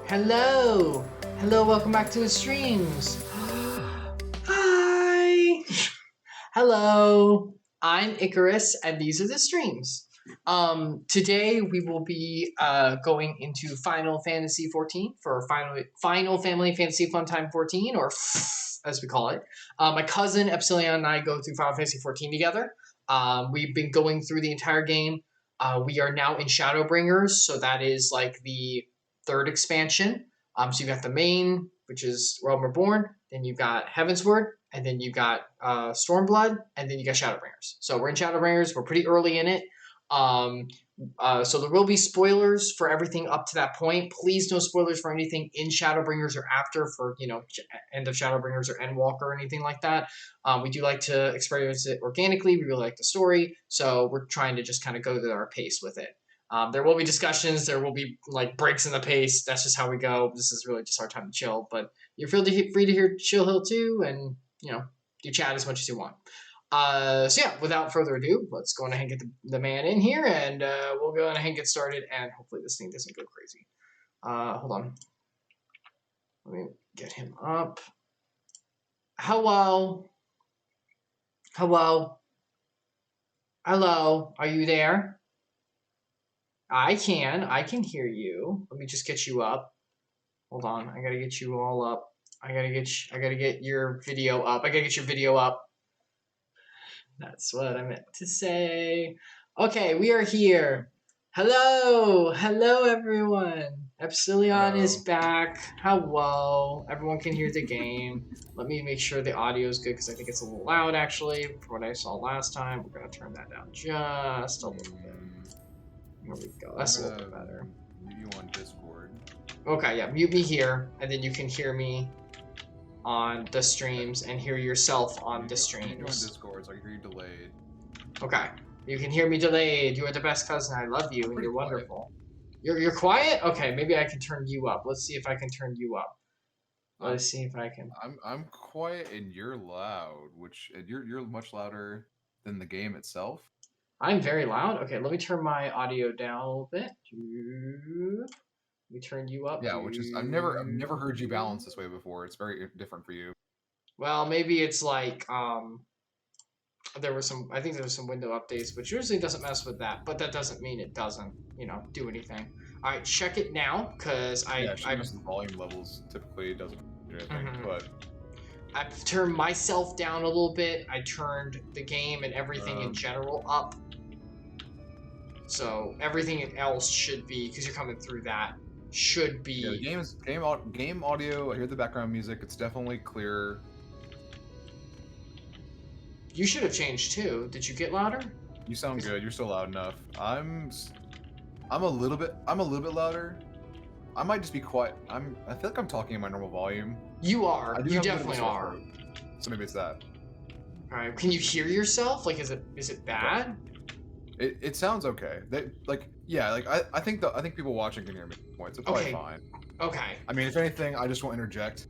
Hello! Hello, welcome back to the streams. Hi! Hello, I'm Icarus, and these are the streams. Today we will be going into Final Fantasy 14 for Final Family Fantasy Funtime 14, or as we call it. My cousin Epsilion and I go through Final Fantasy 14 together. We've been going through the entire game. We are now in Shadowbringers, so that is like the third expansion. So you've got the main, which is Realm Reborn, then you've got Heavensward, and then you've got Stormblood, and then you got Shadowbringers. So we're in Shadowbringers. We're pretty early in it. So there will be spoilers for everything up to that point. Please no spoilers for anything in Shadowbringers or after, for end of Shadowbringers or Endwalker or anything like that. We do like to experience it organically. We really like the story, so we're trying to just kind of go at our pace with it. There will be discussions. There will be like breaks in the pace. That's just how we go. This is really just our time to chill. But you're free to hear Chill Hill too, and do chat as much as you want. So yeah, without further ado, let's go ahead and get the man in here, and we'll go ahead and get started. And hopefully this thing doesn't go crazy. Hold on. Let me get him up. Hello. Hello. Hello. Are you there? I can hear you. Let me just get you up. Hold on, I gotta get you all up. I gotta get your video up. I gotta get your video up. That's what I meant to say. Okay, we are here. Hello, hello everyone. Epsilion is back. Hello. Everyone can hear the game. Let me make sure the audio is good because I think it's a little loud actually from what I saw last time. We're gonna turn that down just a little bit. There we go. That's a little bit better. Mute you on Discord. Okay, yeah. Mute me here, and then you can hear me on the streams and hear yourself on the streams. Mute you on Discord, so I can hear you delayed. Okay. You can hear me delayed. You are the best cousin. I love you, and you're wonderful. You're quiet? Okay, maybe I can turn you up. Let's see if I can turn you up. Let's see if I can. I'm quiet and you're loud, you're much louder than the game itself. I'm very loud. Okay, let me turn my audio down a little bit. Let me turn you up. Yeah, which is I've never heard you balance this way before. It's very different for you. Well, maybe it's like I think there were some window updates, which usually doesn't mess with that, but that doesn't mean it doesn't, do anything. All right, check it now, because I the volume levels typically doesn't do anything, but I've turned myself down a little bit. I turned the game and everything in general up. So everything else should be, because you're coming through that, should be. Yeah, the game audio. I hear the background music. It's definitely clear. You should have changed too. Did you get louder? You sound good. You're still loud enough. I'm a little bit louder. I might just be quiet. I feel like I'm talking in my normal volume. You are. You definitely are. So maybe it's that. All right. Can you hear yourself? Like, is it bad? It sounds okay. I think people watching can hear me. It's probably fine. Okay. I mean, if anything, I just won't interject.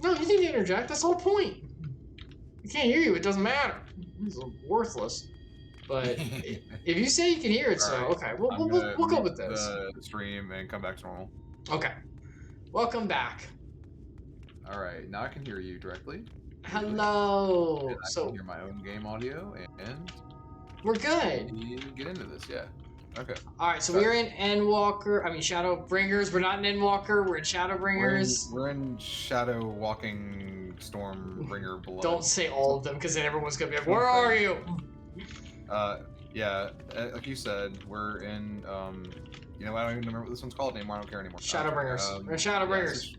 No, you need to interject. That's the whole point. I can't hear you. It doesn't matter. It's worthless. But if you say you can hear it, so right. Okay, we'll go with this. The stream and come back to normal. Okay. Welcome back. All right, now I can hear you directly. Hello. And I can hear my own game audio, and we're good. Get into this, yeah. Okay. All right, so we're in Shadowbringers. We're not in Endwalker. We're in Shadowbringers. We're in Shadow Walking Stormbringer Blood. Don't say all of them, because then everyone's gonna be like, "Where are you?" Yeah, like you said, we're in, I don't even remember what this one's called anymore. I don't care anymore. Shadowbringers. We're in Shadowbringers.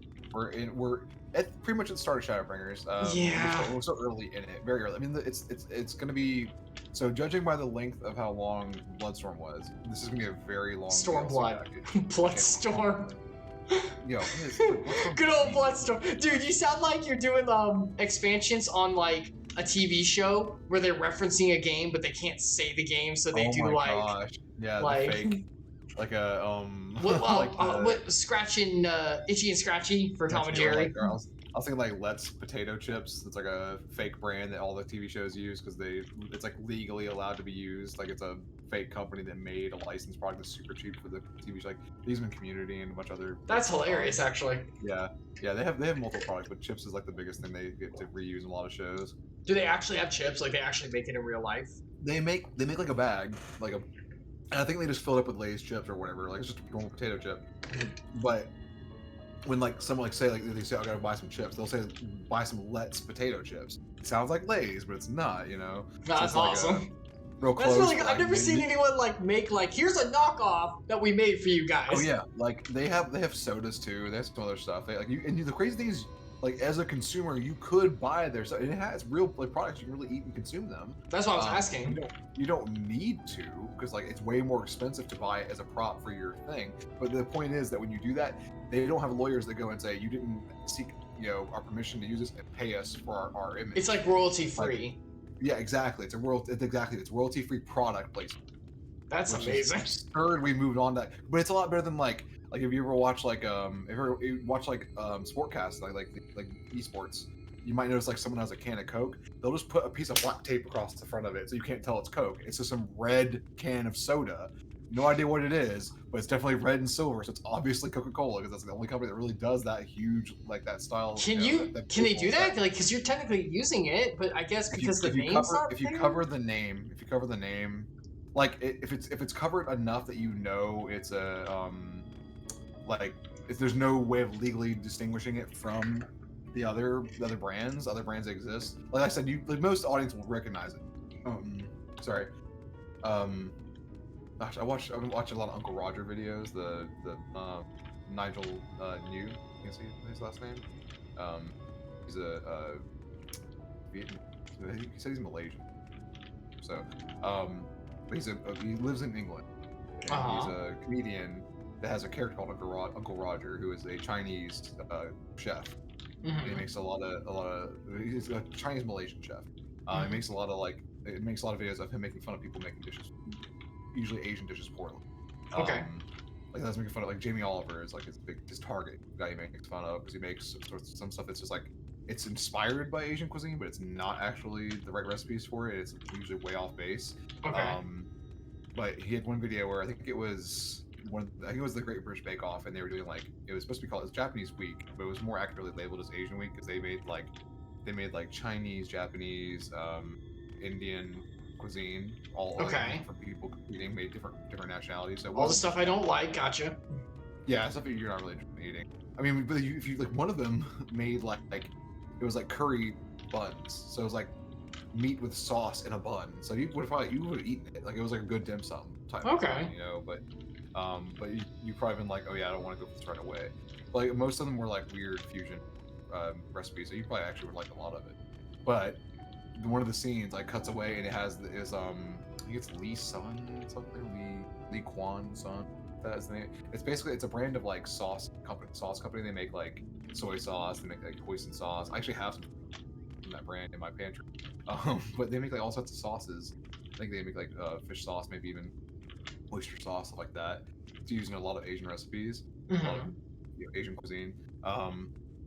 Yeah, we're at pretty much at the start of Shadowbringers. Yeah. We're so early in it, very early. I mean, it's gonna be, so judging by the length of how long Bloodstorm was, this is gonna be a very long Stormblood. Bloodstorm. Yo, good old Bloodstorm. Dude, you sound like you're doing expansions on like a TV show where they're referencing a game, but they can't say the game, so they do like, gosh. Yeah, like fake, like a scratching Itchy and Scratchy for Tom and Jerry. Like, I was thinking like Let's Potato Chips. It's like a fake brand that all the TV shows use because it's like legally allowed to be used. Like it's a fake company that made a licensed product that's super cheap for the TV show. Like these in Community and a bunch of other. That's hilarious, actually. Yeah, they have multiple products, but chips is like the biggest thing they get to reuse in a lot of shows. Do they actually have chips? Like they actually make it in real life? They make like a bag, like a. And I think they just fill it up with Lay's chips or whatever. Like it's just a normal potato chip. But when like someone like say like they say I gotta buy some chips, they'll say buy some Let's potato chips. It sounds like Lay's, but it's not. You know. That's so awesome. Like real close. That's really good. I've never seen anyone like make like here's a knockoff that we made for you guys. Oh yeah, like they have sodas too. They have some other stuff. They like you. And the crazy thing is, like as a consumer, you could buy their stuff. It has real like products you can really eat and consume them. That's what I was asking. You don't need to because like it's way more expensive to buy it as a prop for your thing. But the point is that when you do that, they don't have lawyers that go and say you didn't seek our permission to use this and pay us for our image. It's like royalty free. Yeah, exactly. It's royalty free product placement. That's amazing. Third, we moved on to that, but it's a lot better than like if you ever watch Sportcast like esports, you might notice like someone has a can of Coke. They'll just put a piece of black tape across the front of it so you can't tell it's Coke. It's just some red can of soda. No idea what it is, but it's definitely red and silver, so it's obviously Coca-Cola because that's the only company that really does that huge like that style. Can they do that? Like, because you're technically using it, but I guess because the name's not. If you cover the name, like if it's covered enough that you know it's a like if there's no way of legally distinguishing it from the other brands that exist. Like I said, most audience will recognize it. Sorry. Gosh, I've been watching a lot of Uncle Roger videos. The Nigel New, you can see his last name. He's a he said he's Malaysian. So, but he lives in England. And he's a comedian that has a character called Uncle Roger, who is a Chinese chef. Mm-hmm. He makes he's a Chinese Malaysian chef. He makes a lot of videos of him making fun of people making dishes, usually Asian dishes, poorly. Okay. Like that's making fun of like Jamie Oliver is like his target guy he makes fun of because he makes some stuff that's just like it's inspired by Asian cuisine, but it's not actually the right recipes for it. It's usually way off base. Okay. But he had one video where I think it was the Great British Bake Off, and they were doing like it was supposed to be called Japanese Week, but it was more accurately labeled as Asian Week because they made like Chinese, Japanese, Indian cuisine, all okay for people competing, made different nationalities. So all the stuff I don't like, gotcha. Yeah, stuff that you're not really interested in eating. I mean, but if you like, one of them made like it was like curry buns, so it was like meat with sauce in a bun. So you would have eaten it. Like it was like a good dim sum type. Okay. Of thing, but you probably been like, oh yeah, I don't want to go this right away. Like most of them were like weird fusion recipes, so you probably actually would like a lot of it. But one of the scenes like cuts away and it has I think it's Lee Sun something, Lee Kwan Sun. That's the name. It's a brand of like sauce company. They make like soy sauce, they make like hoisin sauce. I actually have some from that brand in my pantry. But they make like all sorts of sauces. I think they make like fish sauce, maybe even oyster sauce, stuff like that. It's used in a lot of Asian recipes, a lot of Asian cuisine.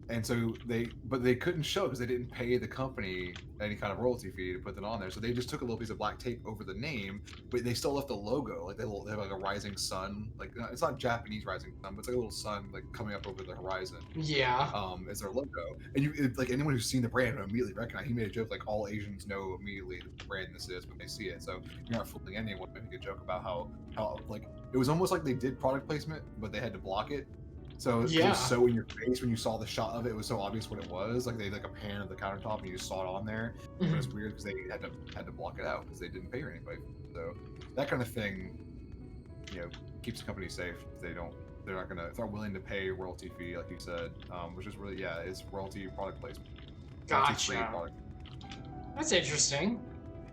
And so they couldn't show because they didn't pay the company any kind of royalty fee to put that on there. So they just took a little piece of black tape over the name, but they still left the logo. Like they have like a rising sun. Like it's not Japanese rising sun, but it's like a little sun like coming up over the horizon. Yeah. As their logo. And like anyone who's seen the brand would immediately recognize. He made a joke like all Asians know immediately the brand this is when they see it. So you're not fooling anyone making a joke about how like it was almost like they did product placement, but they had to block it. So it was so in your face when you saw the shot of it. It was so obvious what it was. Like they had like a pan of the countertop and you just saw it on there. But it was weird because they had to block it out because they didn't pay anybody. So that kind of thing, keeps the company safe. They're not willing to pay a royalty fee, like you said, which is really it's royalty product placement. Gotcha. That's interesting.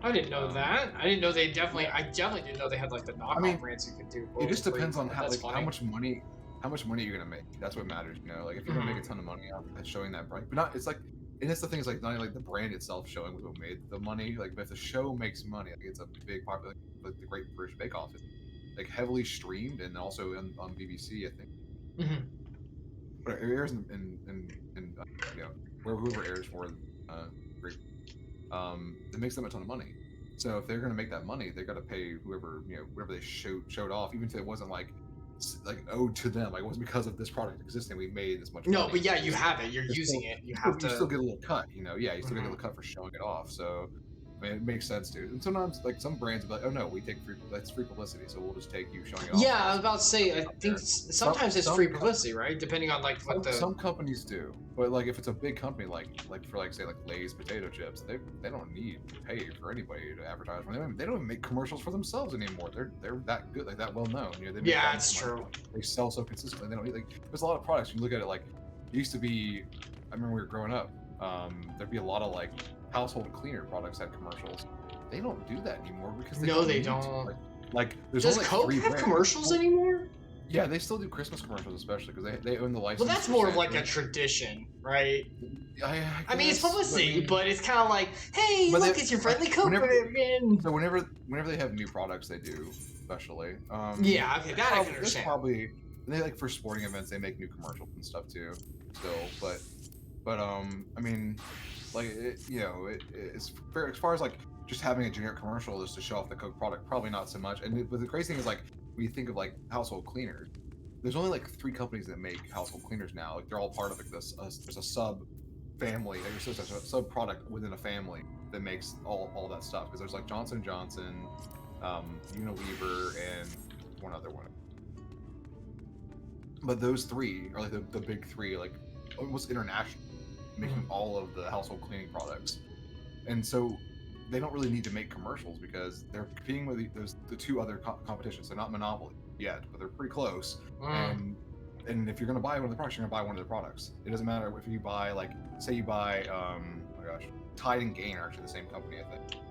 I didn't know that. I didn't know I definitely didn't know they had like the knockoff brands you could do. It just depends on how much money. How much money you're gonna make? That's what matters, Like if you're gonna make a ton of money off showing that brand, but not. It's like, and that's the thing. Is like not like the brand itself showing what made the money. Like if the show makes money, like it's a big part. Like the Great British Bake Off is like heavily streamed and also on BBC, I think. But it airs in wherever airs for great. It makes them a ton of money. So if they're going to make that money, they got to pay whoever, whoever they showed off, even if it wasn't like owed to them. Like, it wasn't because of this product existing we made this much money. No, but yeah, you have it. You're using it. You have to. You still get a little cut, Yeah, you still get a little cut for showing it off. So, I mean, it makes sense, dude. And sometimes, like, some brands will be like, oh no, we take that's free publicity, so we'll just take you showing it off. Yeah, I was about to say, I think sometimes it's free publicity, right? Depending on like what the. Some companies do, but like if it's a big company, like for like say like Lay's potato chips, they don't need to pay for anybody to advertise. They don't even make commercials for themselves anymore. They're that good, like that well known. They make that's true. They sell so consistently. They don't need, like, there's a lot of products. You look at it, like, it used to be. I remember when we were growing up. There'd be a lot of like household cleaner products that had commercials. They don't do that anymore because they don't. Like there's Does only like Coke 3 have brands. commercials anymore? Yeah, they still do Christmas commercials, especially because they own the license. Well, that's more of like a tradition, right? I mean, it's publicity, but it's kind of like, hey, look, it's your friendly Coke again. So whenever they have new products, they do, especially. Yeah, okay, that I can understand. Probably they like for sporting events, they make new commercials and stuff too. Still, but I mean, like it's fair as far as like just having a generic commercial just to show off the Coke product, probably not so much. But the crazy thing is, like, when you think of like household cleaners, there's only like 3 companies that make household cleaners now. Like, they're all part of like this. There's a sub family. There's a sub product within a family that makes all that stuff. Because there's like Johnson & Johnson, Unilever, and one other one. But those 3 are like the big 3, like almost international, making all of the household cleaning products. And so they don't really need to make commercials because they're competing with the 2 other competitions. They're not monopoly yet, but they're pretty close. And if you're going to buy one of the products, you're going to buy one of their products. It doesn't matter if you buy, like, say you buy, Tide and Gain are actually the same company, I think.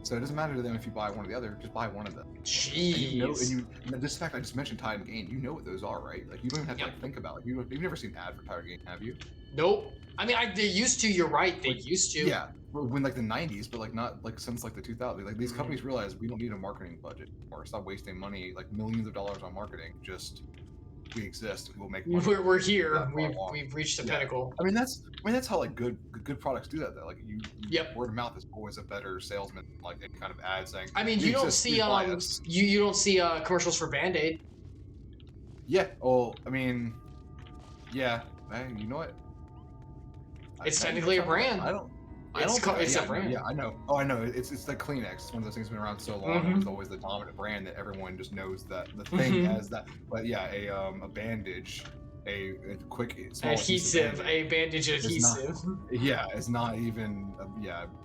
So it doesn't matter to them if you buy one or the other, just buy one of them. Jeez. And this fact, I just mentioned Tide and Gain, you know what those are, right? Like, you don't even have to like, think about it. You've never seen an ad for Tide and Gain, have you? Nope. I mean, they used to, you're right, they used to. Yeah, when like the 90s, but like not like since like the 2000s. Like, these companies realize we don't need a marketing budget or stop wasting money, like millions of dollars on marketing. Just we exist, we'll make money. We're here. We've reached the pinnacle. I mean that's how like good products do that though. Like word of mouth is always a better salesman, like any kind of ad saying. I mean, you don't see you don't see commercials for Band-Aid. Yeah. Well, I mean, yeah. You know what? It's technically a brand. It's a brand. Yeah, I know. Oh, I know. It's the Kleenex. It's one of those things that's been around so long. It's always the dominant brand that everyone just knows that the thing as that. But yeah, a bandage, a quick small adhesive, a bandage adhesive. It's not even.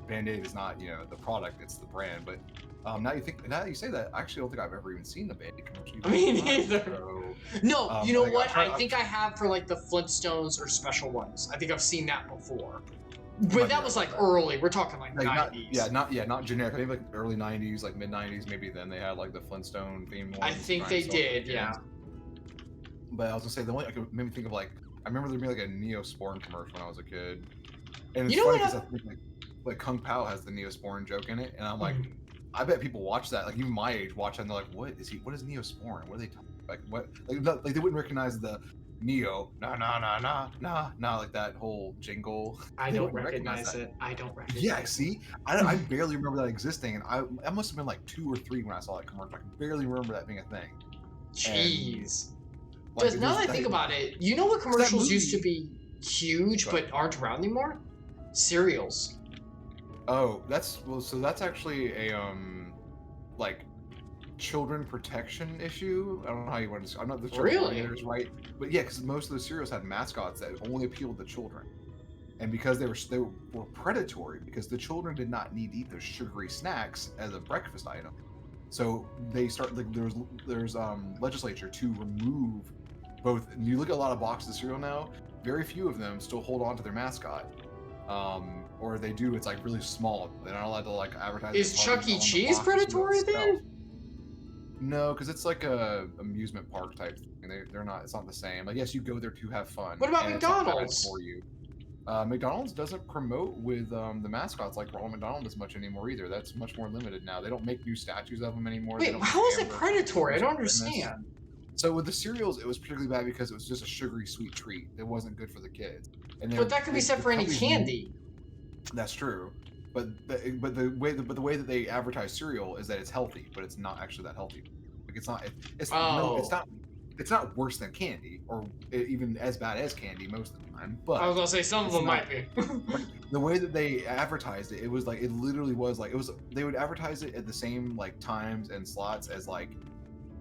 Band-Aid is not the product. It's the brand. But now that you say that, I actually don't think I've ever even seen the Band-Aid commercial. Me neither. So, no, you know what? I think I have for like the Flintstones or special ones. I think I've seen that before. But that was like early. We're talking like 90s. Not generic. Maybe like early 90s, like mid 90s. Maybe then they had like the Flintstone themed ones. I think they did. Yeah. But I was gonna say the only I could maybe think of, like, I remember there being like a Neosporin commercial when I was a kid. And it's funny because I think like Kung Pao has the Neosporin joke in it, and I'm like, I bet people watch that, like even my age watch that, and they're like, what is Neosporin? What are they talking about? Like what? Like they wouldn't recognize the Neo, like that whole jingle. I don't recognize it. I don't recognize it. Yeah, see? I barely remember that existing, and I must have been like 2 or 3 when I saw that commercial. I can barely remember that being a thing. Jeez. Like, now that I think about it, you know what commercials used to be huge but aren't around anymore? Cereals. Oh, that's actually a like children protection issue. I don't know how you want to. I'm not the really right, but yeah, because most of the cereals had mascots that only appealed to children, and because they were predatory, because the children did not need to eat those sugary snacks as a breakfast item, so they start like there's legislature to remove both. And you look at a lot of boxes of cereal now, very few of them still hold on to their mascot. Or they do, it's like really small. They're not allowed to like advertise. Is Chuck E. Cheese predatory then? No, because it's like a amusement park type thing. They're not. It's not the same. Like, yes, you go there to have fun. What about McDonald's? For you, McDonald's doesn't promote with the mascots like Ronald McDonald as much anymore either. That's much more limited now. They don't make new statues of them anymore. Wait, how is it predatory? I don't understand. So with the cereals, it was particularly bad because it was just a sugary sweet treat. It wasn't good for the kids. But that could be said for any candy. That's true. but the way that they advertise cereal is that it's healthy, but it's not actually that healthy. Like it's not worse than candy or even as bad as candy most of the time. But I was gonna say some of them might be. The way that they advertised it, it was like, it literally was like, it was, they would advertise it at the same like times and slots as like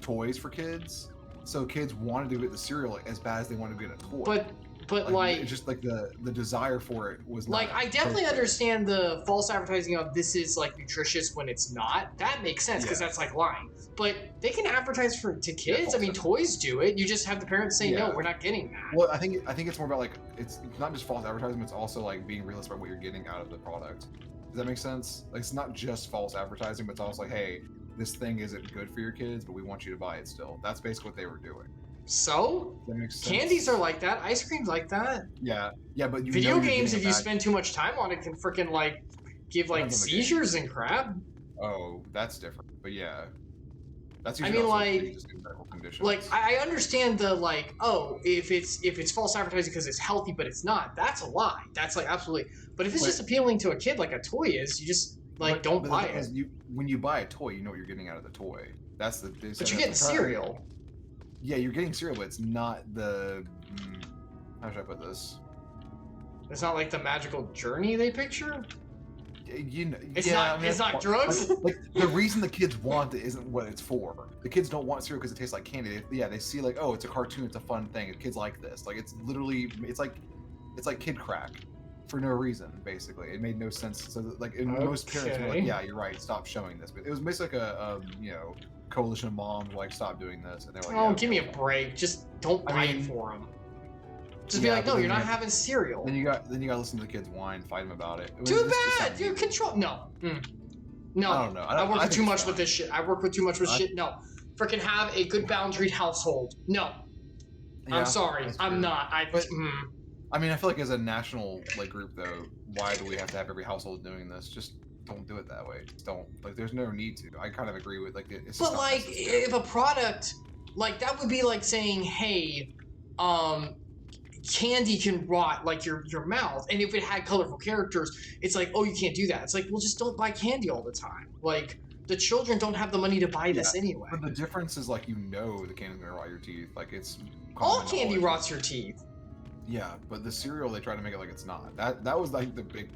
toys for kids. So kids wanted to get the cereal as bad as they wanted to get a toy. But like it's just like the desire for it was like, not I definitely understand the false advertising of this is like nutritious when it's not. That makes sense because that's like lying. But they can advertise to kids. I mean, toys do it. You just have the parents say, no, we're not getting that. Well, I think it's more about like, it's not just false advertising, it's also like being realistic about what you're getting out of the product. Does that make sense? Like, it's not just false advertising, but it's also like, hey, this thing isn't good for your kids, but we want you to buy it still. That's basically what they were doing. So? That makes sense. Candies are like that. Ice cream's like that. Yeah, but video games, if you spend too much time on it, can freaking like give like seizures and crap. Oh, that's different. But yeah, that's usually medical conditions. Like I understand the like, oh, if it's false advertising because it's healthy but it's not, that's a lie. That's like absolutely. But if it's just appealing to a kid like a toy is, you just like don't buy it. When you buy a toy, you know what you're getting out of the toy. That's the. But you're getting cereal. Yeah, you're getting cereal, but it's not the. How should I put this? It's not like the magical journey they picture. You know, it's not drugs. Like the reason the kids want it isn't what it's for. The kids don't want cereal because it tastes like candy. They see like, oh, it's a cartoon, it's a fun thing. Kids like this. Like it's literally, it's like kid crack, for no reason. Basically, it made no sense. So like, most parents were like, yeah, you're right. Stop showing this. But it was basically like a coalition of moms like, stop doing this, and they're like, oh, give me a break. Just don't buy it for them. Just be like, no, you're not having cereal. Then you got to listen to the kids whine, fight them about it. Too bad, dude. Control. No. No. I don't know. I work with too much with this shit. I work with too much with shit. No. Freaking have a good boundaried household. No. Yeah, I'm sorry. I'm not. I mean, I feel like as a national like group though, why do we have to have every household doing this? Just don't do it that way. Just don't. Like, there's no need to. I kind of agree with like it's. But like, if a product like that would be like saying, hey, candy can rot like your mouth, and if it had colorful characters, it's like, oh, you can't do that. It's like, well, just don't buy candy all the time. Like, the children don't have the money to buy this anyway. But the difference is like, the candy's gonna rot your teeth. Like, it's all candy rots your teeth. Yeah, but the cereal, they try to make it like it's not. That was like the big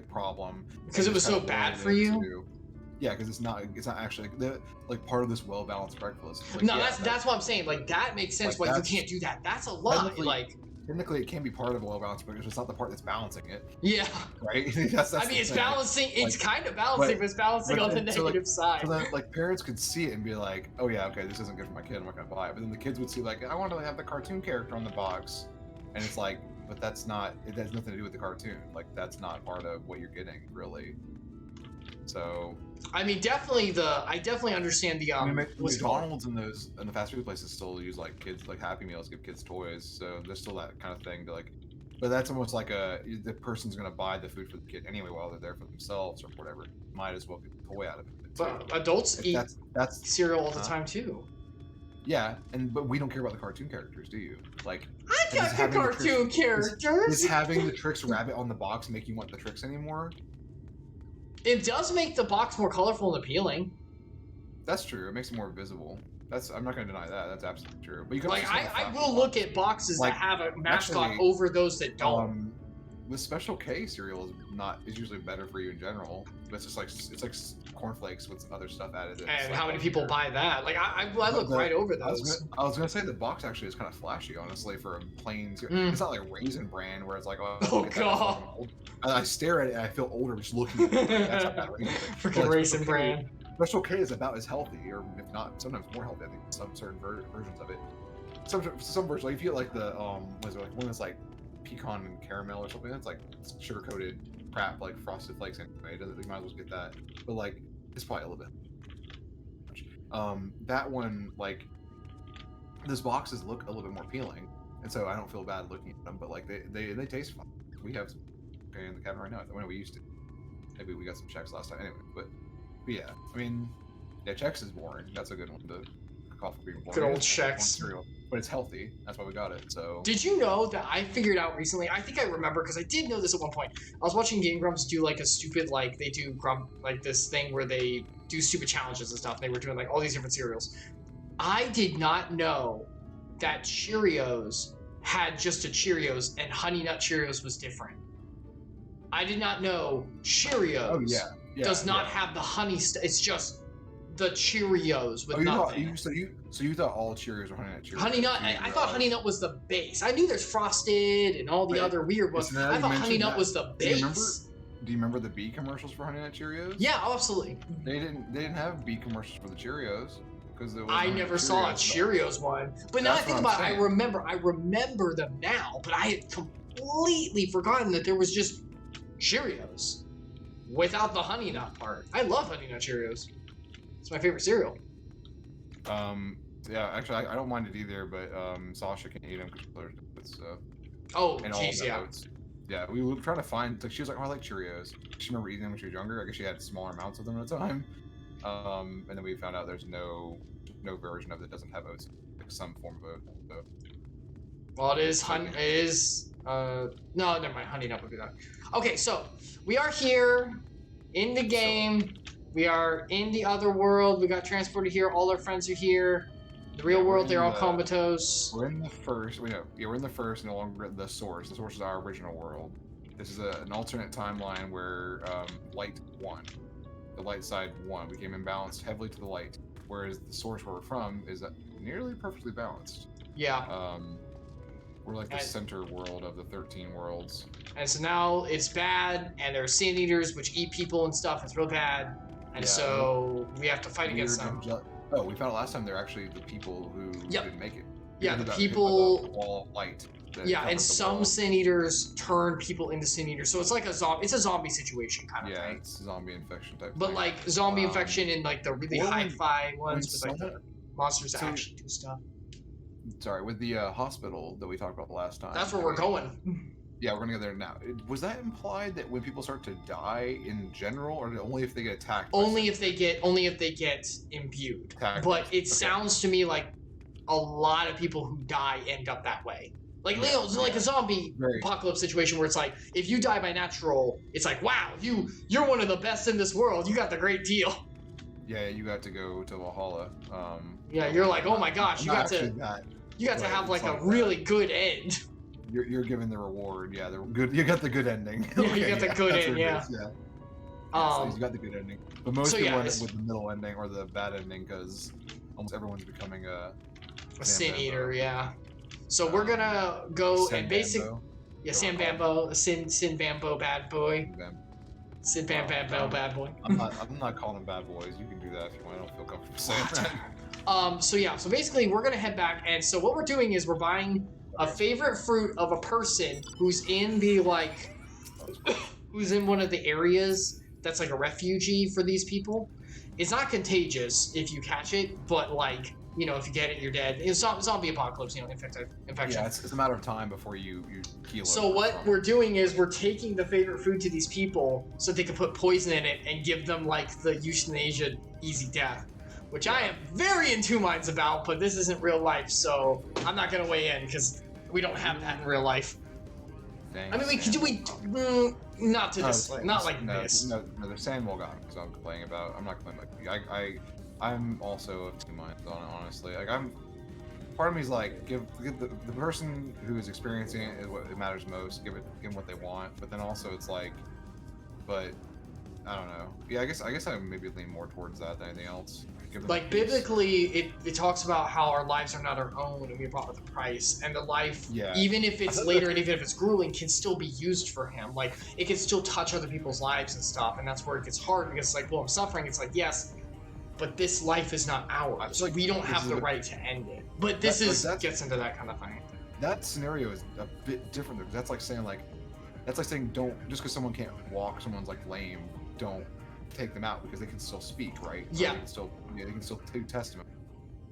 problem because it was so bad for you. Yeah, because it's not actually like part of this well-balanced breakfast. Like, no, that's what I'm saying. Like, that makes sense. Like, why you can't do that. That's a lie. Like, technically, it can be part of a well-balanced breakfast. It's not the part that's balancing it. Yeah. Right. that's I mean, it's thing. Balancing. It's like, kind of balancing, but it's balancing on the negative side. So then, like, parents could see it and be like, "Oh yeah, okay, this isn't good for my kid. I'm not gonna buy it." But then the kids would see like, "I want to have the cartoon character on the box," and it's like, but that's not. It has nothing to do with the cartoon. Like, that's not part of what you're getting, really. So. I mean, I definitely understand the McDonald's and the fast food places still use like kids like Happy Meals, give kids toys, so there's still that kind of thing to like, but that's almost like the person's gonna buy the food for the kid anyway while they're there for themselves or whatever. Might as well get the toy out of it. But adults eat that's cereal all the time too. Yeah, but we don't care about the cartoon characters, do you? Like, I got the cartoon characters. Is having the Trix rabbit on the box make you want the Trix anymore? It does make the box more colorful and appealing. That's true. It makes it more visible. I'm not going to deny that. That's absolutely true. But you can like, I will look at boxes that have a mascot over those that don't. The Special K cereal is usually better for you in general. But it's just like cornflakes with some other stuff added. And how many people buy that? Like I look right over those. I was gonna say the box actually is kind of flashy, honestly, for a plain cereal. It's not like Raisin Bran where it's like, oh god. I stare at it and I feel older just looking at it. That's not that Raisin. Freaking Raisin Bran. Special K is about as healthy, or if not, sometimes more healthy. I think some certain versions of it. Some versions, like if you get like the was it like one that's like pecan and caramel or something, that's like sugar coated crap, like Frosted Flakes anyway. You might as well get that. But like, it's probably a little bit. That one, like, those boxes look a little bit more appealing, and so I don't feel bad looking at them. But like, they taste fine. We have some in the cabinet right now. When we used to, maybe we got some Chex last time anyway. But yeah, I mean, yeah, Chex is boring. That's a good one to call for being boring. Good old Chex. but it's healthy. That's why we got it. So Did you know that I figured out recently? I think I remember because I did know this at one point. I was watching Game Grumps do like a stupid they do Grump like this thing where they do stupid challenges and stuff. They were doing like all these different cereals. I did not know that Cheerios had just a Cheerios and Honey Nut Cheerios was different. I did not know Cheerios does not have the honey it's just the Cheerios with nothing. So you thought all Cheerios were Honey Nut Cheerios? Honey Nut, I thought Honey Nut was the base. I knew there's Frosted and all the other weird ones. I thought Honey Nut was the base. Do you remember the bee commercials for Honey Nut Cheerios? Yeah, absolutely. They didn't have bee commercials for the Cheerios because I never saw a Cheerios one. But now I think about it, I remember them now, but I had completely forgotten that there was just Cheerios without the Honey Nut part. I love Honey Nut Cheerios. It's my favorite cereal. Yeah, actually, I don't mind it either, but Sasha can eat them because there's stuff. Oh, jeez, yeah. Oats. Yeah, we were trying to find. Like, she was like, "Oh, I like Cheerios." She remember eating them when she was younger. I guess she had smaller amounts of them at a time. And then we found out there's no version of it that doesn't have oats, like some form of oat. So. Well, it is honey. It is. No, never mind. Honey Nut would be that. Okay, so we are here in the game. We are in the other world. We got transported here. All our friends are here. The real world, they're all comatose. We're in the first. We're in the first, no longer the source. The source is our original world. This is an alternate timeline where light won. The light side won. We came imbalanced heavily to the light, whereas the source where we're from is nearly perfectly balanced. Yeah. We're like the center world of the 13 worlds. And so now it's bad, and there are sin eaters which eat people and stuff. It's real bad. And so we have to fight against them. Oh, we found out last time they're actually the people who didn't make it. Yeah, the people. The wall of light. Yeah, and some sin eaters turn people into sin eaters, so it's like a zombie situation kind of thing. Yeah, it's zombie infection type. But like zombie infection in like the really hi-fi ones with like the monsters that actually do stuff. Sorry, with the hospital that we talked about last time. That's where we're going. Yeah, we're gonna go there now. Was that implied that when people start to die in general, or only if they get attacked? Only if they get imbued. But it sounds to me like a lot of people who die end up that way. Like it's like a zombie apocalypse situation where it's like if you die by natural, it's like wow, you're one of the best in this world. You got the great deal. Yeah, you got to go to Valhalla. Yeah, you're like oh my gosh, you got to have like a really good end. You're given the reward, yeah. The good, you got the good ending. Yeah, you got the good end, yeah. So you got the good ending, but most people end up with the middle ending or the bad ending because almost everyone's becoming a sin eater, yeah. So we're gonna go and Sam Bambo, Sin Bambo bad boy. Sin Bambo bad boy. I'm not calling them bad boys. You can do that if you want. I don't feel comfortable saying that. So basically we're gonna head back, and so what we're doing is we're buying a favorite fruit of a person who's in the who's in one of the areas that's like a refugee for these people. It's not contagious if you catch it, but like if you get it, you're dead. It's zombie apocalypse, infection. Yeah, it's a matter of time before you heal. So what we're doing is we're taking the favorite food to these people so they can put poison in it and give them like the euthanasia easy death. Which I am very in two minds about, but this isn't real life, so I'm not gonna weigh in because we don't have that in real life. Dang, I mean, not to this, not like this. No, the Sandwall got me, so I'm complaining about. I'm not complaining about. I'm also of two minds on it, honestly. Like part of me is like, give the person who is experiencing it is what matters most. Give them what they want, but then also it's like, but I don't know. Yeah, I guess I maybe lean more towards that than anything else. Like biblically, it talks about how our lives are not our own and we are bought with a price, and the life, even if it's later and even if it's grueling, can still be used for him. Like it can still touch other people's lives and stuff, and that's where it gets hard because it's like, well, I'm suffering. It's like yes, but this life is not ours. Like we don't have the right to end it. But this gets into that kind of thing. That scenario is a bit different. That's like saying don't just because someone can't walk, someone's like lame, don't take them out because they can still speak, right? Yeah. They can still do testimony.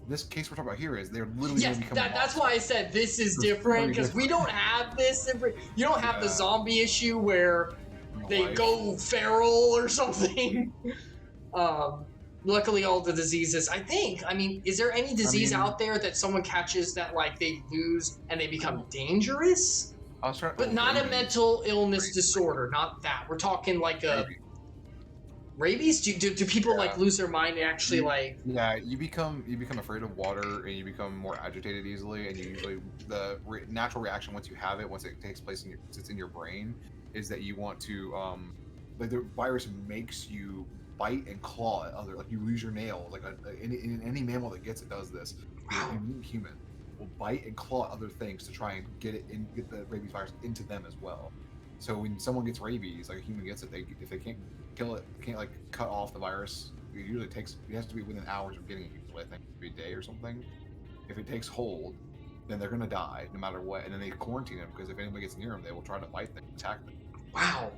This case we're talking about here is they're literally going to become that's why I said this is different because we don't have this. You don't have the zombie issue where they go feral or something. luckily all the diseases, I think, I mean, is there any disease mean- out there that someone catches that like they lose and they become dangerous? I was trying, But not a rabies. mental illness disorder, not that. We're talking like a rabies. Do people like lose their mind and actually like? Yeah, you become afraid of water and you become more agitated easily, and you usually the natural reaction once you have it, once it takes place it's in your brain, is that you want to like the virus makes you bite and claw at other, like you lose your nails, like any mammal that gets it does this. Wow. Any human will bite and claw at other things to try and get the rabies virus into them as well. So when someone gets rabies, like a human gets it, if they can't kill it, can't like cut off the virus. It usually it has to be within hours of getting it. Usually, I think it could be a day or something. If it takes hold, then they're gonna die no matter what. And then they quarantine them because if anybody gets near them, they will try to bite them, attack them. Wow,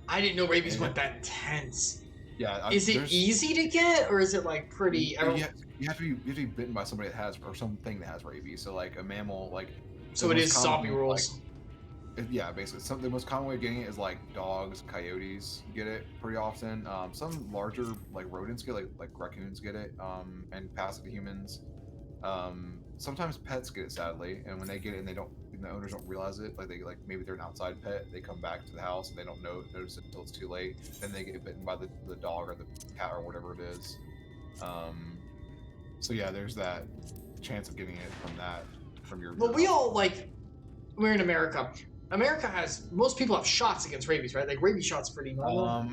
I didn't know rabies went that intense. Yeah. Is it easy to get, or is it like pretty? You have to be bitten by somebody that has, or something that has rabies. So like a mammal, like. So it is zombie rules. Yeah, basically. The most common way of getting it is like dogs, coyotes get it pretty often. Some larger like rodents get like raccoons get it, and pass it to humans. Sometimes pets get it, sadly, and when they get it and the owners don't realize it, like maybe they're an outside pet, they come back to the house and they don't notice it until it's too late. Then they get bitten by the dog or the cat or whatever it is. So yeah, there's that chance of getting it from your. But we all we're in America. America most people have shots against rabies, right? Like rabies shots pretty normal.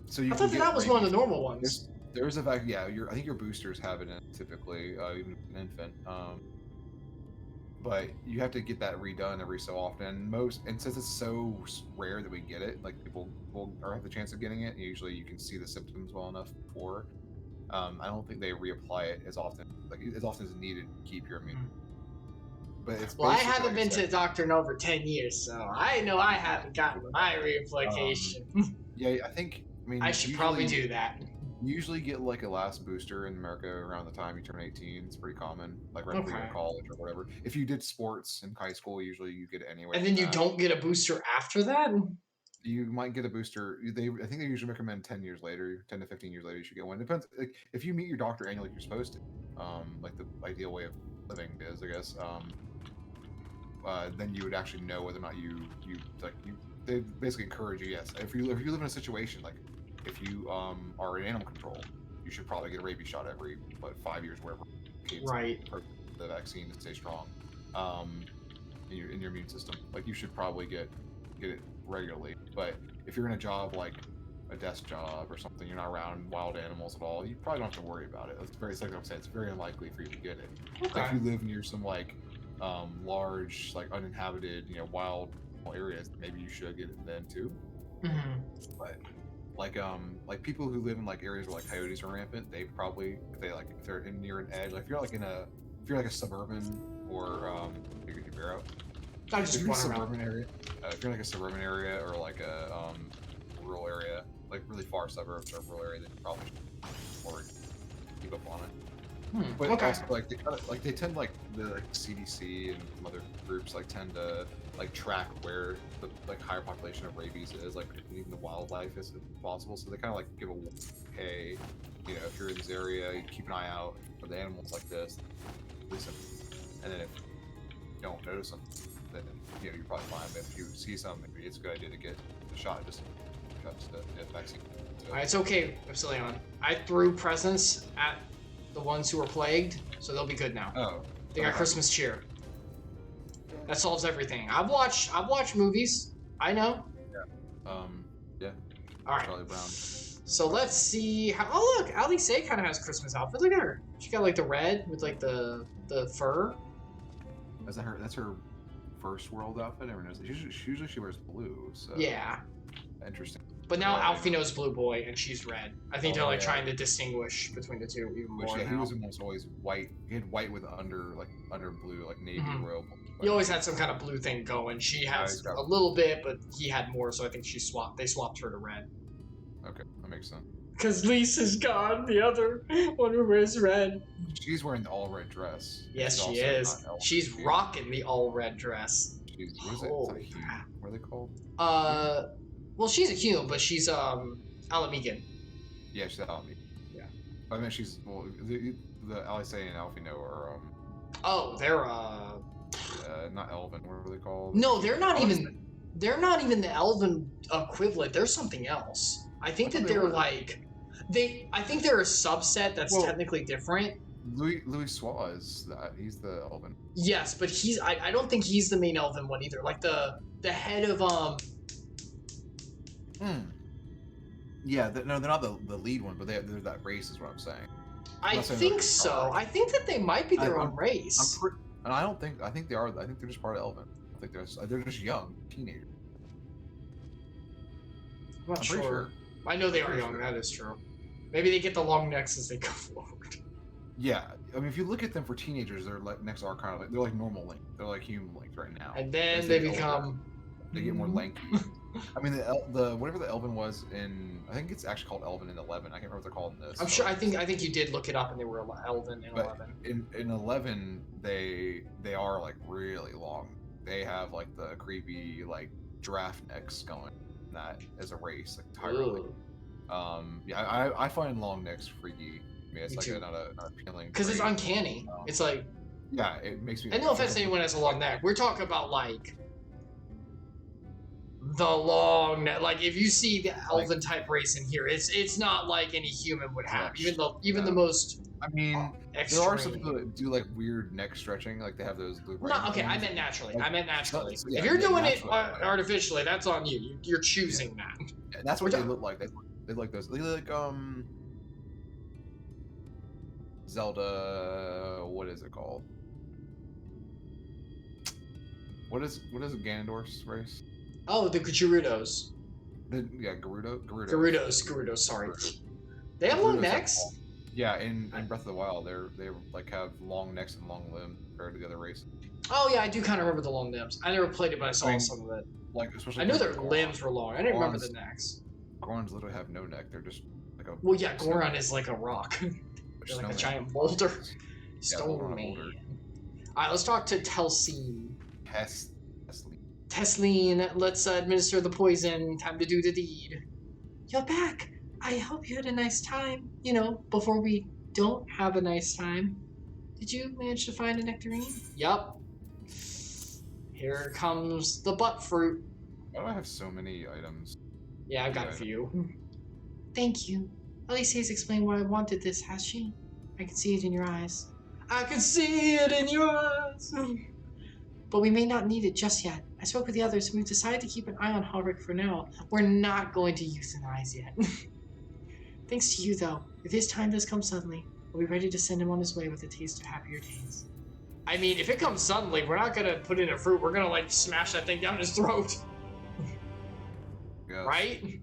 So I thought that was one of the normal ones. There's a fact, yeah. I think your boosters have it in typically, even an infant. But you have to get that redone every so often. And since it's so rare that we get it, like people will have the chance of getting it. Usually, you can see the symptoms well enough before. I don't think they reapply it as often as needed to keep your immune. But it's I haven't been to a doctor in over 10 years, so I know I haven't gotten my reapplication. Yeah, I think. I mean, I should probably do that. You usually get like a last booster in America around the time you turn 18. It's pretty common, like right before you go to college or whatever. If you did sports in high school, usually you get it anyway. And then you don't get a booster after that? You might get a booster. I think they usually recommend 10 years later, 10 to 15 years later, you should get one. It depends. Like, if you meet your doctor annually, you're supposed to. Like the ideal way of living is, I guess. Then you would actually know whether or not they basically encourage you. Yes, if you live in a situation like if you are in animal control, you should probably get a rabies shot every 5 years, wherever. Right. The vaccine to stay strong, in your immune system. Like you should probably get it regularly. But if you're in a job like a desk job or something, you're not around wild animals at all, you probably don't have to worry about it. It's like I'm saying, it's very unlikely for you to get it. Okay. Like if you live near some large, uninhabited, wild areas, maybe you should get it then too. Mm-hmm. But like people who live in areas where coyotes are rampant, they probably if they're near an edge, if you're like a suburban or you can bear out. If you're a suburban area, if you're like a suburban area or like a rural area, like really far suburbs or rural area, then you probably should keep up on it. But also, they tend the CDC and some other groups tend to track where the higher population of rabies is, even the wildlife is possible. So they kind of give a hey, if you're in this area, you keep an eye out for the animals like this, listen, and then if you don't notice them, then you're probably fine. But if you see some, maybe it's a good idea to get the shot just the vaccine. So, it's okay, Epsilion. I threw presents at the ones who were plagued, so they'll be good now. Oh, they got Christmas cheer. That solves everything. I've watched movies. I know. Yeah. Yeah. All right. Charlie Brown. So let's see. Oh look, Alice kind of has Christmas outfit. Look at her. She got the red with the fur. That's her first world outfit. I never noticed. Usually she wears blue. So yeah. Interesting. But now Alfino's blue boy and she's red. I think they're trying to distinguish between the two even more. He was almost always white. He had white with under blue, navy royal blue. He always had some kind of blue thing going. She has a little bit, but he had more, so I think they swapped her to red. Okay, that makes sense. Because Lisa's gone, the other one who wears red. She's wearing the all red dress. Yes, she is. She's rocking the all red dress. What are they called? Well, she's a human, but she's Alamegan. Yeah, she's Alamegan. Yeah. I mean, she's well. The Alisei and Alfino are Oh, they're not elven. What are they called? no, they're not even. They're not even the elven equivalent. They're something else. I think that they're like, I think they're a subset that's technically different. Louis Swa is that. He's the elven. Yes, but I don't think he's the main elven one either. Like the head of Yeah, no, they're not the lead one, but they're that race is what I'm saying. I think so. I think that they might be their own race. And I think they are. I think they're just part of elven. I think they're just young teenagers. I'm not sure. I know they are young. Sure. That is true. Maybe they get the long necks as they go forward. Yeah, I mean, if you look at them for teenagers, their necks are kind of like they're like normal length. They're like human length right now. And then they become. They get more lanky. I mean, the whatever the elven was in, I think it's actually called elven in 11. I can't remember what they're called in this. I'm sure. I think you did look it up, and they were elven in 11. In 11, they are like really long. They have like the creepy like giraffe necks going. That as a race like, entirely. Yeah, I find long necks freaky. I mean, it's like not appealing. Because it's uncanny. It's like. Yeah, it makes me. And no offense to anyone has a long neck. We're talking about like. The long neck, like if you see the elven type race in here, it's not like any human would have. Even the most. I mean, there are some people that do like weird neck stretching, like they have those. No, okay, I meant naturally. So, if you're doing it artificially, that's on you. You're choosing that. Yeah, that's what they look like. They like those. They look like Zelda. What is it called? What is Ganondorf's race? Oh, the Gerudos. Gerudos. Sorry, they have long necks. Yeah, in Breath of the Wild, they like have long necks and long limbs compared to the other races. Oh yeah, I do kind of remember the long limbs. I never played it, but I saw some of it. Like especially. I know their limbs were long. I didn't remember the necks. Gorons literally have no neck. They're just like a. Well, yeah, Goron is like a rock. They're like a giant boulder. Stone man. All right, let's talk to Telseen. Tesleen, let's administer the poison. Time to do the deed. You're back. I hope you had a nice time. You know, before we don't have a nice time. Did you manage to find a nectarine? Yup. Here comes the butt fruit. Why do I have so many items? Yeah, I've got a few. Thank you. Alice's explained why I wanted this, has she? I can see it in your eyes. I can see it in your eyes. But we may not need it just yet. I spoke with the others and we've decided to keep an eye on Hallrick for now. We're not going to euthanize yet. Thanks to you, though. If his time does come suddenly, we'll be ready to send him on his way with a taste of happier days. I mean, if it comes suddenly, we're not going to put in a fruit. We're going to, like, smash that thing down his throat. Yes. Right?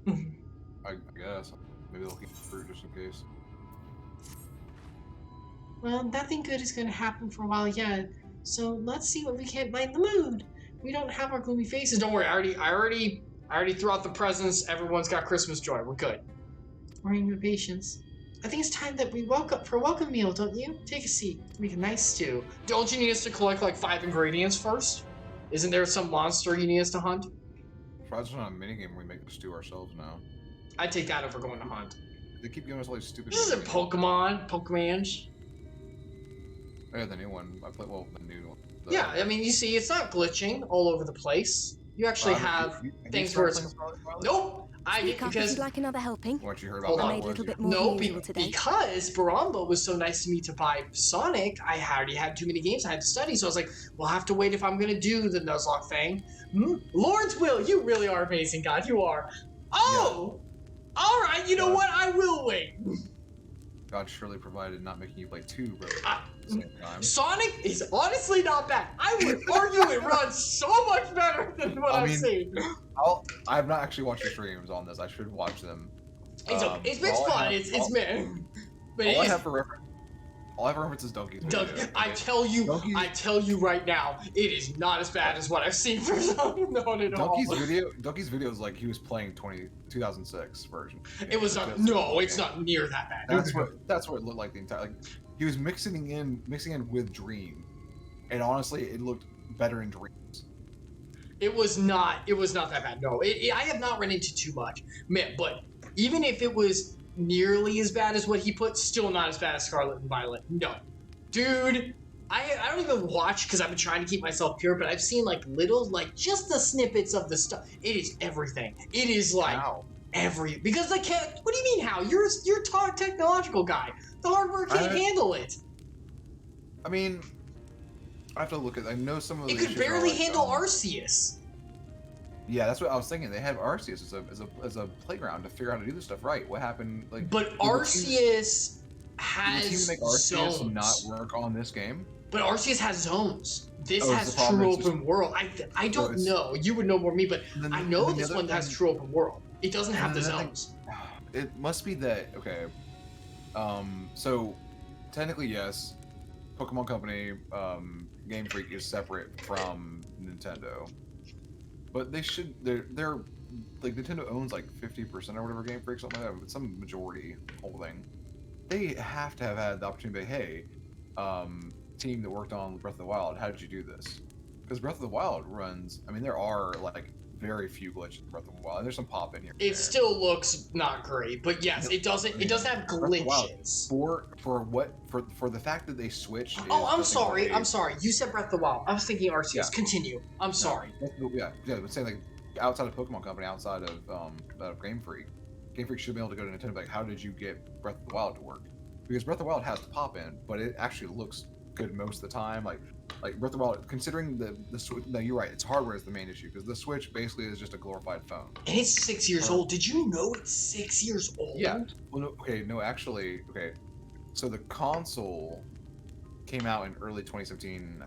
I guess. Maybe they'll keep the fruit just in case. Well, nothing good is going to happen for a while yet. So let's see what we can lighten the mood. We don't have our gloomy faces. Don't worry, I already threw out the presents. Everyone's got Christmas joy. We're good. We're in your patience. I think it's time that we for a welcome meal, don't you? Take a seat. Make a nice stew. Don't you need us to collect like 5 ingredients first? Isn't there some monster you need us to hunt? Try this on a minigame where we make the stew ourselves now. I'd take that over going to hunt. They keep giving us all these stupid. This isn't Pokemans. Oh, yeah, the new one. I played the new one. Yeah, I mean, you see, it's not glitching all over the place. You actually have things where it's. Nope. Because would you like another helping? What you heard about? I made a little bit more no, today. because Baramba was so nice to me to buy Sonic. I already had too many games I had to study, so I was like, we'll have to wait if I'm gonna do the Nuzlocke thing. Lord's will, you really are amazing, God, you are. Oh, yeah. All right. You know what? I will wait. God surely provided not making you play 2 brothers at the same time. Sonic is honestly not bad. I would argue it runs so much better than what I've seen. I've not actually watched your streams on this. I should watch them. It's fun. It's man. But all I have for reference is Donkey's video. I tell you right now, it is not as bad as what I've seen for Sonic. Not at all. Donkey's video is like he was playing 2006 version. It was not. No, it's not near that bad. That's what it looked like the entire. Like he was mixing in with Dream, and honestly, it looked better in Dreams. It was not that bad. No, I have not run into too much, man. But even if it was nearly as bad as what he put. Still not as bad as Scarlet and Violet. No, dude. I don't even watch because I've been trying to keep myself pure, but I've seen like little, like just the snippets of the stuff. It is everything. It is like because they can't. What do you mean how? You're a technological guy. The hardware can't handle it. I mean, I have to look at. I know some of the. It could barely handle Arceus. Yeah, that's what I was thinking. They have Arceus as a playground to figure out how to do this stuff right. What happened? Like, but Arceus has the team make Arceus zones. Not work on this game. But Arceus has zones. This has true open world. I don't know. You would know more than me, but I know this one has true open world. It doesn't have the zones. It must be that okay. So technically, yes, Pokemon Company, Game Freak is separate from Nintendo, but they should. They're like Nintendo owns like 50% or whatever Game Freak, something like that. But some majority holding. They have to have had the opportunity to say, hey, team that worked on Breath of the Wild, how did you do this? Because Breath of the Wild runs. I mean, there are like very few glitches in Breath of the Wild. And there's some pop in here. It still looks not great, but yes, it doesn't. It doesn't have glitches. For the fact that they switched. Oh, I'm sorry. I'm sorry. You said Breath of the Wild. I was thinking Arceus. Yeah. Continue. I'm sorry. Yeah. But saying like outside of Pokemon Company, outside of Game Freak should be able to go to Nintendo. Like, how did you get Breath of the Wild to work? Because Breath of the Wild has pop in, but it actually looks good most of the time. Like Breath of the Wild, considering the Switch. No, you're right. It's hardware is the main issue because the Switch basically is just a glorified phone. And it's 6 years old. Did you know it's 6 years old? Yeah. Well, no, actually, okay. So the console came out in early 2017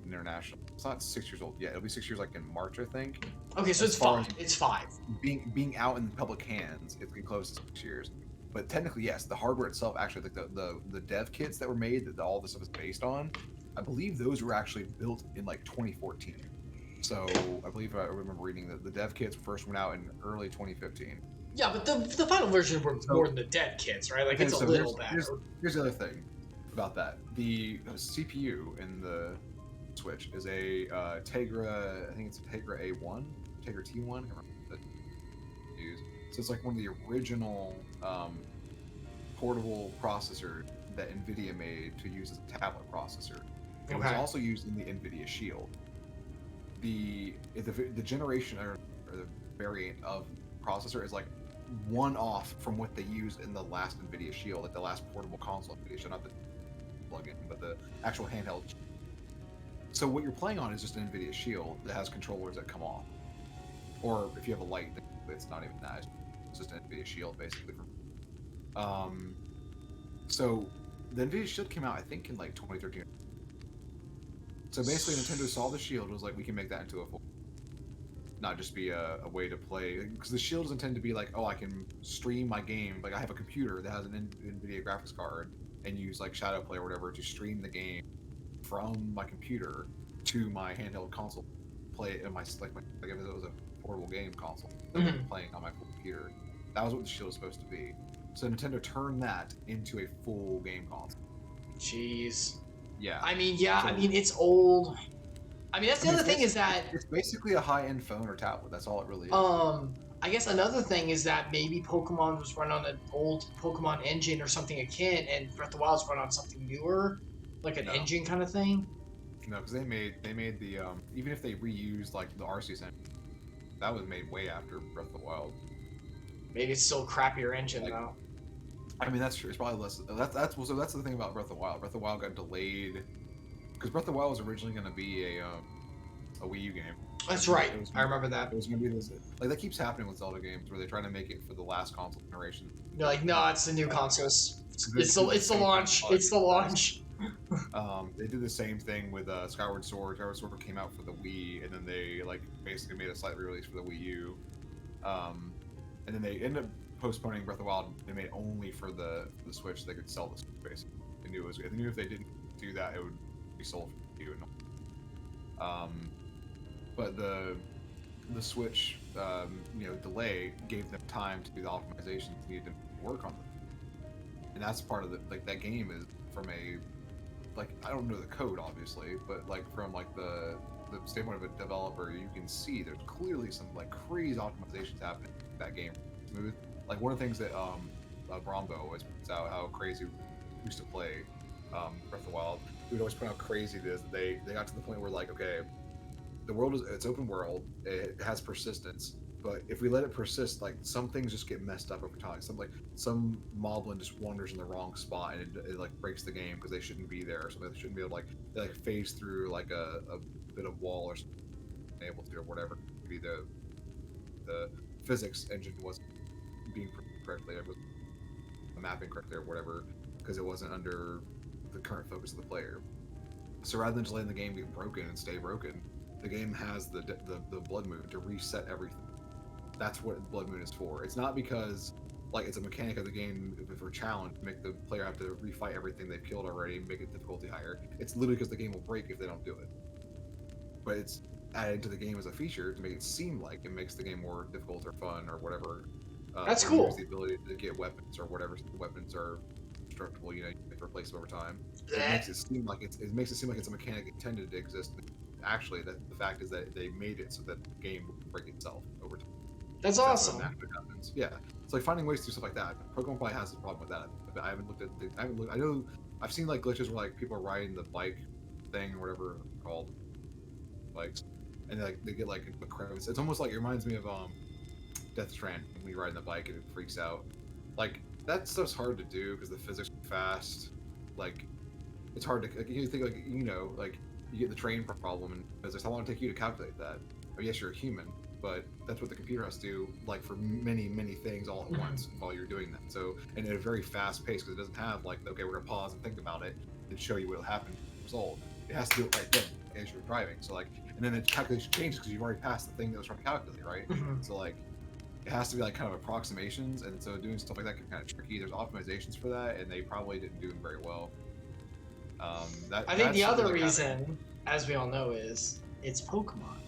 international. It's not 6 years old yet. It'll be 6 years like in March, I think. Okay, so it's 5. It's 5. Being out in public hands, it's getting close to 6 years. But technically, yes, the hardware itself, actually, like the dev kits that were made, that all this stuff is based on, I believe those were actually built in like 2014. So I believe I remember reading that the dev kits first went out in early 2015. Yeah, but the final version was more than the dev kits, right? Like, it's a little better. Here's the other thing about that. The CPU in the Switch is a Tegra, I think it's a Tegra A1, Tegra T1, I can't remember what it is. So it's like one of the original portable processors that NVIDIA made to use as a tablet processor. It was also used in the NVIDIA Shield. The generation or the variant of processor is like one off from what they used in the last NVIDIA Shield, like the last portable console NVIDIA Shield, not the plug-in, but the actual handheld. So what you're playing on is just an NVIDIA Shield that has controllers that come off. Or if you have a light, it's not even that. It's just an NVIDIA Shield, basically. So the NVIDIA Shield came out, I think, in like 2013. So basically, Nintendo saw the Shield and was like, we can make that into a full, not just be a way to play. Because the Shield is intended to be like, oh, I can stream my game. Like, I have a computer that has an NVIDIA graphics card and use like Shadow Play or whatever to stream the game from my computer to my handheld console. Play it in my if it was a portable game console that was playing on my computer. That was what the Shield was supposed to be. So Nintendo turned that into a full game console. Jeez. Yeah. I mean, it's old. I mean, that's the other thing is that it's basically a high-end phone or tablet. That's all it really is. I guess another thing is that maybe Pokemon was run on an old Pokemon engine or something akin, and Breath of the Wild's run on something newer, like an engine kind of thing. No, because they made the even if they reused like the Arceus engine, that was made way after Breath of the Wild. Maybe it's still a crappier engine though. I mean, that's true. It's probably less. That's the thing about Breath of the Wild. Breath of the Wild got delayed because Breath of the Wild was originally going to be a Wii U game. That's right. I remember that. It was going to be this. Like that keeps happening with Zelda games where they try to make it for the last console generation. You're like, no, it's the new consoles. It's the launch. It's the launch. They did the same thing with Skyward Sword. Skyward Sword came out for the Wii, and then they like basically made a slight release for the Wii U. And then they ended up postponing Breath of the Wild. They made it only for the Switch. So they could sell the Switch. Basically, they knew if they didn't do that, it would be sold for Wii U. But the Switch, delay gave them time to do the optimizations needed to work on them. And that's part of the that game is from a I don't know the code obviously, but from the standpoint of a developer, you can see there's clearly some crazy optimizations happening in that game. Smooth. One of the things that Brombo always points out how crazy we used to play Breath of the Wild. We would always point out how crazy it is. They got to the point where like, okay, the world it's open world, it has persistence, but if we let it persist, like some things just get messed up over time. Some moblin just wanders in the wrong spot and it like breaks the game because they shouldn't be there or something. They shouldn't be able to they like phase through like a bit of wall or something, able to or whatever. Maybe the physics engine wasn't being correctly, it was mapping correctly or whatever, because it wasn't under the current focus of the player. So rather than just letting the game get broken and stay broken, the game has the blood moon to reset everything. That's what blood moon is for. It's not because like it's a mechanic of the game for challenge to make the player have to refight everything they've killed already and make it difficulty higher. It's literally because the game will break if they don't do it. But it's added to the game as a feature to make it seem like it makes the game more difficult or fun or whatever. That's cool. The ability to get weapons or whatever weapons are destructible, you can replace them over time. It makes it seem like it's a mechanic intended to exist. Actually, the fact is that they made it so that the game will break itself over time. That's awesome. What happens. Yeah, it's like finding ways to do stuff like that. Pokemon probably has a problem with that. But I haven't looked at. I know I've seen like glitches where like people are riding the bike thing or whatever it's called, bikes, and they get like a crevice. It's almost like it reminds me of Death Strand when you ride on the bike and it freaks out. Like that stuff's hard to do because the physics are fast. Like it's hard to you think like like you get the train problem and physics. How long does it take you to calculate that? Oh yes, you're a human, but that's what the computer has to do, like for many things all at once while you're doing that. So and at a very fast pace because it doesn't have like okay we're gonna pause and think about it and show you what'll happen as a result. It has to do it right then as you're driving. So like and then the calculation changes because you've already passed the thing that was trying to calculate, right? So like it has to be like kind of approximations, and so doing stuff like that can kind of tricky. There's optimizations for that, and they probably didn't do them very well. I think the other reason, as we all know, is it's Pokemon.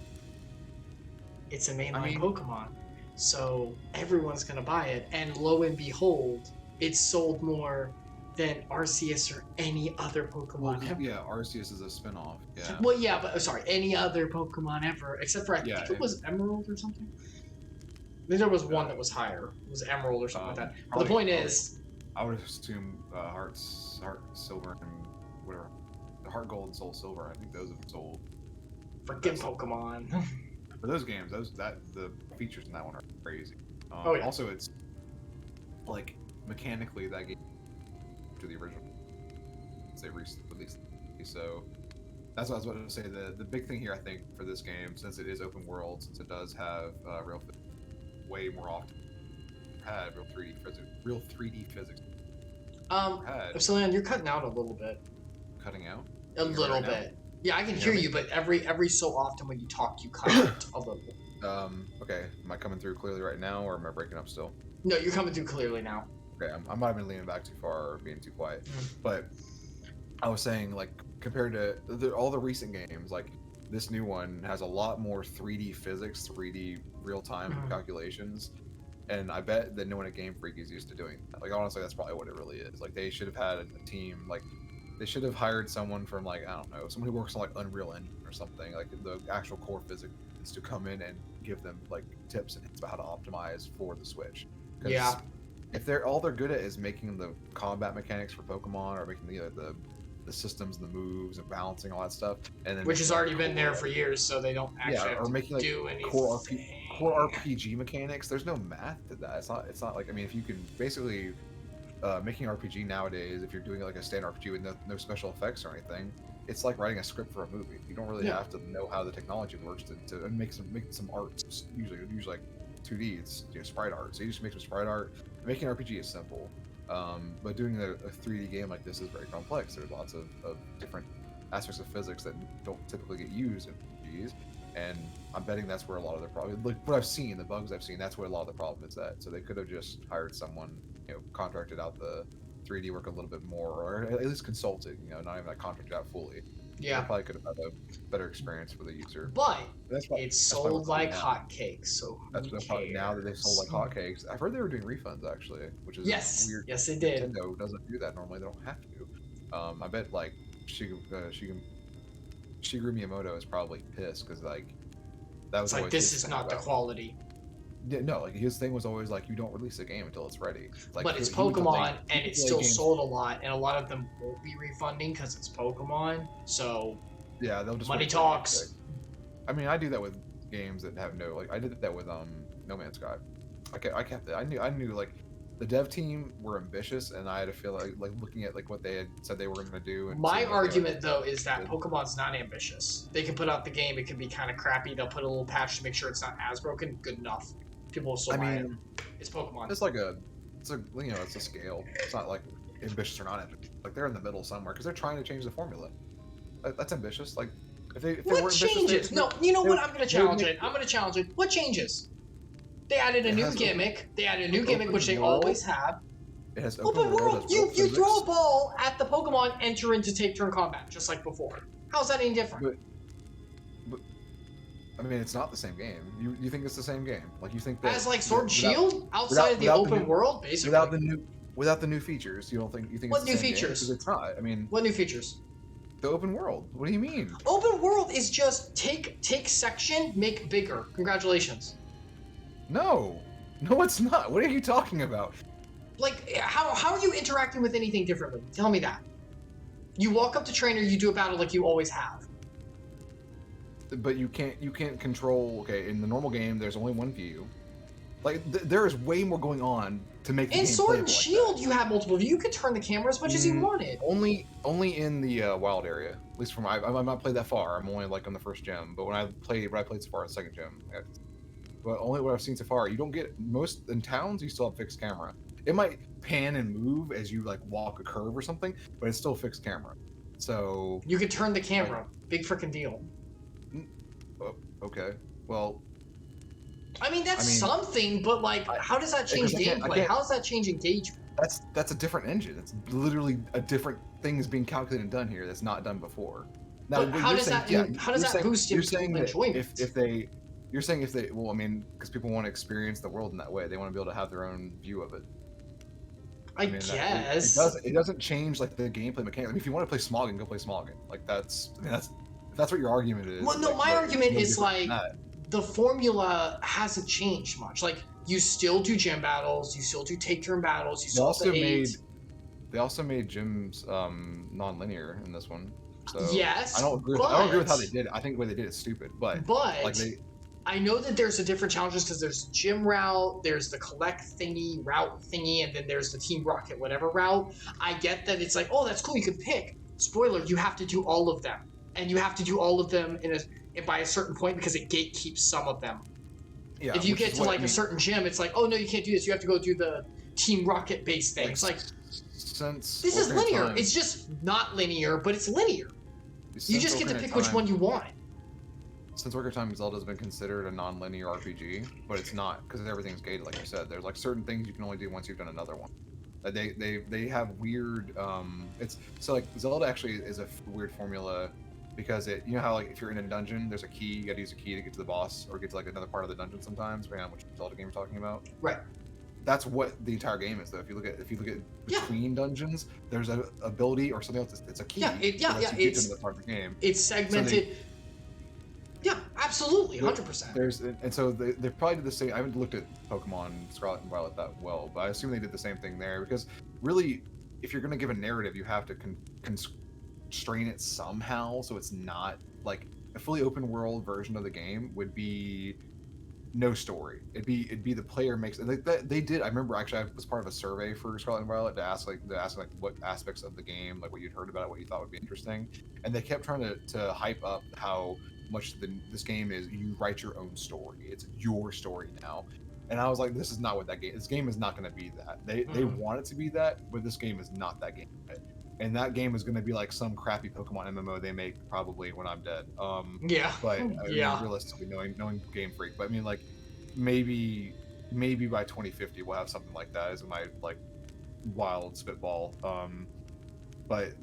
It's a mainline Pokemon, so everyone's gonna buy it, and lo and behold, it's sold more than Arceus or any other Pokemon ever. Yeah, Arceus is a spin-off. Yeah. Well, yeah, but sorry, any other Pokemon ever, except for I think it was Emerald or something. I think there was one that was higher. It was Emerald or something like that. But the point is, I would assume Heart Silver and whatever, the Heart Gold and Soul Silver. I think those have sold. Freaking Pokemon. For those games, the features in that one are crazy. Also, it's like mechanically that game to the original. They released, so that's what I was about to say. The big thing here, I think, for this game, since it is open world, since it does have real way more often had real 3D physics. Epsilion, you're cutting out a little bit. Cutting out? A little bit. Yeah, I can hear you, but every so often when you talk, you cut out a little. Okay. Am I coming through clearly right now, or am I breaking up still? No, you're coming through clearly now. Okay, I might have been leaning back too far or being too quiet. But I was saying, like, compared to all the recent games, like, this new one has a lot more 3D physics, 3D real-time calculations, and I bet that no one at Game Freak is used to doing that. Like, honestly, that's probably what it really is. Like, they should have had a team, like, they should have hired someone from, like, I don't know, someone who works on, like, Unreal Engine or something, like, the actual core physics to come in and give them, like, tips and hints about how to optimize for the Switch. Yeah. If all they're good at is making the combat mechanics for Pokemon or making the systems, the moves, and balancing all that stuff, and then which has already been there for years, so they don't actually have or to making, like, do anything. Core RPG mechanics. There's no math to that. It's not like, I mean, if you can basically making RPG nowadays, if you're doing like a standard RPG with no special effects or anything, it's like writing a script for a movie. You don't really have to know how the technology works to make some art. Usually like 2D, it's sprite art. So you just make some sprite art. Making an RPG is simple. But doing a 3D game like this is very complex. There's lots of different aspects of physics that don't typically get used in RPGs, and I'm betting that's where a lot of the problem, like what I've seen, the bugs I've seen, that's where a lot of the problem is at. So they could have just hired someone, contracted out the 3D work a little bit more, or at least consulted, not even like contracted out fully. Yeah. They probably could have had a better experience for the user. But it's sold like hotcakes, so that's probably now that they've sold like hotcakes. I've heard they were doing refunds actually, which is weird. Yes, they did. Nintendo doesn't do that normally. They don't have to. I bet like Shigeru Miyamoto is probably pissed because like that was it's like this is not the quality. Yeah, no, like his thing was always like, you don't release a game until it's ready. Like, but it's he would delay- Pokemon, he and would it's delay still games- sold a lot, and a lot of them won't be refunding because it's Pokemon. So Yeah, they'll just money wait for it to be talks. fixed. I mean, I do that with games that have no, like, I did that with No Man's Sky. I kept it. I knew like the dev team were ambitious, and I had to feel like looking at like what they had said they were going to do. And My seeing what they argument, were- though, is that Pokemon's not ambitious. They can put out the game, it can be kind of crappy. They'll put a little patch to make sure it's not as broken. Good enough. People will still buy it. It's Pokemon. It's like it's a scale. It's not like ambitious or not ambitious. Like they're in the middle somewhere because they're trying to change the formula. That's ambitious. Like if they What weren't changes? ambitious, No, you know what? they- I'm going to challenge it. I'm going to challenge it. What changes? They added a It new has gimmick. They added a new open gimmick, which they world. always have. It has Open world. has You world throw physics. a ball at the Pokemon, enter into take-turn combat, just like before. How's that any different? But I mean, it's not the same game. You think it's the same game? Like you think that As like Sword and without- Shield outside of the without the open new- world, basically. without the new features, you think What it's the new same game? features? 'Cause it's not. I mean, What new features? the open world. What do you mean? Open world is just take section, make bigger. Congratulations. No, it's not. What are you talking about? Like, how are you interacting with anything differently? Tell me that. You walk up to trainer, you do a battle like you always have. But you can't control. Okay, in the normal game, there's only one view. Like there is way more going on to make the In game Sword and playable like Shield, that. you have multiple views. You could turn the camera as much as you wanted. Only in the wild area. At least from I've not played that far. I'm only like on the first gym. But when I played so far, the second gym. But only what I've seen so far, you don't get most in towns. You still have fixed camera. It might pan and move as you like walk a curve or something, but it's still fixed camera. So You could turn the camera. Big freaking deal. okay, well, I mean, that's something, but like, how does that change because I gameplay? can't- How does that change engagement? that's a different engine. It's literally a different thing is being calculated and done here that's not done before. Now, But what how you're does saying- that yeah, how does you're that saying- boost you're saying that enjoyment? You're saying if they, well, I mean, because people want to experience the world in that way. They want to be able to have their own view of it. I mean, guess. it doesn't change like the gameplay mechanics. I mean, if you want to play Smogging, go play Smogging. Like that's if that's what your argument is. Well, no, like, my no, argument no is different like than that. the formula hasn't changed much. Like you still do gym battles, you still do take turn battles, you still have the eight. They also made gyms non-linear in this one. So Yes, I don't agree with how they did it. I think the way they did it is stupid. But like I know that there's a different challenges because there's gym route, there's the collect thingy, route thingy, and then there's the Team Rocket whatever route. I get that it's like, oh, that's cool, you can pick. Spoiler, you have to do all of them. And you have to do all of them by a certain point because it gatekeeps some of them. yeah, If you which get is to what- like a certain gym, it's like, oh no, you can't do this. You have to go do the Team Rocket base thing. It's like, since this is Ocarina of linear. Time- It's just not linear, but it's linear. You since just get to Ocarina of pick which Time- one you want. Since Ocarina of Time, Zelda's been considered a non-linear RPG, but it's not because everything's gated, like you said. There's like certain things you can only do once you've done another one. They have weird. It's so like Zelda actually is a weird formula because you know how like if you're in a dungeon, there's a key. You got to use a key to get to the boss or get to like another part of the dungeon sometimes, depending on which Zelda game you're talking about. Right. That's what the entire game is, though. If you look at Yeah. between dungeons, there's an ability or something else. It's a key. Yeah, that lets you get it's- to another part of the game. It's segmented. Yeah, absolutely, 100%. There's and so they probably did the same. I haven't looked at Pokemon Scarlet and Violet that well, but I assume they did the same thing there because really, if you're going to give a narrative, you have to constrain it somehow so it's not like a fully open world version of the game would be no story. It'd be the player makes and they did. I remember actually I was part of a survey for Scarlet and Violet to ask what aspects of the game, like what you'd heard about it, what you thought would be interesting, and they kept trying to hype up how much this game is you write your own story. It's your story now. And I was like, this is not what this game is not going to be that. They want it to be that, but this game is not that game. And that game is going to be like some crappy Pokemon MMO they make probably when I'm dead. Yeah. But I mean, Yeah. realistically, knowing Game Freak, but I mean, like maybe by 2050 we'll have something like that. Is my like wild spitball. But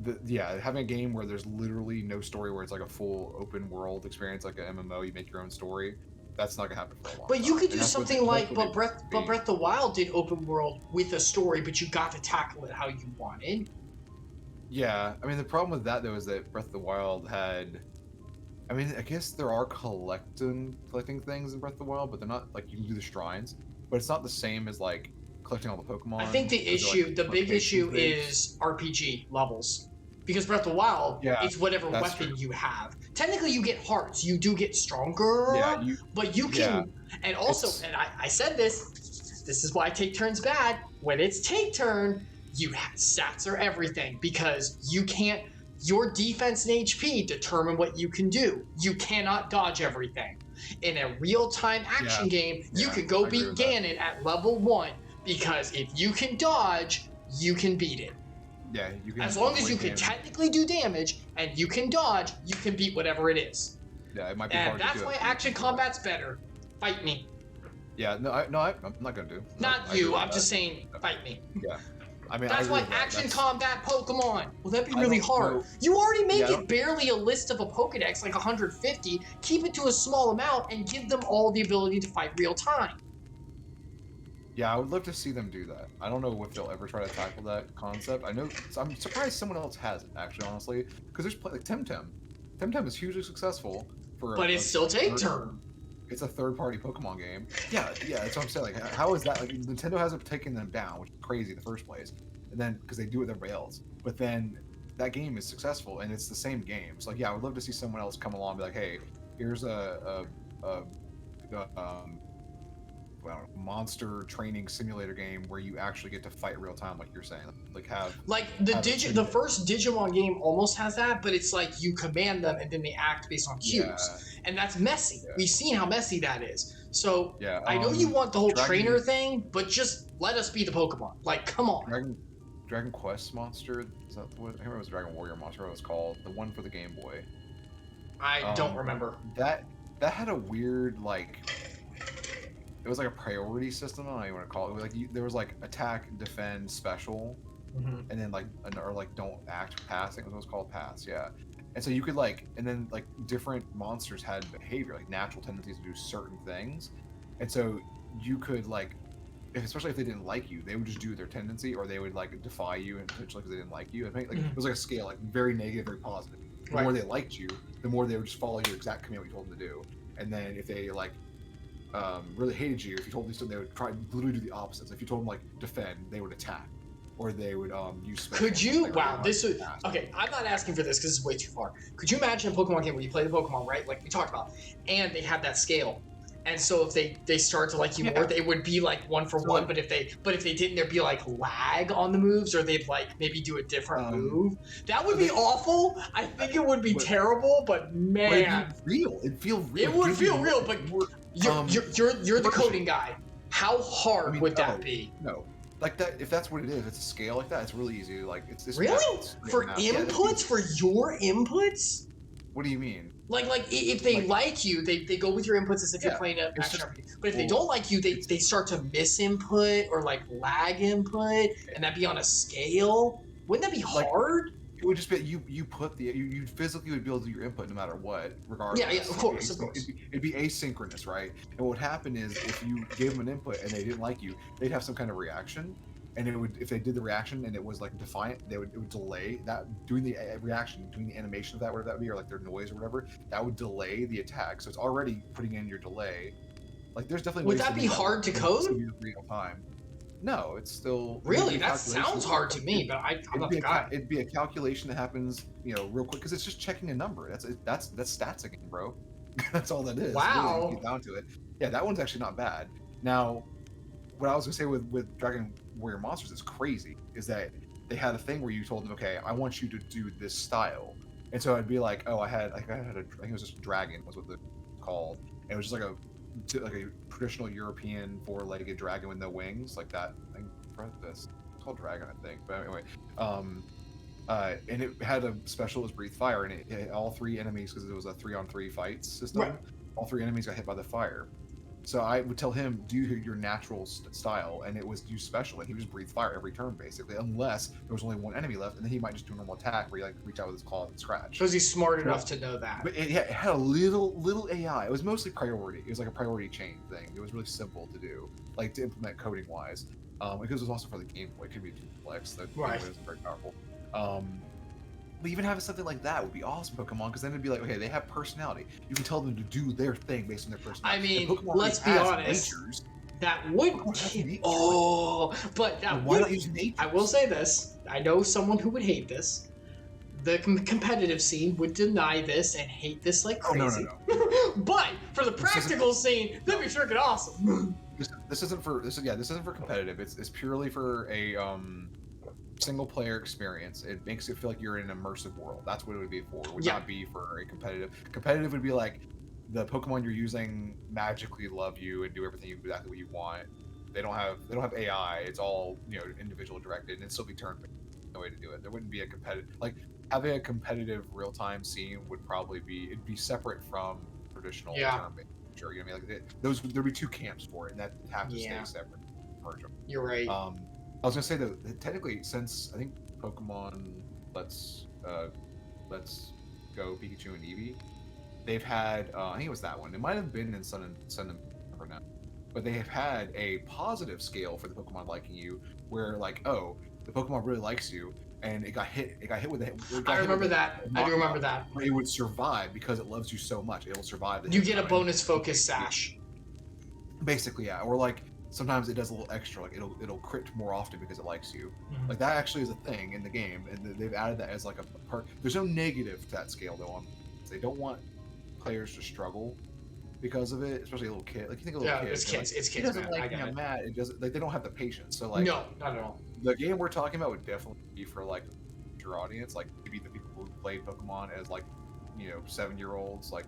having a game where there's literally no story, where it's like a full open world experience, like an MMO, you make your own story. That's not gonna happen for a long But time. you could And do that's what something like, they but Breath of the Wild did open world with a story, but you got to tackle it how you wanted. Yeah, I mean the problem with that though is that Breath of the Wild had, I mean, I guess there are collecting things in Breath of the Wild, but they're not like you can do the shrines, but it's not the same as like collecting all the Pokemon. I think the big issue is RPG levels. Because Breath of the Wild, it's whatever weapon you have. Technically, you get hearts. You do get stronger, but you can. And also, and I said this is why take turns bad. When it's take turn, stats are everything because you can't. Your defense and HP determine what you can do. You cannot dodge everything. In a real-time action game, you could go beat Ganon at level 1 because if you can dodge, you can beat it. Yeah, you can. As long as you can technically do damage and you can dodge, you can beat whatever it is. Yeah, it might be And hard to do. that's why action combat's better. Fight me. Yeah, I'm not gonna do. Not you. I'm just saying, fight me. Yeah. I mean, that's why action combat Pokemon. Well, that'd be really hard. You already make it barely a list of a Pokedex, like 150. Keep it to a small amount and give them all the ability to fight real time. Yeah, I would love to see them do that. I don't know if they'll ever try to tackle that concept. I'm surprised someone else has it, actually, honestly. Because there's like Temtem. Temtem is hugely successful for. But it's still take turn. It's a third-party Pokemon game. Yeah, that's what I'm saying. Like, how is that? Like, Nintendo hasn't taken them down, which is crazy in the first place. And then because they do it with everybody else. But then that game is successful, and it's the same game. So like, yeah, I would love to see someone else come along and be like, hey, here's a monster training simulator game where you actually get to fight real time, like you're saying. Like the first Digimon game almost has that, but it's like you command them and then they act based on cues, and that's messy. We've seen how messy that is. So I know you want the whole trainer thing, but just let us be the Pokemon. Like, come on. Dragon Quest monster, is that what? I remember it was Dragon Warrior monster. What it was called, the one for the Game Boy. I don't remember. That had a weird like. It was like a priority system. I don't know how you want to call it. It was like there was like attack, defend, special, and then like don't act, pass. I think it was called pass. Yeah, and so you could like, and then like different monsters had behavior, like natural tendencies to do certain things, and so you could like, especially if they didn't like you, they would just do their tendency, or they would like defy you intentionally because they didn't like you. I think like it was like a scale, like very negative, very positive. The more they liked you, the more they would just follow your exact command what you told them to do, and then if they like. Really hated you, if you told them something, they would try to literally do the opposites. If you told them like defend, they would attack, or they would use special. Could you? Wow, this would. Okay, I'm not asking for this because it's way too far. Could you imagine a Pokemon game where you play the Pokemon, right? Like we talked about, and they have that scale, and so if they start to like you more, they would be like 1 for 1. But if they didn't, there'd be like lag on the moves, or they'd like maybe do a different move. That would be awful. I think it would be terrible, but man, it'd feel real. It would feel real, but. You're the coding guy. How hard would that be? No, like that. If that's what it is, it's a scale like that. It's really easy. Like it's really for inputs for your inputs. What do you mean? Like if they like you, they go with your inputs as if you're playing an action RPG. But if they don't like you, they start to miss input or like lag input, and that'd be on a scale. Wouldn't that be hard? It would just be you put you physically would be able to do your input no matter what, regardless. Yeah, of course. It'd be asynchronous, right? And what would happen is if you gave them an input and they didn't like you, they'd have some kind of reaction, and it would, if they did the reaction and it was like defiant, it would delay that, doing the reaction, doing the animation of that, whatever that would be, or like their noise or whatever, that would delay the attack. So it's already putting in your delay. Like there's definitely would that be hard to code? Real time. No, it's still really. That sounds hard to me, but I'm not the guy. It'd be a calculation that happens, real quick, because it's just checking a number. That's stats again, bro. That's all that is. Wow. Really, get down to it. Yeah, that one's actually not bad. Now, what I was gonna say with Dragon Warrior Monsters is crazy is that they had a thing where you told them, okay, I want you to do this style, and so I'd be like, oh, I think it was just dragon was what it's called, and it was just like a traditional European 4-legged dragon with no wings, like that. I think it's called dragon, I think. But anyway, and it had a special, it was breathe fire, and it hit all 3 enemies because it was a 3-on-3 fight system. Right. All 3 enemies got hit by the fire. So I would tell him, do your natural style, and it was use special, and he would just breathe fire every turn, basically, unless there was only 1 enemy left, and then he might just do a normal attack where he like reach out with his claw and scratch. Was he smart enough to know that? But it had a little AI. It was mostly priority. It was like a priority chain thing. It was really simple to do, like to implement coding wise. Because it was also for the Game Boy, it could be too complex. The Game Boy isn't very powerful. But even having something like that would be awesome, Pokemon, because then it'd be like, okay, they have personality. You can tell them to do their thing based on their personality. I mean, let's be honest. That would. But that why would. not use nature? I will say this. I know someone who would hate this. The competitive scene would deny this and hate this like crazy. No. But for the practical scene, that'd be freaking awesome. This isn't for competitive. It's purely for a single player experience. It makes it feel like you're in an immersive world. That's what it would be for. It would not be for a competitive. Competitive would be like the Pokemon you're using magically love you and do everything exactly what you want. They don't have AI. It's all individual directed, and it'd still be turn-based. No way to do it. There wouldn't be a competitive having a competitive real-time scene would probably it'd be separate from traditional turn-based. Sure, you know what I mean? There'd be two camps for it, and that have to stay separate. You're right. I was gonna say that technically, since I think Pokemon Let's Go Pikachu and Eevee, they've had I think it was that one. It might have been in Sun and Moon now, but they have had a positive scale for the Pokemon liking you, where like, oh, the Pokemon really likes you, and it got hit with it. I remember that. I do remember that. But it would survive because it loves you so much. It'll survive. You get a bonus focus sash. Basically, yeah. Or like sometimes it does a little extra. Like it'll crit more often because it likes you. Mm-hmm. Like that actually is a thing in the game, and they've added that as like a part. There's no negative to that scale though. They don't want players to struggle because of it, especially a little kid. Like you think of a little kid. It's kids. Like, it's kids. It doesn't like me. I'm mad. It doesn't. Like they don't have the patience. So like no, not at all. The game we're talking about would definitely be for like your audience, like maybe the people who played Pokemon as like 7-year-olds, like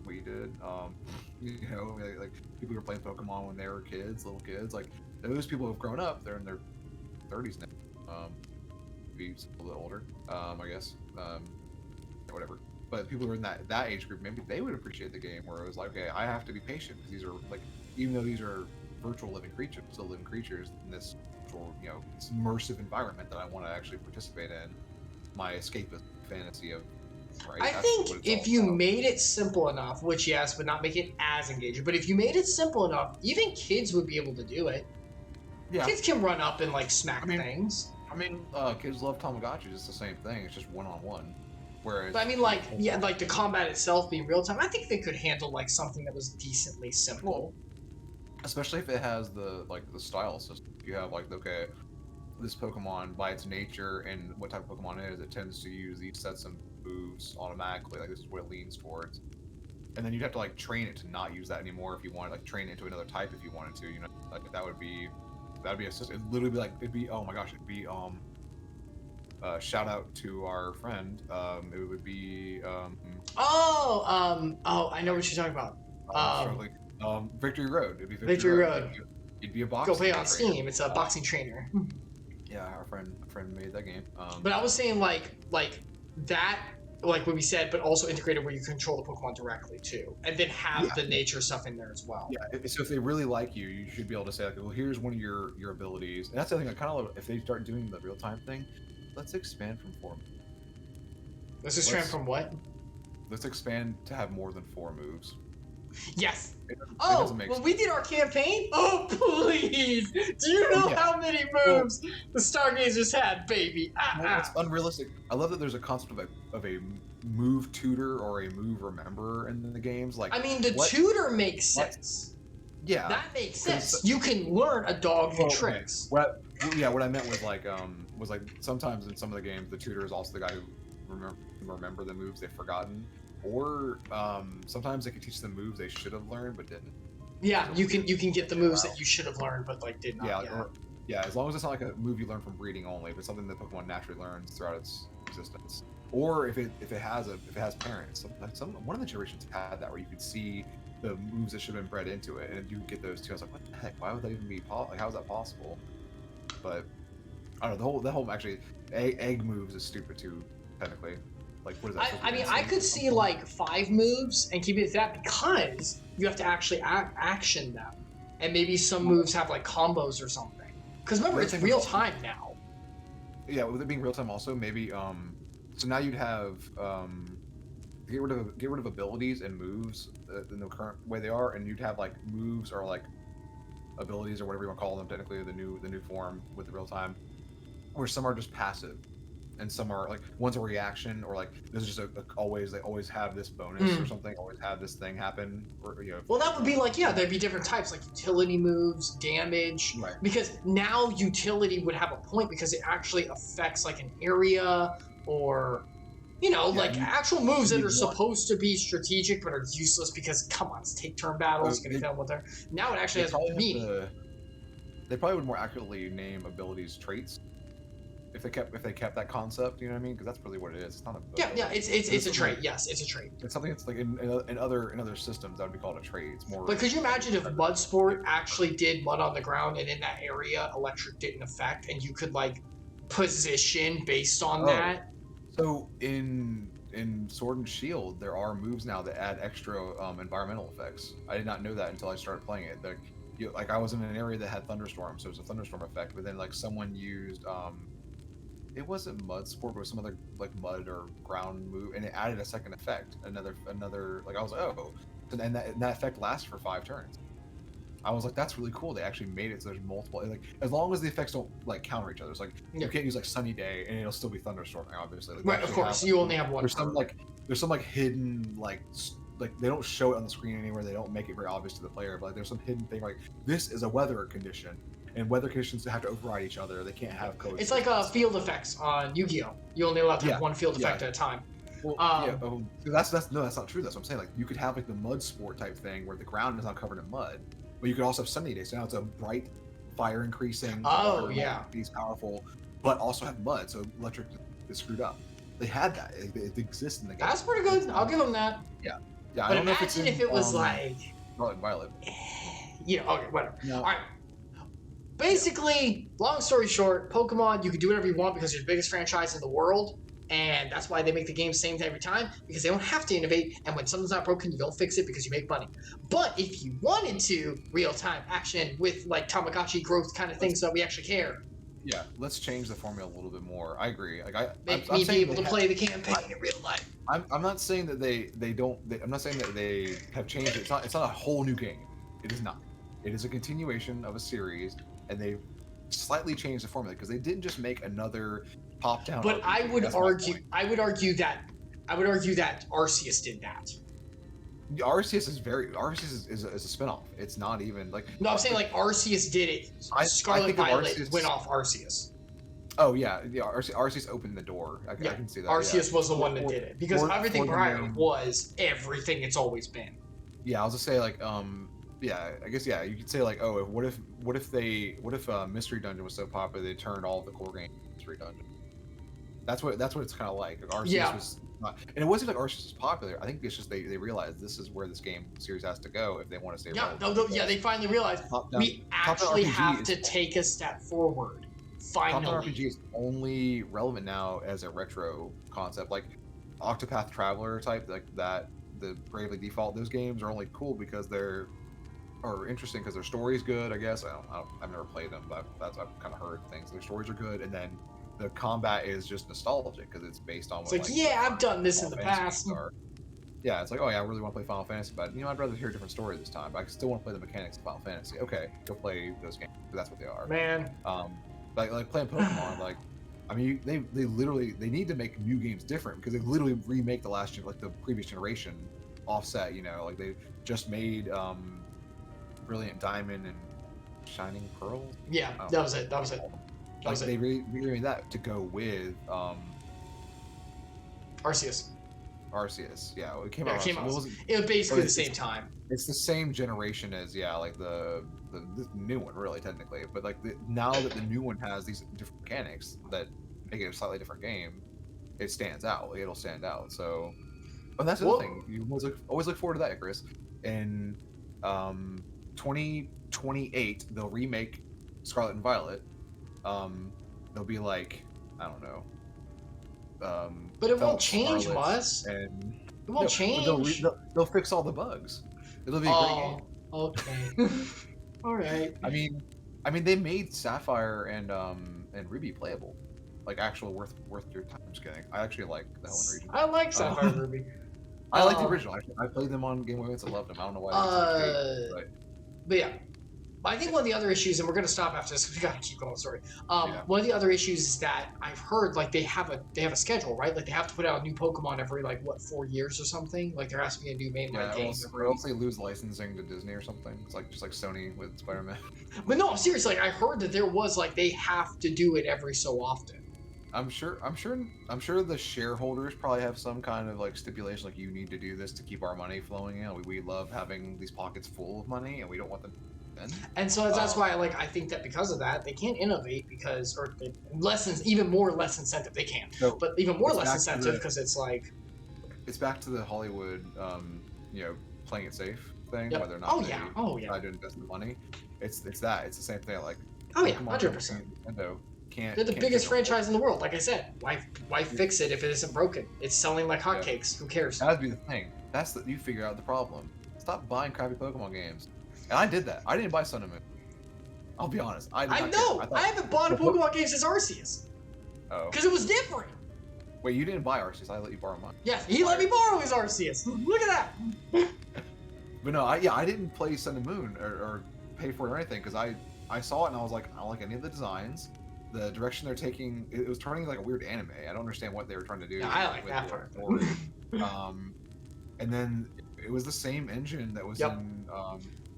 we did. Like people who were playing Pokemon when they were kids, little kids. Like those people who've grown up, they're in their 30s now. Maybe a little bit older, I guess. Whatever. But people who are in that age group, maybe they would appreciate the game where it was like, okay, I have to be patient because these are like, even though these are virtual living creatures, still living creatures in this virtual, this immersive environment that I want to actually participate in. My escapist fantasy of. Right? I think if you made it simple enough, which yes, but not make it as engaging, but if you made it simple enough, even kids would be able to do it. Yeah. Kids can run up and like smack things. I mean, kids love Tamagotchis. It's the same thing. It's just one-on-one. Whereas, but I mean, like, like the combat itself being real time, I think they could handle like something that was decently simple. Especially if it has the style system. If you have like, okay, this Pokemon by its nature and what type of Pokemon it is, it tends to use these sets of moves automatically. Like this is what it leans towards. And then you'd have to like train it to not use that anymore if you wanted, like train it into another type if you wanted to. Like that'd be a system. It'd literally be like oh my gosh, it'd be shout out to our friend. It would be I know what you're talking about. Victory Road. It'd be Victory Road. It'd be a boxing. Go play on Steam. It's a boxing trainer. Yeah, our friend made that game. But I was saying like that, like what we said, but also integrated where you control the Pokemon directly too, and then have the nature stuff in there as well. Yeah. So if they really like you, you should be able to say, like, well, here's one of your abilities. And that's the thing. I kind of love if they start doing the real time thing. Let's expand from 4. Let's expand from what? Let's expand to have more than 4 moves. Yes. We did our campaign. Oh, please! Do you know how many moves the Stargazers had, baby? It's unrealistic. I love that there's a concept of a move tutor or a move rememberer in the games. Like, I mean, the tutor makes sense. Yeah, that makes sense. You can learn a dog new tricks. What I meant was like sometimes in some of the games the tutor is also the guy who remember the moves they've forgotten. Or sometimes they can teach them moves they should have learned but didn't. Yeah, you can get the moves that you should have learned but like did not. Yeah, as long as it's not like a move you learn from breeding only, if it's something that Pokemon naturally learns throughout its existence. Or if it has parents. One of the generations had that where you could see the moves that should have been bred into it, and you get those too. I was like, what the heck? Why would that even be possible? Like, how is that possible? But I don't know. The whole actually egg moves is stupid too, technically. Like, what is that? I mean, I could see like 5 moves and keep it at that because you have to actually action them, and maybe some moves have like combos or something. Because remember, it's real time now. Yeah, with it being real time, also maybe. So now you'd have get rid of abilities and moves in the current way they are, and you'd have like moves or like abilities or whatever you want to call them. Technically, the new form with the real time, where some are just passive. and some are like one's a reaction, or like there's just always they always have this bonus or something, always have this thing happen, or Well, that would be like, yeah, there'd be different types, like utility moves, damage, right. Because now utility would have a point because it actually affects like an area, or like actual moves that are supposed to be strategic but are useless because, come on, it's take turn battles, you're gonna tell them what they're. Now it actually has meaning. They probably would more accurately name abilities traits if they kept that concept. You know what I mean? Because that's really what it is. It's not a it's a trait. Yes, it's a trait. It's something that's like in other systems that would be called a trait. It's more. But could you imagine if Mud Sport actually did mud on the ground, and in that area electric didn't affect, and you could like position based on that? So in Sword and Shield, there are moves now that add extra environmental effects. I did not know that until I started playing it. Like I was in an area that had thunderstorms, so it was a thunderstorm effect. But then like someone used it wasn't Mud Sport, but it was some other like mud or ground move, and it added a second effect. Another like I was like, oh, and that effect lasts for 5 turns. I was like, that's really cool. They actually made it so there's multiple. Like as long as the effects don't like counter each other. It's like you can't use like Sunny Day and it'll still be thunderstorming. Obviously, like, right? Of course, you only have one. There's some hidden like they don't show it on the screen anywhere. They don't make it very obvious to the player. But like, there's some hidden thing like this is a weather condition, and weather conditions have to override each other. They can't have code. It's like field effects on Yu-Gi-Oh. You only allowed to have one field effect at a time. Well, that's not true. That's what I'm saying. Like you could have like the Mud Sport type thing where the ground is not covered in mud. But you could also have Sunny Day, so now it's a bright, fire increasing. Oh yeah, he's powerful, but also have mud, so electric is screwed up. They had that; it exists in the game. That's pretty good. I'll give them that. Yeah. But I don't know if it was like Violet. Okay, whatever. No. All right. Basically, long story short, Pokemon, you can do whatever you want because you're the biggest franchise in the world. And that's why they make the game the same every time, because they don't have to innovate, and when something's not broken, you don't fix it because you make money. But if you wanted to, real-time action with like Tamagotchi growth kind of things that we actually care. Yeah, let's change the formula a little bit more. I agree. Like I'm me be able to play the campaign in real life. I'm not saying that they don't. I'm not saying that they have changed it. It's not a whole new game. It is not. It is a continuation of a series, and they slightly changed the formula because they didn't just make another top-down. But I would argue that Arceus did that. Arceus is a spin-off. It's not even like. No, I'm saying like Arceus did it. Scarlet Violet went off Arceus. Oh yeah. Arceus opened the door. I can see that. Arceus was the one that did it because everything prior was everything it's always been. Yeah, I was just say like yeah, I guess you could say like, oh, what if Mystery Dungeon was so popular they turned all of the core games into Mystery Dungeon. That's what it's kind of like. Arceus was not, and it wasn't like Arceus was popular. I think it's just they realized this is where this game series has to go if they want to stay relevant. They finally realized we actually have to take a step forward. Finally, Top-Down RPG is only relevant now as a retro concept, like Octopath Traveler type, like that. The Bravely Default, those games are only cool because they're interesting because their story's good. I guess I've never played them, but I've kind of heard things. Their stories are good, and then the combat is just nostalgic because it's based on. It's what, I've done this in the past. Yeah, it's like, oh yeah, I really want to play Final Fantasy, but I'd rather hear a different story this time. But I still want to play the mechanics of Final Fantasy. Okay, go play those games. That's what they are. Man. Like playing Pokemon, like. I mean, they literally need to make new games different because they literally remake the last like the previous generation offset. Like they just made Brilliant Diamond and Shining Pearl. Yeah, that was it. They remade that to go with Arceus. Yeah, it came out. It was basically the same time. It's the same generation as like the new one, really technically. But like now that the new one has these different mechanics that make it a slightly different game, it stands out. It'll stand out. So, and that's the other thing. You always look forward to that, Icarus. In 2028, they'll remake Scarlet and Violet. They'll be like, I don't know. But it won't change much. And it won't change. They'll fix all the bugs. It'll be a great game. Okay. All right. I mean, they made Sapphire and Ruby playable, like actual worth your time. I'm just kidding. I actually like the Helen region. I like Sapphire and Ruby. I like the original. I played them on Game Boy Advance. I loved them. I don't know why. But yeah. But I think one of the other issues, and we're gonna stop after this because we gotta keep going. Sorry. Yeah. One of the other issues is that I've heard like they have a schedule, right? Like they have to put out a new Pokemon every like 4 years or something. Like there has to be a new mainline game. Or else they lose licensing to Disney or something. It's like just like Sony with Spider-Man. But no, I'm serious. Like I heard that there was like they have to do it every so often. I'm sure the shareholders probably have some kind of like stipulation, like you need to do this to keep our money flowing in. We love having these pockets full of money, and we don't want them to spend. And so that's why, like, I think that because of that, they can't innovate even more less incentive. They can, but even more less incentive because it's like it's back to the Hollywood, playing it safe thing. Yep. Whether or not they try to invest the money, it's the same thing. Like 100%. Nintendo. They're the biggest franchise in the world. Like I said, why fix it if it isn't broken? It's selling like hotcakes. Who cares? That'd be the thing. You figure out the problem. Stop buying crappy Pokemon games. And I did that. I didn't buy Sun and Moon. I'll be honest. I haven't bought a Pokemon game since Arceus. Oh. Because it was different. Wait, you didn't buy Arceus. I let you borrow mine. Yeah, he let me borrow his Arceus. Look at that. But no, I didn't play Sun and Moon or pay for it or anything because I saw it and I was like, I don't like any of the designs. The direction they're taking, it was turning like a weird anime. I don't understand what they were trying to do. Yeah, I like that part. And then it was the same engine that was in.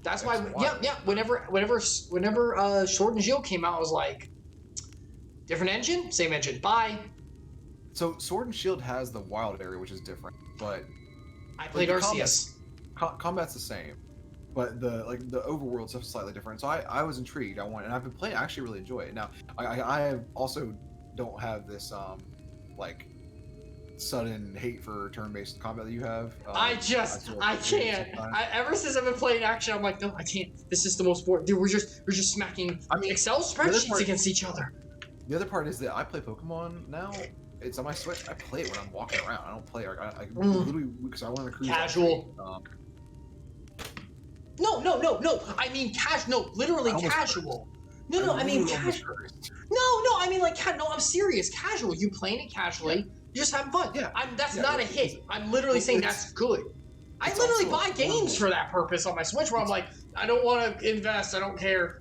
That's why. Yeah. Whenever Sword and Shield came out, I was like, different engine, same engine. Bye. So Sword and Shield has the wild area, which is different, but I played Arceus. Combat's the same. But the overworld stuff is slightly different. So I was intrigued. And I've been playing. I actually really enjoy it. Now I also don't have this sudden hate for turn-based combat that you have. I can't. Ever since I've been playing action, I'm like, no, I can't. This is the most boring. Dude, we're just smacking Excel spreadsheets against each other. The other part is that I play Pokemon now. It's on my Switch. I play it when I'm walking around. I don't play. I literally because I want to cruise. Casual. No. I mean casual. No, literally casual. No. I mean casual. No. I mean like no. I'm serious. Casual. You playing it casually. You're just having fun. Yeah. That's not a hit. I'm literally saying that's good. I literally buy games for that purpose on my Switch where I'm like, I don't want to invest. I don't care.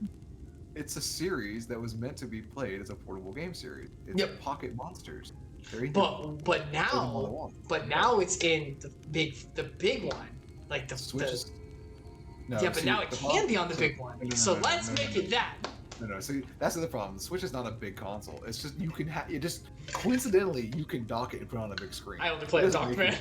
It's a series that was meant to be played as a portable game series. It's Pocket Monsters. But now it's in the big one, like the Switch. But now it can be on the big one. So let's make it that. No. See, that's the problem. The Switch is not a big console. It's just you can coincidentally you can dock it and put it on a big screen. I only play a dock, man.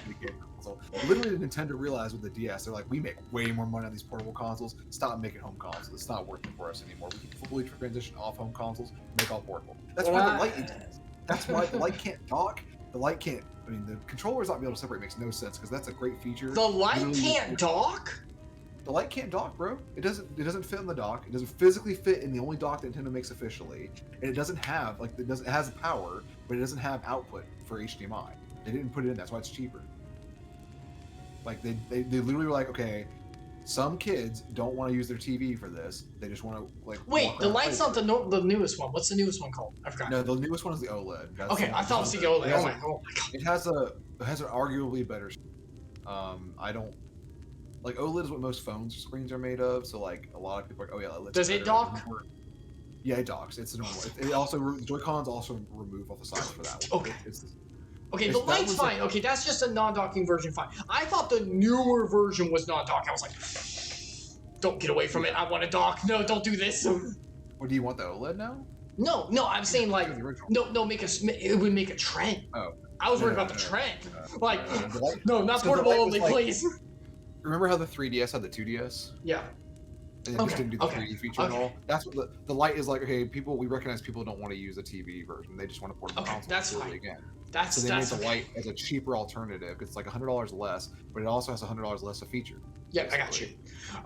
Literally, Nintendo realized with the DS, they're like, we make way more money on these portable consoles. Stop making home consoles. It's not working for us anymore. We can fully transition off home consoles, make all portable. That's why the Light exists. That's why the Light can't dock. The Light can't. I mean, the controllers not be able to separate makes no sense because that's a great feature. The Light can't dock. The Light can't dock, bro. It doesn't fit in the dock. It doesn't physically fit in the only dock that Nintendo makes officially, and it doesn't have it has power, but it doesn't have output for HDMI. They didn't put it in. That's why it's cheaper. Like they literally were like, okay, some kids don't want to use their TV for this. They just want to Wait, the Light's not the newest one. What's the newest one called? I forgot. No, the newest one is the OLED. Okay, I thought it was the OLED. Oh my god. It has an arguably better. I don't. Like OLED is what most phone screens are made of, so like a lot of people are like, oh yeah, let's. Does it dock? Yeah, it docks. It's normal. It also Joy-Cons also remove off the sides for that one. Okay, the Light's fine. Okay, that's just a non-docking version. Fine. I thought the newer version was non-dock. I was like, don't get away from it. I want to dock. No, don't do this. Or do you want the OLED now? No. I'm saying like no. It would make a trend. Oh. I was worried about the trend. No, not portable only, please. Remember how the 3DS had the 2DS? Yeah. And it just didn't do the 3D feature at all? That's what the Light is like, okay, we recognize people don't want to use a TV version. They just want to port the console. That's fine. Again. So they made the Light as a cheaper alternative. It's like $100 less, but it also has $100 less of feature. Yeah, I got you.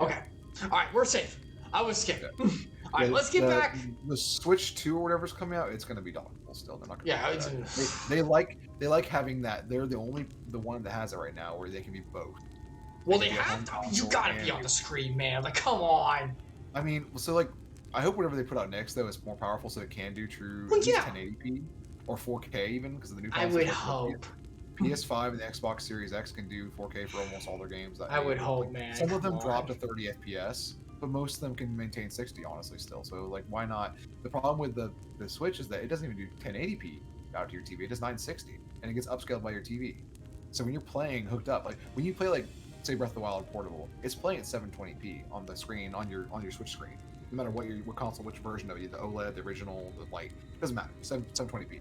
Okay. All right, we're safe. I was scared. All right, let's get back. The Switch 2 or whatever's coming out, it's going to be dockable still. They're not going to they like having that. They're the one that has it right now where they can be both. Well, they have to. You gotta be on the screen, man. Like, come on. I mean, so like, I hope whatever they put out next though is more powerful, so it can do true 1080p or 4K even because of the new. I would hope. PS5 and the Xbox Series X can do 4K for almost all their games. I would hope, man. Some of them dropped to 30 FPS, but most of them can maintain 60 honestly still. So like, why not? The problem with the Switch is that it doesn't even do 1080p out to your TV. It does 960, and it gets upscaled by your TV. So when you're playing hooked up, like when you play like say Breath of the Wild portable, it's playing at 720p on the screen on your Switch screen. No matter what console, which version of it, the OLED, the original, the light, doesn't matter. 720p.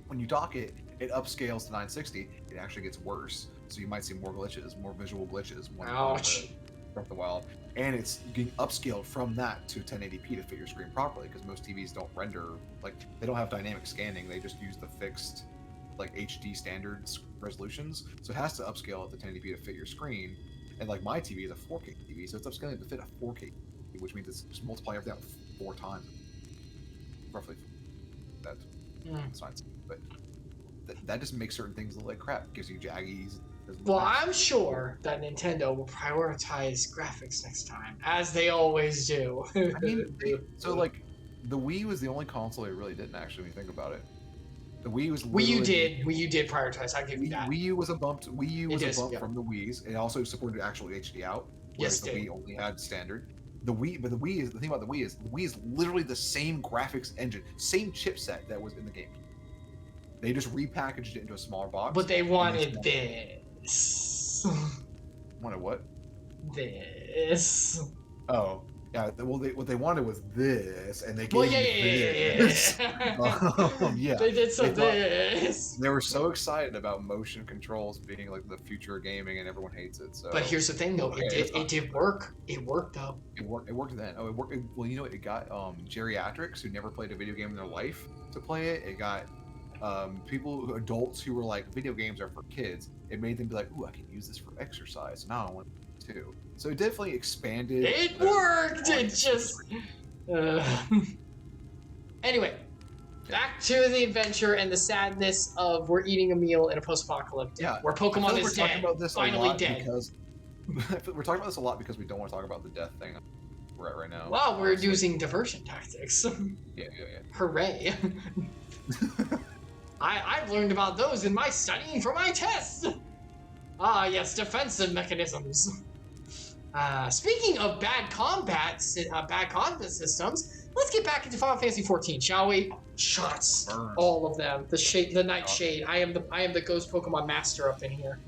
When you dock it, it upscales to 960. It actually gets worse. So you might see more glitches, more visual glitches. When Ouch. Breath of the Wild, and it's getting upscaled from that to 1080p to fit your screen properly, because most TVs don't render, like they don't have dynamic scanning. They just use the fixed like HD standards resolutions. So it has to upscale it to 1080p to fit your screen. And like my TV is a 4K TV, so it's upscaling to fit a 4K, which means it's just multiply everything out 4 times, roughly. That's fine, but that just makes certain things look like crap. Gives you jaggies. Well, I'm sure that Nintendo will prioritize graphics next time, as they always do. I mean, so like, the Wii was the only console that really didn't actually, when you think about it. The Wii was Wii U did prioritize. I'll give you that. Wii U was a bump. Wii U was a bump yeah. from the Wii's. It also supported actual HD out, Yes, whereas the Wii only had standard. The thing about the Wii is literally the same graphics engine, same chipset that was in the game. They just repackaged it into a smaller box. But they wanted this. Wanted what? This. Oh, yeah. Well, what they wanted was this, and they gave Well, this. Yeah. They did some this. They were so excited about motion controls being like the future of gaming, and everyone hates it. So. But here's the thing, though. Okay, it did work. It worked, though. It worked then. Oh, it worked. Well, you know what? It got geriatrics who never played a video game in their life to play it. It got adults who were like, video games are for kids. It made them be like, ooh, I can use this for exercise. Now I want to. So it definitely expanded. It worked. It just. Anyway, back to the adventure and the sadness of we're eating a meal in a post-apocalyptic, where Pokemon is dead. About this finally dead. Because we're talking about this a lot because we don't want to talk about the death thing we're at right now. Wow, we're using diversion tactics. Yeah. Hooray. I've learned about those in my studying for my test. Ah, yes, defensive mechanisms. Speaking of bad combat systems, let's get back into Final Fantasy 14, shall we? Shots, Burn. all of them. The Night Shade. I am the Ghost Pokemon master up in here.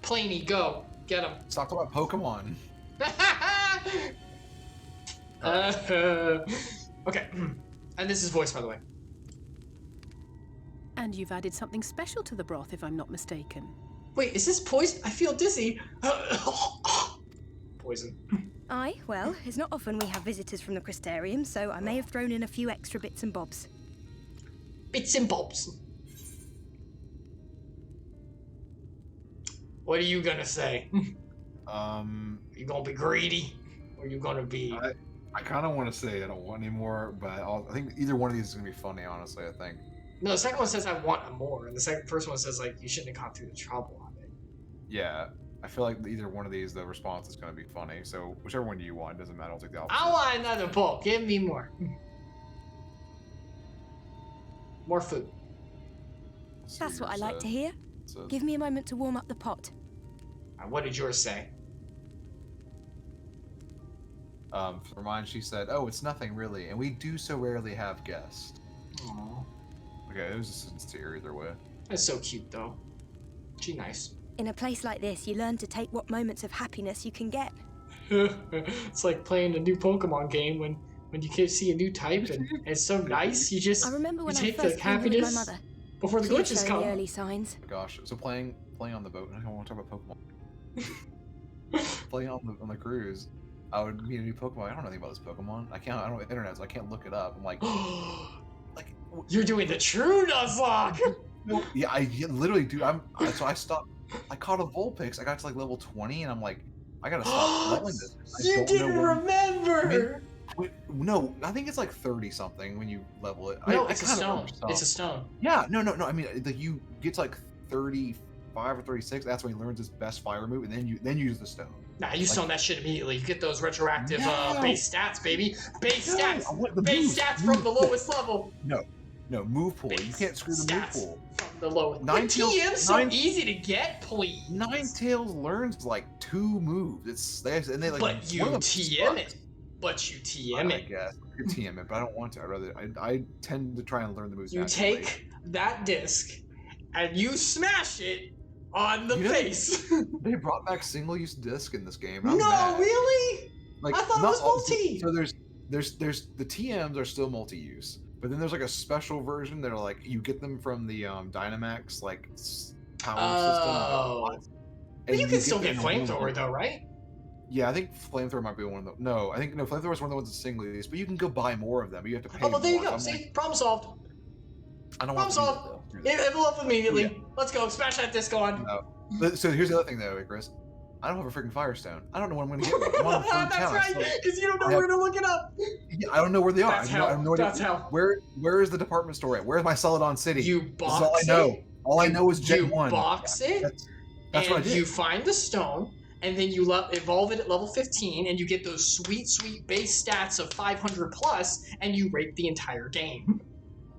Planey, go get him. Stop talking about Pokemon. Okay, and this is voice, by the way. And you've added something special to the broth, if I'm not mistaken. Wait, is this poison? I feel dizzy. Poison. Aye, well, it's not often we have visitors from the Crystarium, so I may have thrown in a few extra bits and bobs. Bits and bobs. What are you gonna say? You gonna be greedy? Or you gonna be... I kind of want to say I don't want any more, but I think either one of these is gonna be funny, honestly, I think. No, the second one says I want more, and the first one says, like, you shouldn't have gone through the trouble of it. Yeah, I feel like either one of these, the response is going to be funny. So whichever one you want, doesn't matter. I'll take the opposite. I want another book. Give me more. More food. That's what I like to hear. Give me a moment to warm up the pot. What did yours say? For mine, she said, "Oh, it's nothing really, and we do so rarely have guests." Aww. Okay, it was sincere either way. That's so cute, though. She's nice. In a place like this, you learn to take what moments of happiness you can get. It's like playing a new Pokemon game when you can see a new type and it's so nice. You just I remember when I take first the came here with my happiness mother. before the She had glitches shown come. the early signs. Gosh, so playing on the boat. I don't want to talk about Pokemon. Playing on the cruise, I would meet a new Pokemon. I don't know anything about this Pokemon. I don't have internet, so I can't look it up. I'm like, You're doing the true Nuzlocke! No, yeah, I literally do. So I stopped. I caught a Vulpix. I got to like level 20, and I'm like, I gotta stop leveling this. You didn't remember! No, I think it's like 30 something when you level it. No, it's a stone. It's a stone. Yeah, no. I mean, like you get to like 35 or 36. That's when he learns his best fire move, and then you use the stone. Nah, you stone that shit immediately. You get those retroactive base stats, baby. Base stats from the lowest level. No, move pool. You can't screw the move pool. From the lowest. Ninetales so easy to get, please. Ninetales learns like 2 moves. They like. But you TM it. But you TM I it. guess I could TM it, but I don't want to. I tend to try and learn the moves. You naturally. take that disc and you smash it on the face. They brought back single-use disc in this game. And I'm No, mad. really? Like, I thought it not was all- multi. So there's the TMs are still multi-use, but then there's like a special version that are like you get them from the Dynamax like power Oh. system. But you can still them get in one flamethrower of though, right? Yeah, I think flamethrower might be one of them. No, I think flamethrower is one of the ones that's single use, but you can go buy more of them. But you have to pay. Oh, well, there you more. go. I'm See, like, problem solved. I don't Problem want to solved. do that, though. It blew up immediately. Yeah. Let's go. Smash that disc on. No. But, so here's the other thing though, Chris. I don't have a freaking Firestone. I don't know when I'm going to get one. I'm on the third That's town. right, because you don't know where to look it up. Yeah, I don't know where they are. That's I have no idea. That's how. Where is the department store at? Where's my Celadon City? You This is box all I know. it. All I know is Gen You 1. box it. That's and what I did. you find the stone, and then you evolve it at level 15, and you get those sweet, sweet base stats of 500 plus, and you rape the entire game.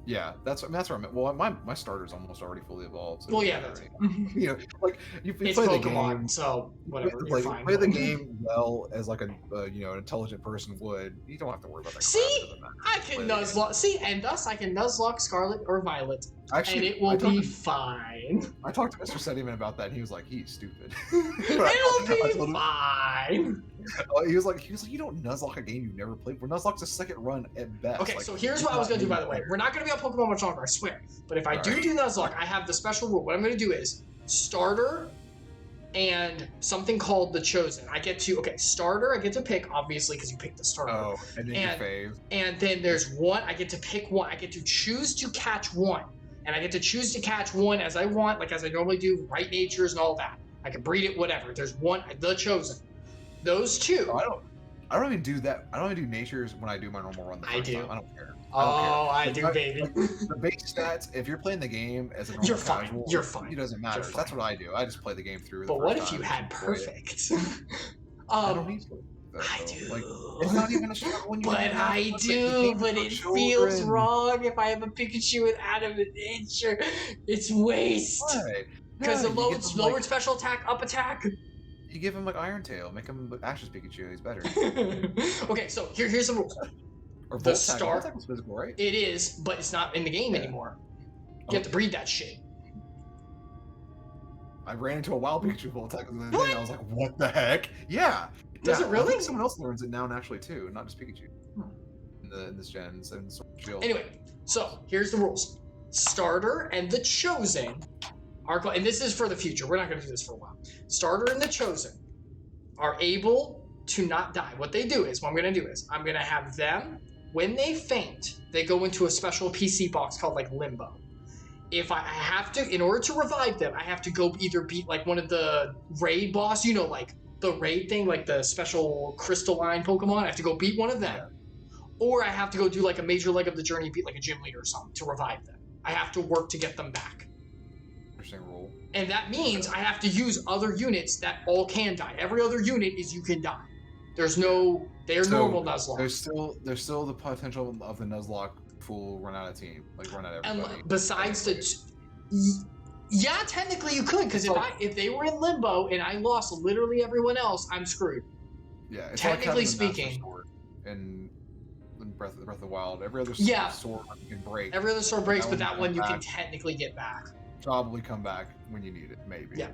Yeah, that's where I'm at. Well, my starter's almost already fully evolved. So Well, yeah, that's it. you know, like you It's play the Pokemon, game. so whatever. You're Like fine. play the game well as like a an intelligent person would. You don't have to worry about that. See? crap. It doesn't matter. I can Play the game. Nuzlocke. See, and thus I can Nuzlocke Scarlet or Violet, Actually, and it will I talked be to- fine. I talked to Mr. Sediman about that, and he was like, "He's stupid." It'll I be told him- fine. He was like, you don't Nuzlocke a game you've never played. For Nuzlocke's a second run at best. Okay, Like, so here's it's what I was not gonna do. By really the way, fair. we're not gonna be on Pokemon much longer, I swear. But if I do Nuzlocke, I have the special rule. What I'm gonna do is starter and something called the chosen. I get to starter. I get to pick obviously because you picked the starter. Oh, and then And- your fave. And then there's one. I get to pick one. I get to choose to catch one, and I get to choose to catch one as I want, like as I normally do, right natures and all that. I can breed it, whatever. There's one, the chosen. Those two. Oh, I don't even do that. I don't even do natures when I do my normal run. The I first do. time. I don't care. Oh, I Like, do, baby. The base stats. If you're playing the game as a normal You're fine. casual, You're fine. It doesn't matter. You're That's fine. what I do. I just play the game through. But the what first if you time, had just enjoy it. perfect? I don't need to. I though. do. Like, it's not even a struggle when you. But have I like, the do, game but for it feels children. wrong if I have a Pikachu with adamant nature. It's waste. Why? Because No, the you lowered, give him, lowered like, special attack, up attack. You give him like Iron Tail, make him Ash's Pikachu. He's better. Okay, so here's the rules. Or The Volt star- Volt Tackle's physical, right? It is, but it's not in the game Yeah. anymore. You have to breed that shit. I ran into a wild Pikachu Volt Tackle the other day, What? and I was like, "What the heck?" Yeah. Does Yeah, it really? I think someone else learns it now naturally too, not just Pikachu. In this gen, and Sword and Shield. Anyway, so here's the rules. Starter and the Chosen are, and this is for the future. We're not going to do this for a while. Starter and the Chosen are able to not die. What they do is, what I'm going to do is, I'm going to have them, when they faint, they go into a special PC box called like Limbo. If I have to, in order to revive them, I have to go either beat like one of the raid boss, you know, like the raid thing, like the special crystalline Pokemon. I have to go beat one of them. Or I have to go do like a major leg of the journey, beat like a gym leader or something to revive them. I have to work to get them back. Interesting rule. And that means I have to use other units that all can die. Every other unit is you can die. There's no, they're So, normal Nuzlocke. There's still the potential of the Nuzlocke full run out of team, like run out And everybody. besides yeah, technically you could, because if they were in Limbo and I lost literally everyone else, I'm screwed. Yeah, it's technically like having the Master speaking. Sword in Breath of the Wild. Every other Yeah. sword you can break. Every other sword breaks, That but one that you one you come can back. technically get back. Probably come back when you need it, maybe. Yeah.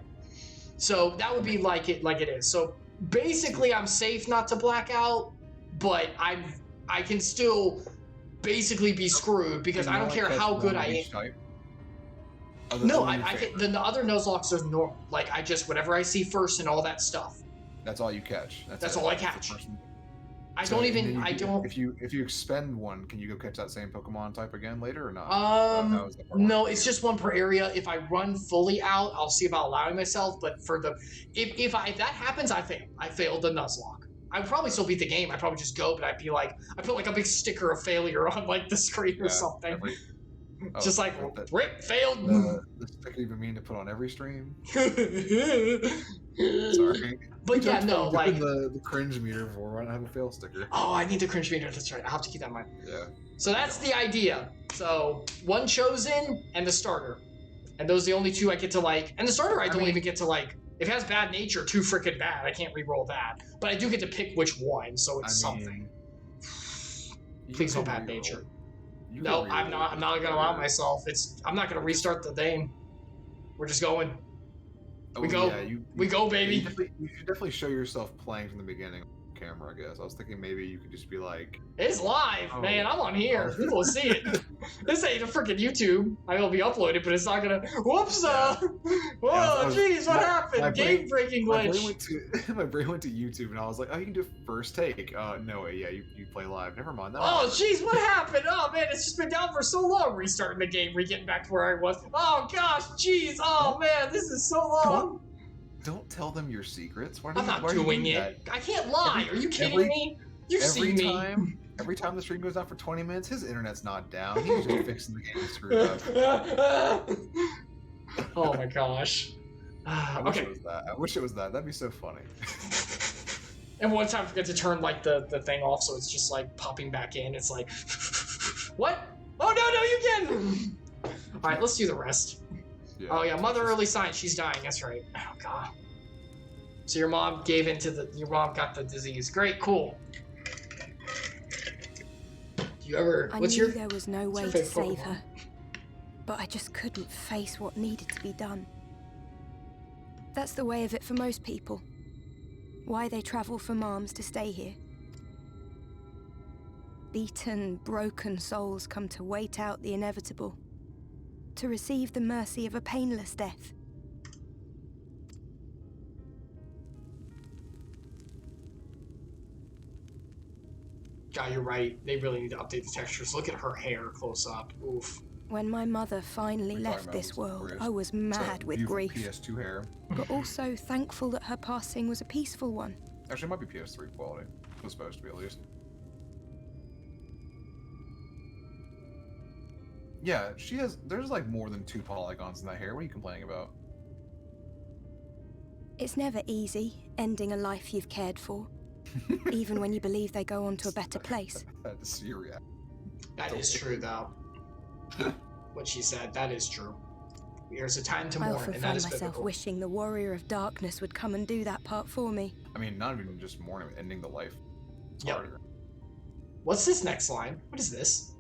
So that would be like it is. So basically, I'm safe not to black out, but I can still basically be screwed because I don't care how good I am. No, I can. The other Nuzlocke are normal. Like I just whatever I see first and all that stuff. That's all you catch. That's it. all I That's the catch. person- I So, don't and then even. you I can- don't. If you expend one, can you go catch that same Pokemon type again later or not? That was the part No, where- it's just one per area. If I run fully out, I'll see about allowing myself. But for the if that happens, I fail. I failed the Nuzlocke. I would probably still beat the game. I'd probably just go, but I'd be like, I put like a big sticker of failure on like the screen or Yeah, something. every- Just like that- rip failed. the sticker even mean to put on every stream. Sorry. Sorry. But yeah, no, like the cringe meter for I don't have a fail sticker. oh, I need the cringe meter. That's right. I'll have to keep that in mind. Yeah. So that's the idea. So one chosen and the starter, and those are the only two I get to like. And the starter I don't mean- even get to like If it has bad nature, too freaking bad. I can't re-roll that. But I do get to pick which one, so it's something. Please no bad nature. No, I'm not gonna allow myself. I'm not gonna restart the game. We're just going. We go. Yeah, we go, baby. You should definitely show yourself playing from the beginning on camera, I guess. I was thinking maybe you could just be like... It's live, man. I'm on here. People will see it. This ain't a freaking YouTube. I will be uploaded, but it's not gonna... Whoops! Whoa, jeez, what happened? Game-breaking glitch. My brain went to YouTube, and I was like, oh, you can do first take. No way, yeah, you play live. Never mind. Oh, jeez, what happened? Oh, man, it's just been down for so long. Restarting the game, getting back to where I was. Oh, gosh, jeez. Oh, man, this is so long. Don't tell them your secrets. I'm not doing it. I can't lie. Are you kidding me? You've seen me. Every time the stream goes down for 20 minutes, his internet's not down. He's just fixing the game screwed up. Oh my gosh. I wish it was that. I wish it was that. That'd be so funny. And one time I forget to turn like the thing off, so it's just like popping back in. It's like, what? Oh no, you can. All right, let's do the rest. Yeah, oh yeah, mother early signs. She's dying. That's right. Oh god. So your mom got the disease. Great, cool. Do you ever? I knew there was no way to save her, but I just couldn't face what needed to be done. That's the way of it for most people. Why they travel from arms to stay here. Beaten, broken souls come to wait out the inevitable, to receive the mercy of a painless death. God, you're right. They really need to update the textures. Look at her hair close up. Oof. When my mother finally left this world, I was mad with grief. PS2 hair. But also thankful that her passing was a peaceful one. Actually, it might be PS3 quality. It was supposed to be, at least. Yeah, there's like more than 2 polygons in that hair. What are you complaining about? It's never easy, ending a life you've cared for. Even when you believe they go on to a better place. I had to see your reaction. That is true, though. What she said, that is true. There's a time to mourn, I often and that find is myself biblical. wishing the warrior of darkness would come and do that part for me. I mean, not even just mourning, ending the life. It's yep. harder. What's this next line? What is this?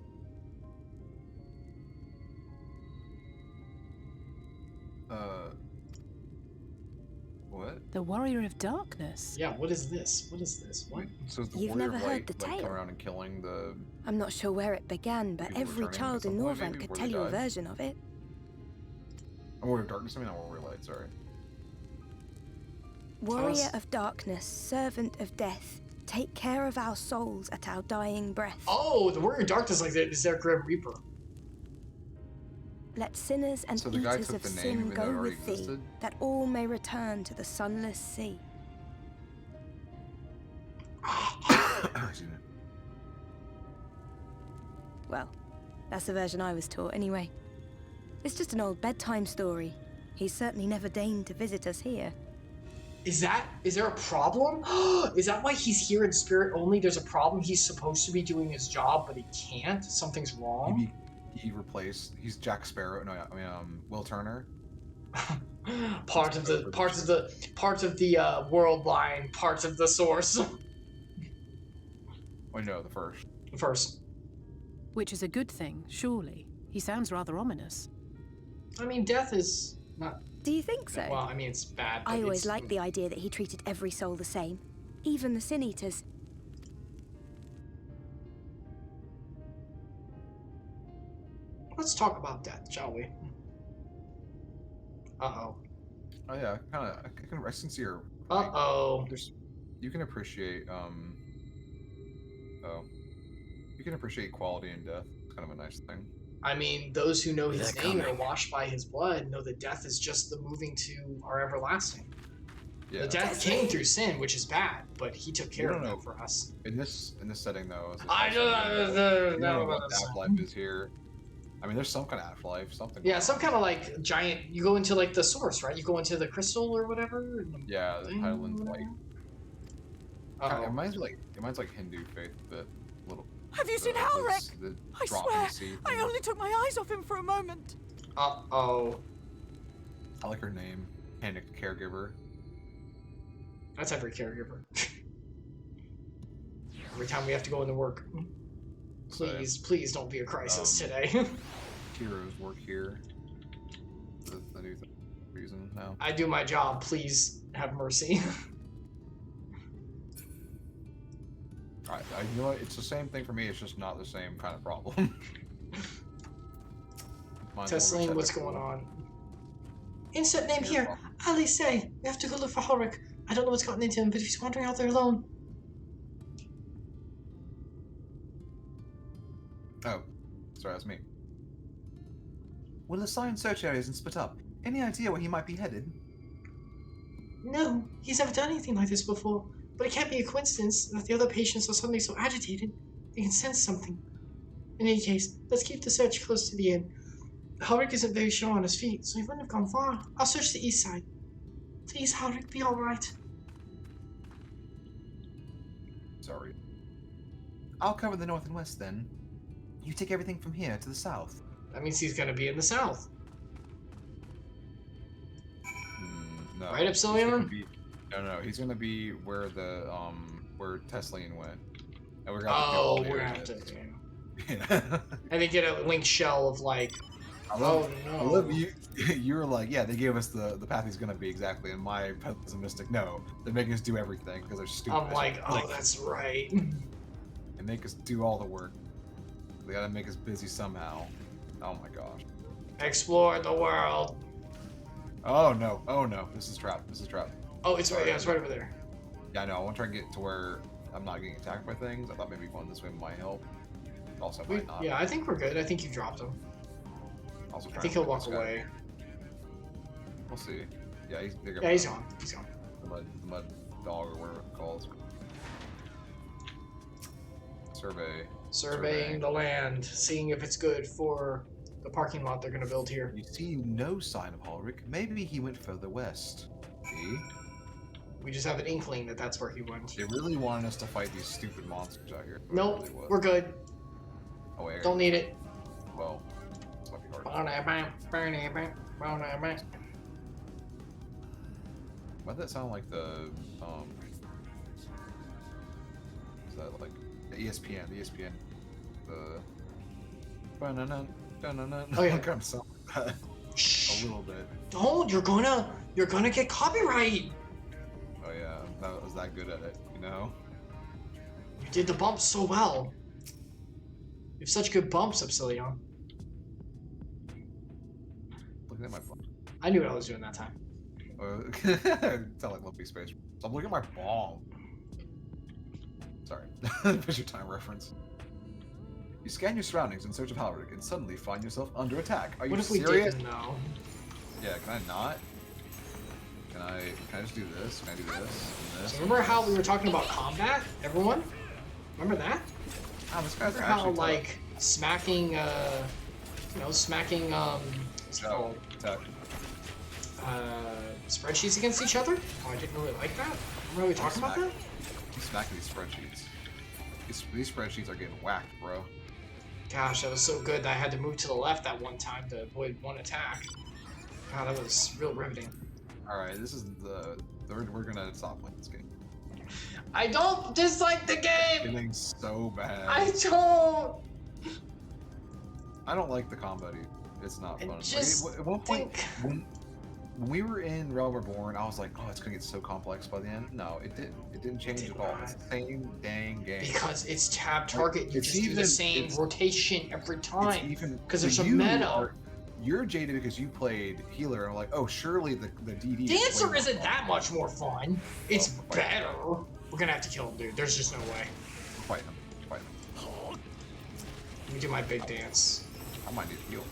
What? The warrior of darkness. Yeah, what is this? What is this? What? So is the You've warrior never of heard light, the like, tale? come around and killing the... I'm not sure where it began, but every child in Norvent could tell you a version of it. Oh, warrior of darkness? I mean, not warrior of light, sorry. Warrior of darkness, servant of death, take care of our souls at our dying breath. Oh, the warrior of darkness is their grim reaper. Let sinners and eaters of sin go with thee, that all may return to the sunless sea. Well, that's the version I was taught anyway. It's just an old bedtime story. He's certainly never deigned to visit us here. Is there a problem? Is that why he's here in spirit only? There's a problem. He's supposed to be doing his job, but he can't? Something's wrong? Maybe he's Jack Sparrow. No, I mean, Will Turner. Part of the world line, part of the source. Wait, no, the first. The first. Which is a good thing, surely. He sounds rather ominous. I mean, death is not... Do you think so? Well, I mean, it's bad. I always liked the idea that he treated every soul the same, even the Sin Eaters. Let's talk about death, shall we? Uh-oh. Oh yeah, I can sincere. Uh-oh. You can appreciate you can appreciate quality in death. It's kind of a nice thing. I mean, those who know his name and are washed by his blood know that death is just the moving to our everlasting. Yeah. The death came through sin, which is bad, but he took care of it for us. In this setting, though, I don't know what afterlife is here. I mean, there's some kind of afterlife, something. Yeah, some kind of like giant. You go into like the source, right? You go into the crystal or whatever. Yeah, the Highland light. It reminds like Hindu faith, but a little. Have you seen Halric? I swear, I only took my eyes off him for a moment. Uh-oh. I like her name, Panicked Caregiver. That's every caregiver. Every time we have to go into work. Please don't be a crisis today. Heroes work here. The new reason now. I do my job. Please have mercy. Alright, you know what? It's the same thing for me. It's just not the same kind of problem. Tesseline, what's going on? Insert name here. Ali say we have to go look for Ulrich. I don't know what's gotten into him, but if he's wandering out there alone. Oh, sorry, that's me. We'll assign search areas and split up. Any idea where he might be headed? No, he's never done anything like this before. But it can't be a coincidence that the other patients are suddenly so agitated. They can sense something. In any case, let's keep the search close to the inn. Ulrich isn't very sure on his feet, so he wouldn't have gone far. I'll search the east side. Please, Ulrich, be alright. Sorry. I'll cover the north and west then. You take everything from here to the south. That means he's gonna be in the south. No. Right, Epsilion? No, he's gonna be where the where Tesseline went. And we're gonna have to. Yeah. And they get a link shell of like. I love you. You were like, yeah, they gave us the path he's gonna be exactly, and my pessimistic. No, they're making us do everything because they're stupid. I'm like, oh, that's right. And make us do all the work. They gotta make us busy somehow. Oh my gosh. Explore the world. Oh no, this is trap. Oh, it's right. Yeah, it's right over there. Yeah, I know. I want to try and get to where I'm not getting attacked by things. I thought maybe going this way might help. Also, might not. Yeah, I think we're good. I think you dropped him. Also, I think he'll walk away. We'll see. Yeah, he's bigger. Yeah, he's gone. He's gone. The mud dog or whatever it calls. Surveying the land, seeing if it's good for the parking lot they're gonna build here. You see no sign of Ulrich. Maybe he went further west. See? We just have an inkling that that's where he went. They really wanted us to fight these stupid monsters out here. Nope, we're good. Oh wait. Don't need it. Well, this might be hard. Why'd that sound like the is that like the ESPN? The ESPN. Oh yeah. Kind of sound like that. A little bit. Don't! You're gonna get copyright. Oh yeah, I was that good at it, you know. You did the bumps so well. You have such good bumps, Epsilion. Looking at my ball. I knew what I was doing that time. Sound like Lumpy Space. So I'm looking at my ball. Sorry, Fisher Time reference. You scan your surroundings in search of Ulrich and suddenly find yourself under attack. Are you serious? What if we didn't know? Yeah, can I not? Can I just do this? Can I do this? And this? So remember how we were talking about combat, everyone? Remember that? Oh, this guy's remember how like smacking, what's it called? Spreadsheets against each other? Oh, I didn't really like that. Remember how we talking about that? I'm smacking these spreadsheets. These spreadsheets are getting whacked, bro. Gosh, that was so good that I had to move to the left that one time to avoid one attack. God, that was real riveting. Alright, this is we're gonna stop playing this game. I don't dislike the game! Feeling so bad. I don't like the combat either. It's not fun. Just like, at one point, when we were in Realm Reborn, I was like, oh, it's gonna get so complex by the end. No, it didn't. It didn't change at all. It's the same dang game. Because it's tab target. You just do the same rotation every time. Because there's a meta. You're jaded because you played healer, and I'm like, oh, surely the DD. Dancer isn't that much more fun. It's better. We're gonna have to kill him, dude. There's just no way. Fight him. Fight him. Let me do my big dance. I might need to heal.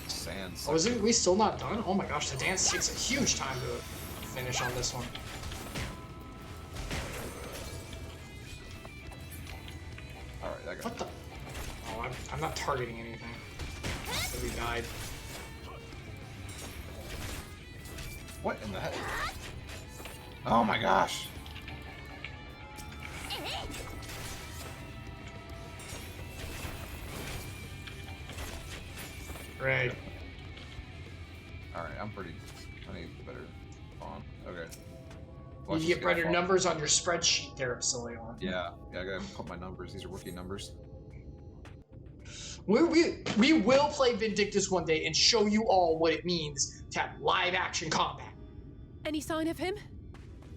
Sands. Oh, we still not done? Oh my gosh, the dance takes a huge time to finish on this one. Alright, that got What the? Oh, I'm not targeting anything. So we died. What in the heck? Oh my gosh! Right. Alright. I'm pretty. I need better font. Okay. You need to get better numbers on your spreadsheet there, Epsilion. Yeah, I gotta put my numbers. These are rookie numbers. We will play Vindictus one day and show you all what it means to have live action combat. Any sign of him?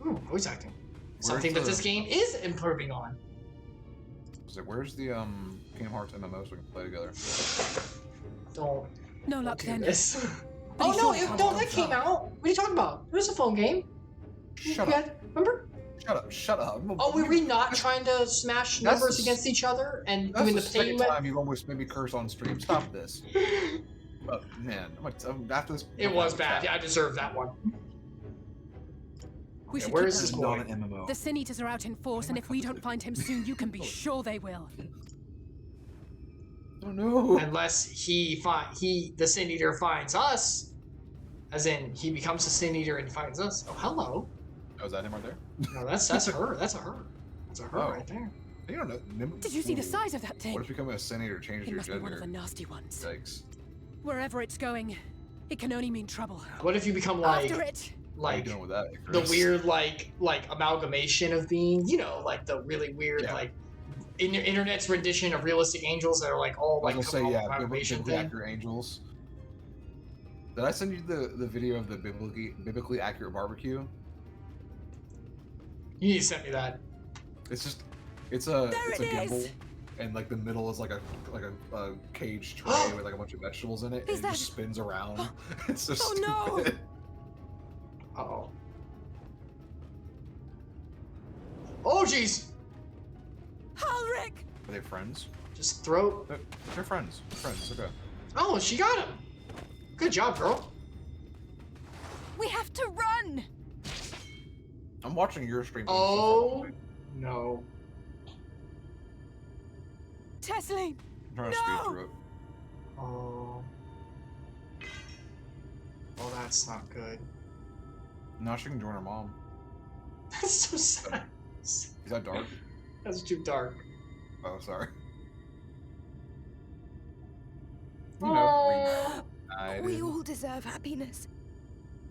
Ooh, voice acting. Something that this game is improving on. So where's the Kingdom Hearts MMO so we can play together? Don't. No luck do then. this. Oh no, that came out. What are you talking about? It was a phone game. Shut up. Remember? Shut up. Oh, were we not trying to smash numbers against each other and doing the second time you've almost made me curse on stream. Stop this. Oh man, after this. It was bad. Yeah, I deserve that one. We should where keep is this going. boy? Not an MMO. The Sin Eaters are out in force, and if we don't find him soon, you can be sure they will. Oh no. Unless the Sin Eater finds us, as in he becomes a Sin Eater and finds us. Oh, hello. Oh, is that him right there? No, that's her. That's a her. That's a her right there. You don't know. Did you see the size of that thing? What if becoming a senator changes It your must be gender? one of the nasty ones. Yikes. Wherever it's going, it can only mean trouble. What if you become like After it. How you like doing with that, the Chris? weird like amalgamation of being, like the really weird like in your internet's rendition of realistic angels that are like all like amalgamation biblically accurate angels. Did I send you the video of the biblically accurate barbecue? You need to send me that. It's a gimbal, and like the middle is like a cage tray with like a bunch of vegetables in it, and it just spins around. It's so stupid. No. Uh-oh. Oh jeez! Ulrich! Are they friends? Just throw. They're friends. Friends. Okay. Oh, she got him. Good job, girl. We have to run! I'm watching your stream. Oh no. Tesseline! I'm trying to speed through it. Oh. Oh, that's not good. Now she can join her mom. That's so sad. Is that dark? That's too dark. Oh, sorry. Oh. We all deserve happiness.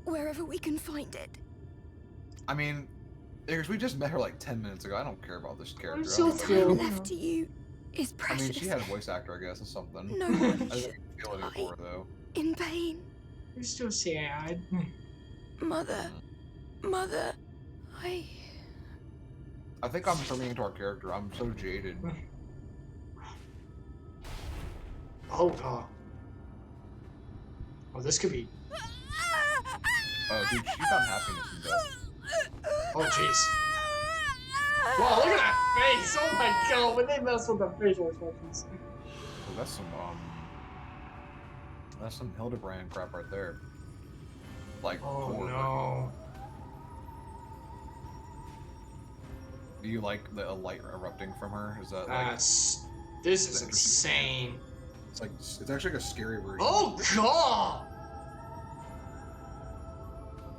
Wherever we can find it. I mean, because we just met her like 10 minutes ago. I don't care about this character. I'm so I don't know. thrilled. Left to you is I precious. mean, she had a voice actor, I guess, or something. No one I should didn't feel it for her, though. in pain. You're still sad. Mother, I think I'm turning into our character. I'm so jaded. Oh god. Oh, this could be. Oh, dude, she found happiness in death. Oh jeez. Wow, look at that face! Oh my god, when they mess with the facial expressions. Oh, that's some Hildebrand crap right there. Like, Oh horror. no. Do you like the light erupting from her? Is that like? This is insane. It's actually like a scary version. Oh god!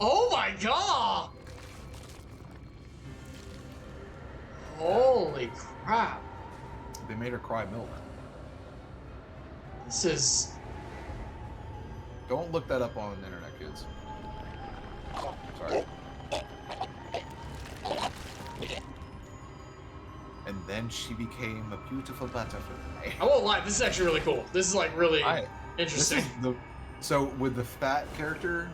Oh my god! Holy crap! They made her cry milk. This is. Don't look that up on the internet, kids. Sorry. And then she became a beautiful butterfly. I won't lie, this is actually really cool. This is like really interesting. So with the fat character,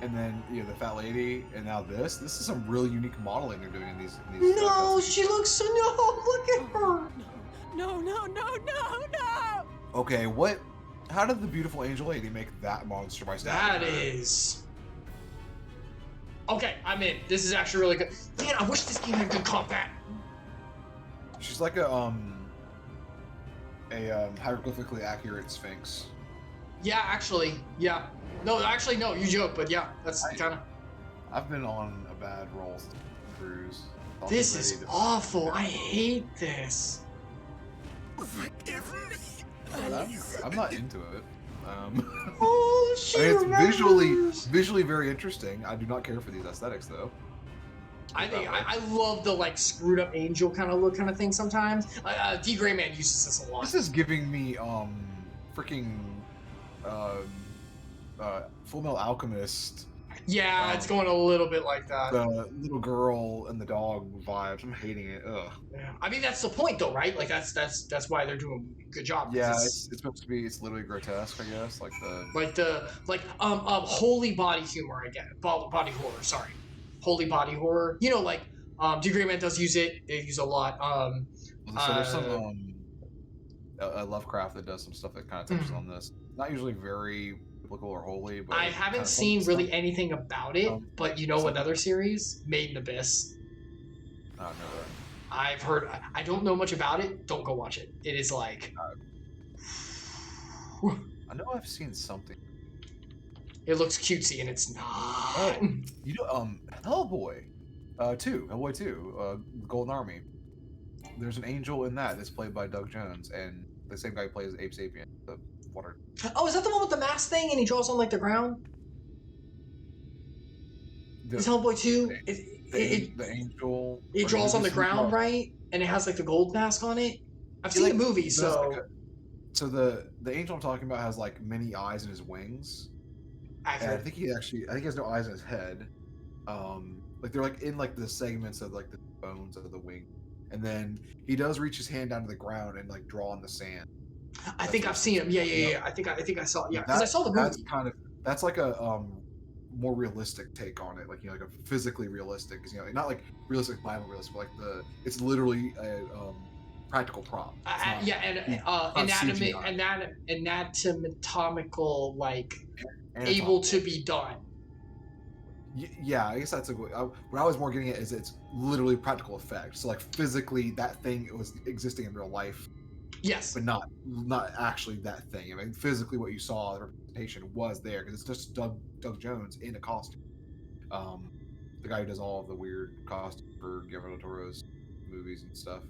and then the fat lady, and now this is some really unique modeling they're doing in these. No, she looks so look at her. No. Okay, what? How did the beautiful angel lady make that monster by That is. Okay, I'm in. This is actually really good. Man, I wish this game had good combat. She's like a hieroglyphically accurate sphinx. Yeah, actually, yeah. No, you joke, but yeah, that's kind of. I've been on a bad roll since cruise. This is awful. I hate this. forgive me. I'm not into it. Oh, she I mean, it's remembers. visually very interesting. I do not care for these aesthetics, though. I think I love the like screwed up angel kind of look kind of thing sometimes. D Greyman uses this a lot. This is giving me freaking Full Metal Alchemist. Yeah, it's going a little bit like that. The little girl and the dog vibes. I'm hating it. Ugh. Yeah. I mean, that's the point, though, right? Like that's why they're doing a good job. Yeah, it's supposed to be. It's literally grotesque, I guess. Holy body humor again. Body horror. Sorry, holy body horror. You know, like Degree Man does use it. They use a lot. So there's some Lovecraft that does some stuff that kind of touches on this. Not usually very biblical or holy, but I haven't seen really anything about it. But you know, another series, Made in Abyss. Oh no. I've heard. I don't know much about it. Don't go watch it. It is like. I know I've seen something. It looks cutesy and it's not. Oh, you know, Hellboy, 2, Hellboy 2, Golden Army. There's an angel in that's played by Doug Jones, and the same guy who plays Ape Sapien, the water. Oh, is that the one with the mask thing and he draws on like the ground? Is Hellboy 2? The angel. It draws on the ground, right? And it has like the gold mask on it. I've seen the movie, so. So the angel I'm talking about has like many eyes in his wings. And I think he has no eyes in his head. Like they're like in like the segments of like the bones of the wing, and then he does reach his hand down to the ground and like draw on the sand. I think I've seen him. Yeah. I think I saw. Yeah, because I saw the movie. That's like a more realistic take on it, like like a physically realistic, not like realistic, Bible realistic, but like it's literally a practical prop. Anatomical, like able to be done. Yeah, I guess that's what I was more getting at is it's literally practical effect. So like physically that thing was existing in real life. Yes. But not actually that thing. I mean, physically what you saw, the representation was there because it's just Doug Jones in a costume. The guy who does all of the weird costumes for Guillermo del Toro's movies and stuff.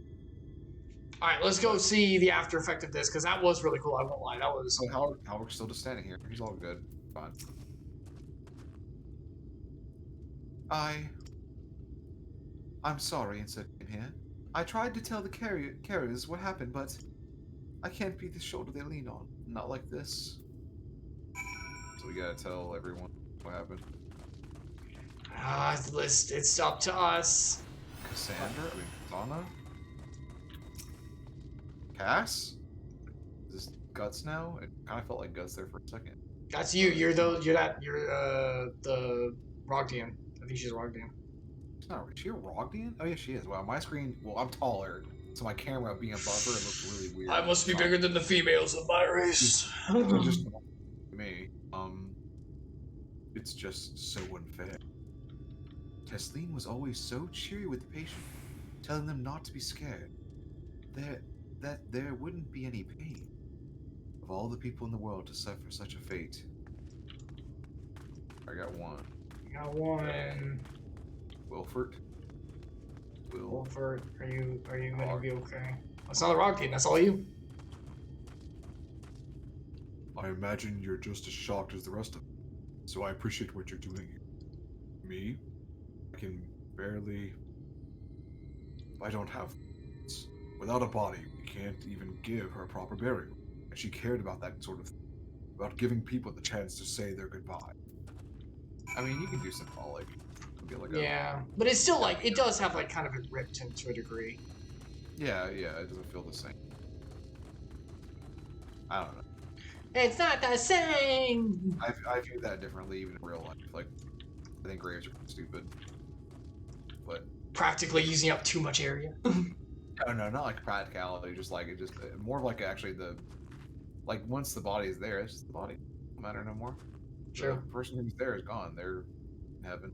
All right, let's go see the after effect of this because that was really cool. I won't lie, that was. So Howard's still just standing here. He's all good. Fine. I'm sorry, insert in here. I tried to tell the carriers what happened, but I can't be the shoulder they lean on. Not like this. So we gotta tell everyone what happened. It's up to us. Donna? Cass? Is this Guts now? It kind of felt like Guts there for a second. That's you. You're the Rogdian. I think she's Rogdian. Is she a Rogdian? Oh yeah, she is. Wow, my screen. Well, I'm taller, so my camera being above her, it looks really weird. I must be bigger than the females of my race. It's just me. It's just so unfair. Tesleen was always so cheery with the patient, telling them not to be scared. That there wouldn't be any pain. Of all the people in the world to suffer such a fate. I got one. Wilford. Wilford, are you gonna be okay? That's not a rock team, that's all you. I imagine you're just as shocked as the rest of them, so I appreciate what you're doing here. Me? I don't have. Without a body, we can't even give her a proper burial. And she cared about that sort of thing. About giving people the chance to say their goodbye. I mean, you can do symbolic. Yeah, but it's still like, it does have like kind of a rip to a degree. Yeah, it doesn't feel the same. I don't know. It's not the same! I view that differently even in real life. Like, I think graves are stupid. But... practically using up too much area. No, not like practicality, just more of like actually like once the body is there, it's just the body. It doesn't matter no more. Sure. The person who's there is gone. They're in heaven.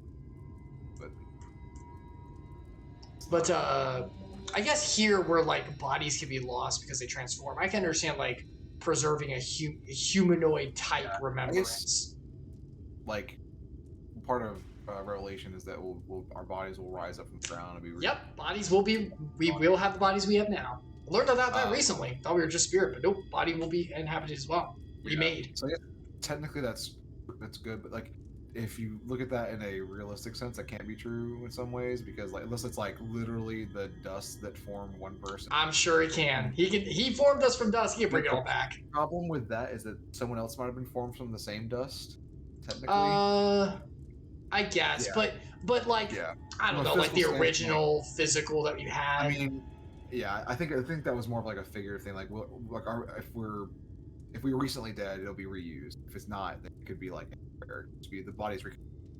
But I guess here where like bodies can be lost because they transform, I can understand like preserving a humanoid type remembrance. Like part of Revelation is that our bodies will rise up from the ground and be. Yep, bodies will be. We will have the bodies we have now. I learned about that recently. Thought we were just spirit, but nope, body will be inhabited as well. Remade. So yeah, technically that's good, but like if you look at that in a realistic sense, that can't be true in some ways because like unless it's like literally the dust that formed one person. I'm sure he can. He formed us from dust. He can bring it all back. The problem with that is that someone else might have been formed from the same dust. technically. I guess, Yeah. but like I don't From a know, like the physical original physical that we had. I mean, yeah, I think that was more of like a figure thing. Like, if we were recently dead, it'll be reused. If it's not, then it could be like the body's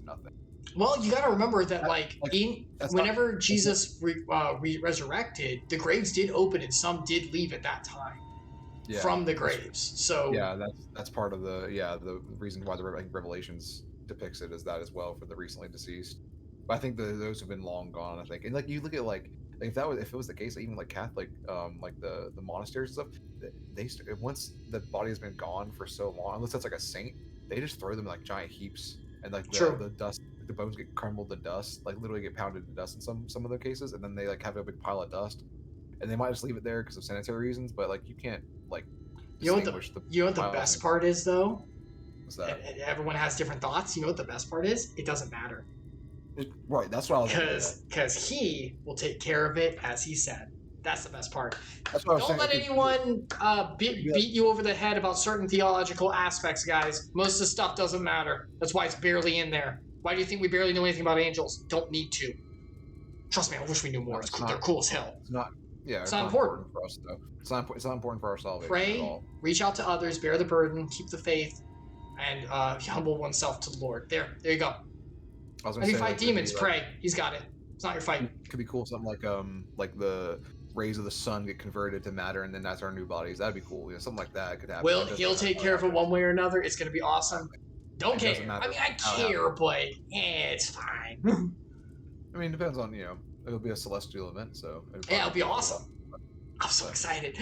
nothing. Well, you got to remember that whenever not, Jesus resurrected, the graves did open and some did leave at that time from the graves. So yeah, that's part of the reason why the Revelations depicts it as that as well for the recently deceased. But I think those have been long gone. I think, and like you look at like if it was the case, even like Catholic, like the monasteries and stuff, they once the body has been gone for so long, unless that's like a saint, they just throw them in like giant heaps, and like the dust, the bones get crumbled to dust, like literally get pounded to dust in some of the cases, and then they like have a big pile of dust, and they might just leave it there because of sanitary reasons. But like you can't like distinguish you know what the best part is though? What's that? And everyone has different thoughts. You know what the best part is? It doesn't matter. Right, that's what I was because he will take care of it as he said. That's the best part. That's what I was Don't let anyone beat you over the head about certain theological aspects, guys. Most of the stuff doesn't matter. That's why it's barely in there. Why do you think we barely know anything about angels? Don't need to. Trust me, I wish we knew more. They're cool as hell. It's not. Yeah, it's not important for us though. It's not important for our salvation. Pray, reach out to others, bear the burden, keep the faith, and humble oneself to the Lord. There you go. If you fight demons, pray. He's got it. It's not your fight. It could be cool. Something like the rays of the sun get converted to matter, and then that's our new bodies. That'd be cool. You know, something like that could happen. Well, he'll take care of it one way or another. It's gonna be awesome. Don't care. I mean, I care, but it's fine. I mean, it depends on it'll be a celestial event, so it'll be awesome. I'm so excited.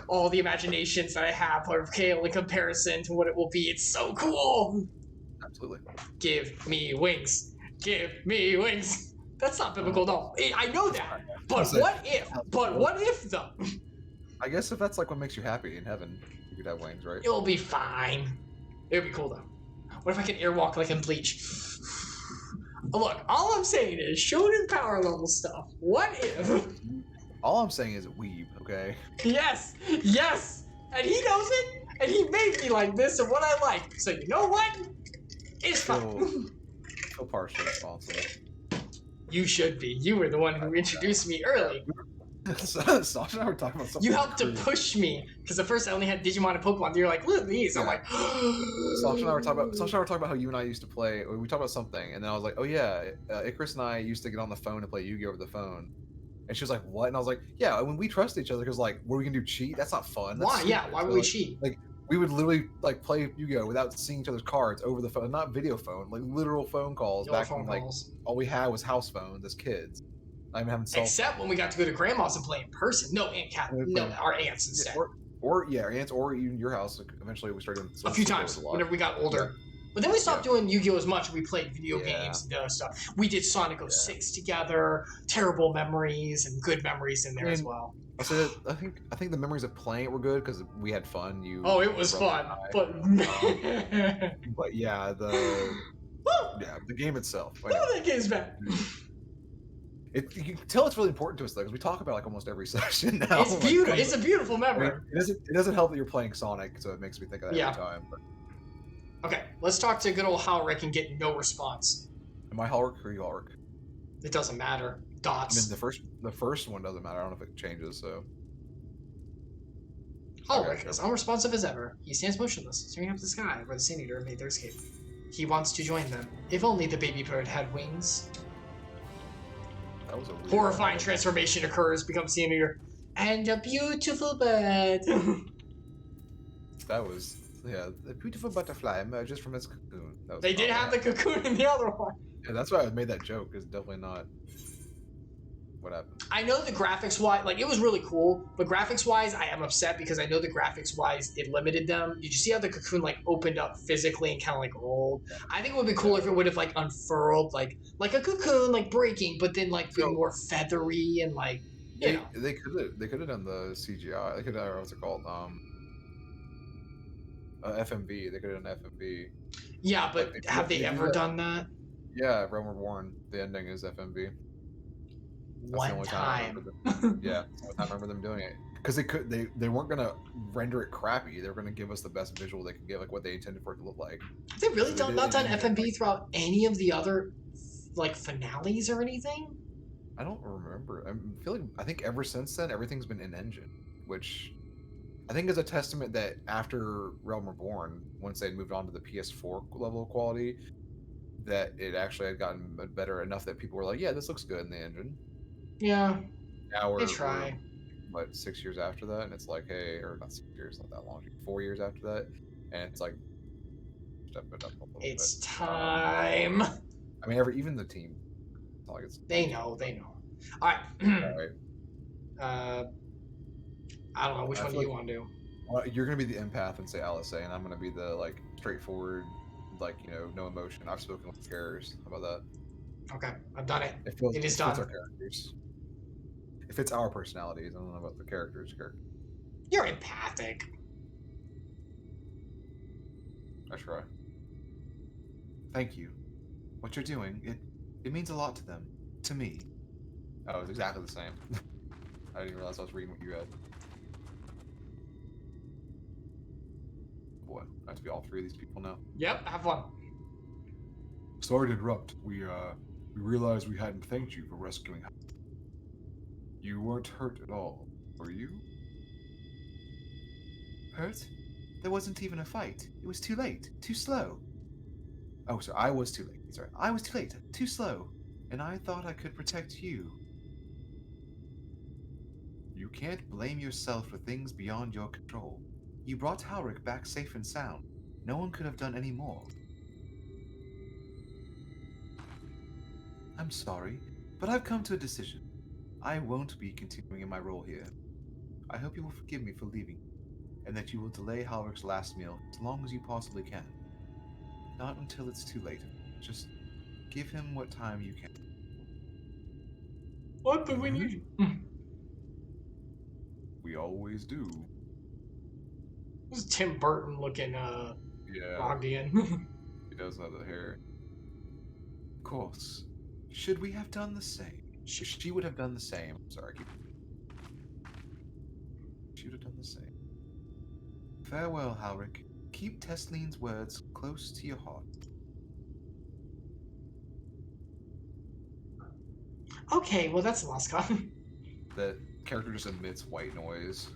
All the imaginations that I have are pale in comparison to what it will be. It's so cool. Absolutely. Give me wings. Give me wings. That's not biblical, no. I know that. But what if? But what if, though? I guess if that's like what makes you happy in heaven, you could have wings, right? It'll be fine. It'll be cool, though. What if I can airwalk like in Bleach? Look, all I'm saying is shonen power level stuff. What if? All I'm saying is weeb, okay? Yes! Yes! And he knows it, and he made me like this and what I like. So you know what? It's fine. Feel partially responsible. You should be. You were the one who introduced me early. Sasha and I were talking about something. You helped to push me because at first I only had Digimon and Pokemon. You're like, look at these. I'm like, Sasha and I were talking about how you and I used to play. We talked about something, and then I was like, oh yeah, Icarus and I used to get on the phone and play Yu-Gi-Oh over the phone. And she was like, what? And I was like, yeah, when we trust each other, because like, what are we gonna do? Cheat? That's not fun. That's why? stupid. Yeah, why would we cheat? Like, we would literally like play Yu-Gi-Oh without seeing each other's cards over the phone, not video phone, like literal phone calls. Back when like all we had was house phones as kids. I'm having except when we got to go to grandma's and play in person. No, Aunt Cat. No, our aunts instead. Or our aunts, or even your house. Like, eventually, we started a few times whenever we got older. Yeah. But then we stopped doing Yu-Gi-Oh as much. We played video games and other stuff. We did Sonic 06 together. Terrible memories and good memories in there as well. I think the memories of playing it were good because we had fun. It was fun, but yeah, the game itself. That game's bad. You can tell it's really important to us though, because we talk about like almost every session now. It's beautiful. It's a beautiful memory. It doesn't help that you're playing Sonic, so it makes me think of that every time. But... Okay, let's talk to good old Halric and get no response. Am I Halric or you Halric? It doesn't matter. Dots. I mean, the first one doesn't matter. I don't know if it changes. So. Halric is unresponsive as ever. He stands motionless, staring up at the sky where the Sand Eater made their escape. He wants to join them. If only the baby bird had wings. That was a weird horrifying transformation occurs, becomes Sand Eater, and a beautiful bird. That was a beautiful butterfly emerges from its cocoon. They did have the cocoon in the other one. Yeah, that's why I made that joke. It's definitely not what happened. I know the graphics wise, like it was really cool, but graphics wise, I am upset because I know the graphics wise it limited them. Did you see how the cocoon like opened up physically and kind of like rolled? Yeah. I think it would be cool if it would have like unfurled, like a cocoon, like breaking, but then like being more feathery and like they could have done the CGI. They could have what's it called FMV. They could have done FMV. Yeah, but have they ever done that? Yeah, Realm Reborn. The ending is FMV. One time. Yeah, I remember them doing it because they weren't gonna render it crappy. They were gonna give us the best visual they could get, like what they intended for it to look like. Have they really not done FMV like, throughout any of the other like finales or anything? I don't remember. I think ever since then everything's been in engine, which I think is a testament that after Realm Reborn, once they moved on to the PS4 level of quality, that it actually had gotten better enough that people were like, yeah, this looks good in the engine. Yeah. Now They try. We're, what, 6 years after that, and it's like, hey, or not 6 years, not that long, 4 years after that, and it's like, step it up a little bit. It's time. I mean, even the team, it's not like it's. They know. All right. All right. I don't know which one do you want to do. Well, you're gonna be the empath and say Alisaie, and I'm gonna be the like straightforward, like no emotion. I've spoken with the characters. How about that? Okay, I've done it. It is it done. Fits our characters. It fits our personalities. I don't know about the characters. You're empathic. I try. Thank you. What you're doing, it means a lot to them. To me. Oh, it's exactly the same. I didn't realize I was reading what you read. Boy, I have to be all three of these people now. Yep, have fun. Sorry to interrupt. We realized we hadn't thanked you for rescuing. You weren't hurt at all, were you? Hurt? There wasn't even a fight. It was too late. Too slow. Oh, sorry, I was too late. Sorry, I was too late. Too slow. And I thought I could protect you. You can't blame yourself for things beyond your control. You brought Halric back safe and sound. No one could have done any more. I'm sorry, but I've come to a decision. I won't be continuing in my role here. I hope you will forgive me for leaving, and that you will delay Halric's last meal as long as you possibly can. Not until it's too late. Just give him what time you can. What do we need? We always do. This is Tim Burton looking Bogdian. He does have the hair. Of course. Should we have done the same? She would have done the same. Sorry. She would have done the same. Farewell, Halric. Keep Teslene's words close to your heart. Okay, well that's Alaska. The character just emits white noise.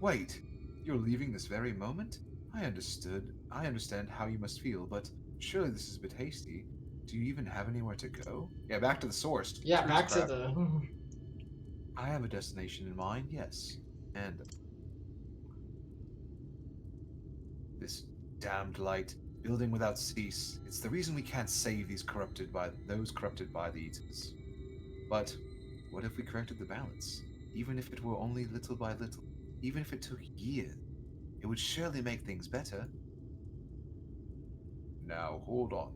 Wait, you're leaving this very moment? I understand how you must feel, but surely this is a bit hasty. Do you even have anywhere to go? Yeah, back to the source. Yeah, back to the... I have a destination in mind, yes. And... this damned light, building without cease. It's the reason we can't save those corrupted by the Eaters. But what if we corrected the balance? Even if it were only little by little. Even if it took years. It would surely make things better. Now, hold on.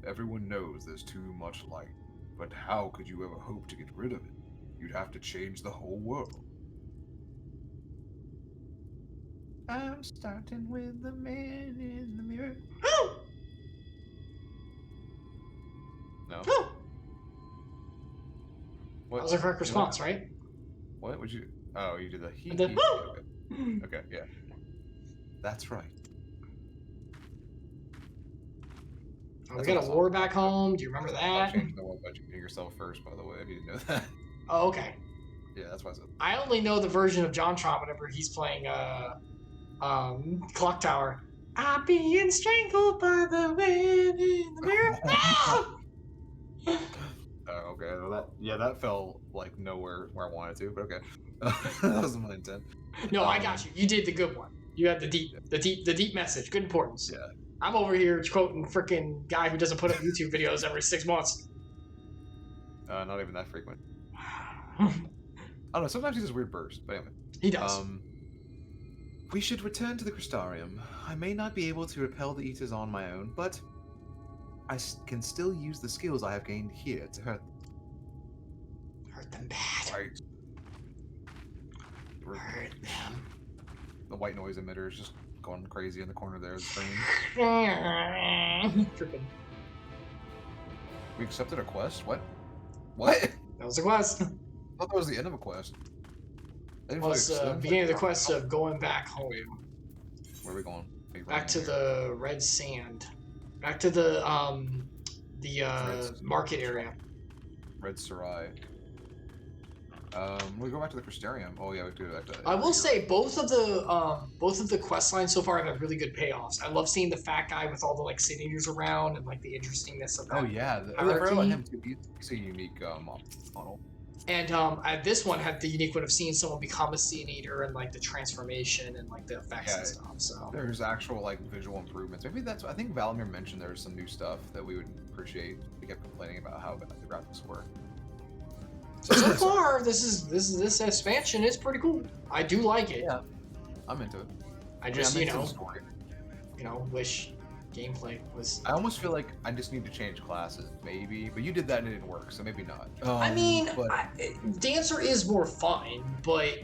Everyone knows there's too much light, but how could you ever hope to get rid of it? You'd have to change the whole world. I'm starting with the man in the mirror. No? That was a correct response, right? What would you... Oh, you did the he. The Okay, yeah. That's right. Oh, we got a war back home. Do you remember that? Change the world by changing yourself first, by the way, if you didn't know that. Oh, okay. Yeah, that's why I said. I only know the version of JonTron whenever he's playing Clock Tower. I'm being strangled by the man in the mirror. Oh, okay. Well, that fell like nowhere where I wanted to, but okay. That wasn't my intent. No, I got you. You did the good one. You had the deep message. Good importance. Yeah. I'm over here quoting freaking guy who doesn't put up YouTube videos every 6 months. Not even that frequent. I don't know. Sometimes he does weird bursts, but anyway. He does. We should return to the Crystarium. I may not be able to repel the Eaters on my own, but I can still use the skills I have gained here to hurt them. Hurt them bad. Right. Hurt them. The white noise emitter is just going crazy in the corner there of the screen. Tripping. We accepted a quest? What? What? That was a quest. I thought that was the end of a quest. Well, it's the beginning of the quest of going back home. Where are we going? Back to the red sand. Back to the market area. Red Sarai. We go back to the Crystarium. Oh yeah, we do that. I will say both of the quest lines so far have had really good payoffs. I love seeing the fat guy with all the like Sin Eaters around and like the interestingness of that. Oh yeah, I forgot about him too. He's a unique model. And this one had the unique one of seeing someone become a Sin Eater and like the transformation and like the effects and stuff. So there's actual like visual improvements. Maybe that's. I think Valimir mentioned there's some new stuff that we would appreciate. We kept complaining about how bad the graphics were. So far, this expansion is pretty cool. I do like it. Yeah, I'm into it. I just wish gameplay was. I almost feel like I just need to change classes, maybe. But you did that and it didn't work, so maybe not. I mean, Dancer is more fun, but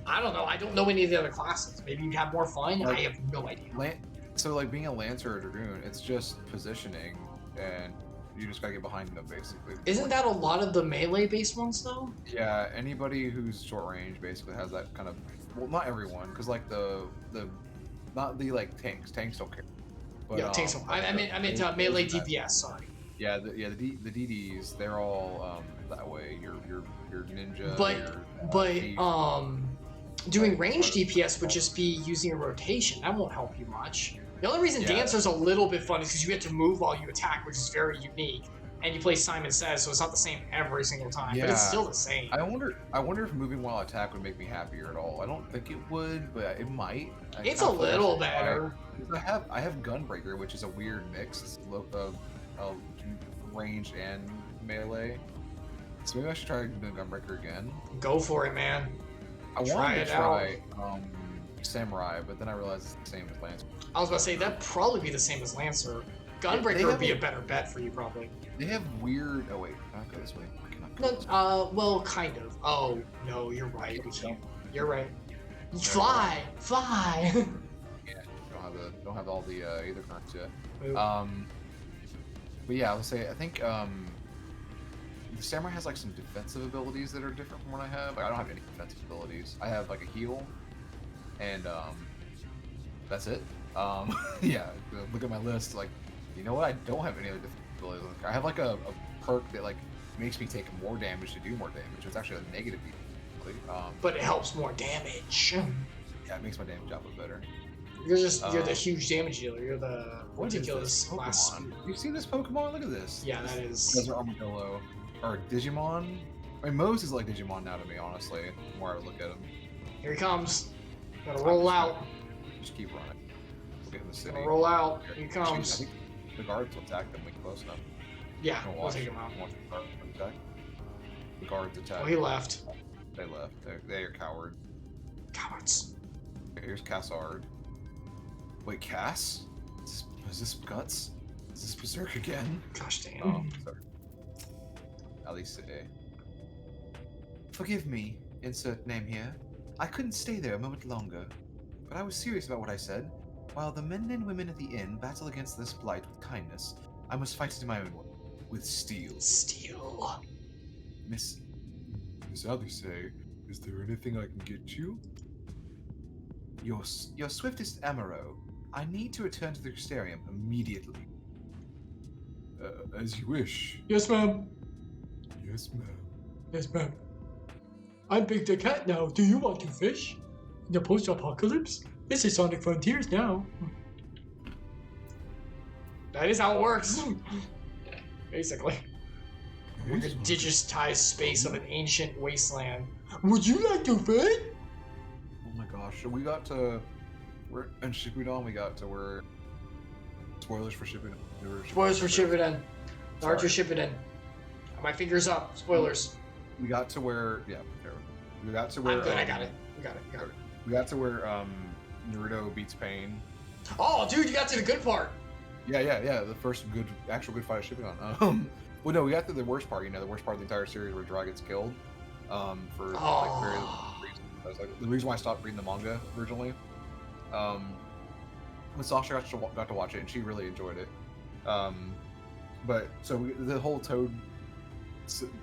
I don't know. I don't know any of the other classes. Maybe you'd have more fun. Like, I have no idea. So like being a Lancer or Dragoon, it's just positioning and. You just gotta get behind them, basically. Isn't that a lot of the melee-based ones, though? Yeah, anybody who's short range basically has that kind of. Well, not everyone, because like not the like tanks. Tanks don't care. But, yeah, tanks. I meant melee DPS. Sorry. Yeah, the DDs, they're all that way. Your ninja. Doing range DPS would just be using a rotation. That won't help you much. The only reason Dancer's a little bit fun is because you get to move while you attack, which is very unique. And you play Simon Says, so it's not the same every single time, but it's still the same. I wonder if moving while I attack would make me happier at all. I don't think it would, but it might. It's a little better. I have Gunbreaker, which is a weird mix of range and melee. So maybe I should try doing Gunbreaker again. Go for it, man. I wanted to try Samurai, but then I realized it's the same as Lancer. I was about to say, that'd probably be the same as Lancer. Gunbreaker would be a better bet for you, probably. They have weird... Oh, wait. Can I go this way? No, well, kind of. Oh, no, you're right. We can't. You're right. Fly! Fly! Yeah, don't have all the either currents yet. But yeah, I would say, I think the Samurai has like some defensive abilities that are different from what I have. Like, I don't have any defensive abilities. I have like a heal, and that's it. Yeah, look at my list. Like, you know what? I don't have any other defensive abilities. I have like a perk that like makes me take more damage to do more damage. It's actually a negative. But it helps more damage. Yeah, it makes my damage output better. You're the huge damage dealer. You're the ridiculous class. You see this Pokemon? Look at this. Yeah, that is. Desert Armadillo. Or Digimon. I mean, Mose is like Digimon now to me, honestly. The more I look at him. Here he comes. Gotta roll out. Just keep running. We'll get in the city. Gotta roll out. Here he comes. I think the guards will attack them when close enough. Yeah, we'll take him out. The guards attack. Oh, he left. They left. They are coward. Cowards. Okay, here's Cassard. Wait, Cass? Is this Guts? Is this Berserk again? Gosh damn. Oh, sorry. Alice. Forgive me, insert name here. I couldn't stay there a moment longer, but I was serious about what I said. While the men and women at the inn battle against this blight with kindness, I must fight it in my own way, with steel. Steel. Miss Alice, is there anything I can get you? Your swiftest Amaro. I need to return to the Crystarium immediately. As you wish. Yes, ma'am. Yes, ma'am. Yes, ma'am. I'm Big the Cat now. Do you want to fish? In the post-apocalypse? This is Sonic Frontiers now. That is how it works. Basically. We're the digitized space of an ancient wasteland. Would you like to fish? Oh my gosh. We got to... We're in Shippuden, we got to where... Spoilers for Shippuden. Spoilers for Shippuden. Naruto Shippuden. My finger's up. Spoilers. We got to where... Yeah, we got to where... I'm good, I got it. We got it. We got to where Naruto beats Pain. Oh, dude, you got to the good part. Yeah. The first actual good fight of Shippuden. Well, no, we got to the worst part. You know, the worst part of the entire series where Dry gets killed. For like very reasons. That's like the reason why I stopped reading the manga originally. When Sasha got to watch it, and she really enjoyed it. But so the whole Toad,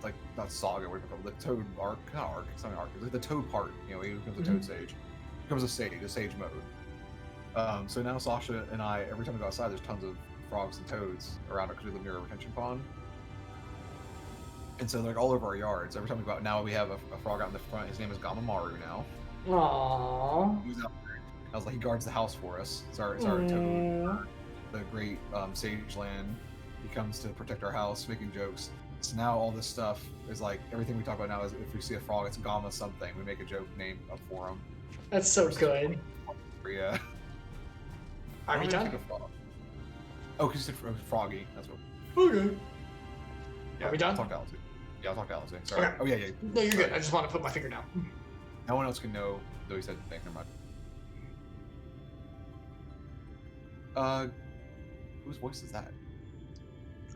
like not saga, what do you call it? The Toad arc, not arc, it's not an arc. It's like the Toad part. You know, he becomes a Toad sage, becomes a sage mode. So now Sasha and I, every time we go outside, there's tons of frogs and toads around it because we live near a retention pond. And so they're like all over our yards. Every time we go out, now we have a frog out in the front. His name is Gamamaru now. Aww. He's out there. I was like, he guards the house for us. It's our Toad, the great sage land. He comes to protect our house, making jokes. So now all this stuff is like, everything we talk about now is if we see a frog, it's Gamma something. We make a joke name up for him. That's so good. Yeah. Are we done? Oh, because you said Froggy. That's what. Okay. Yeah, Are we done? I'll talk to Alice. Yeah, I'll talk to Alice. Sorry. Okay. Oh, yeah. No, you're good. I just want to put my finger down. No one else can know, though he said the thing. Never mind. Whose voice is that?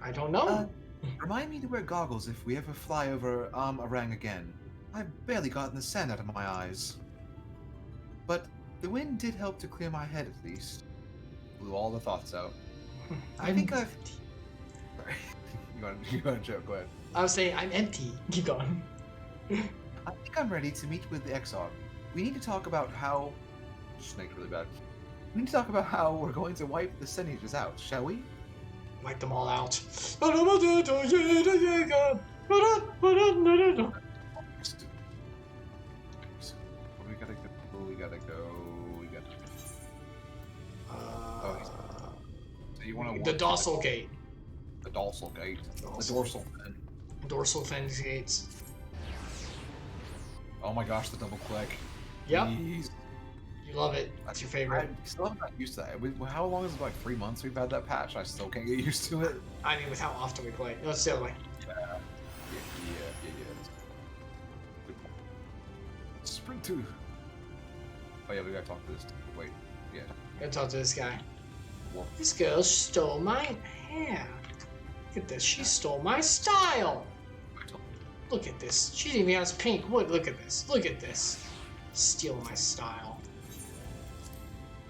I don't know. Remind me to wear goggles if we ever fly over Arang again. I've barely gotten the sand out of my eyes. But the wind did help to clear my head at least. Blew all the thoughts out. I think I've... Sorry. you got a joke, go ahead. I was saying I'm empty. Keep going. I think I'm ready to meet with the Exarch. We need to talk about how... Snake's really bad. We need to talk about how we're going to wipe the Senages out, shall we? Wipe them all out. We gotta go. So you want The dorsal gate. The dorsal gate. The dorsal fin. Dorsal fin gates. Oh my gosh, the double click. Yep. Jeez. You love it. That's your favorite. I still haven't got used to that. How long is it? Like 3 months we've had that patch. I still can't get used to it. I mean, with how often we play. No, it's the other way. Yeah. Sprint 2. Oh yeah, we gotta talk to this. Wait. Yeah. Gotta talk to this guy. Well, This girl stole my hair. Look at this. She stole my style. Look at this. She didn't even have pink. Look at this. Look at this. Steal my style.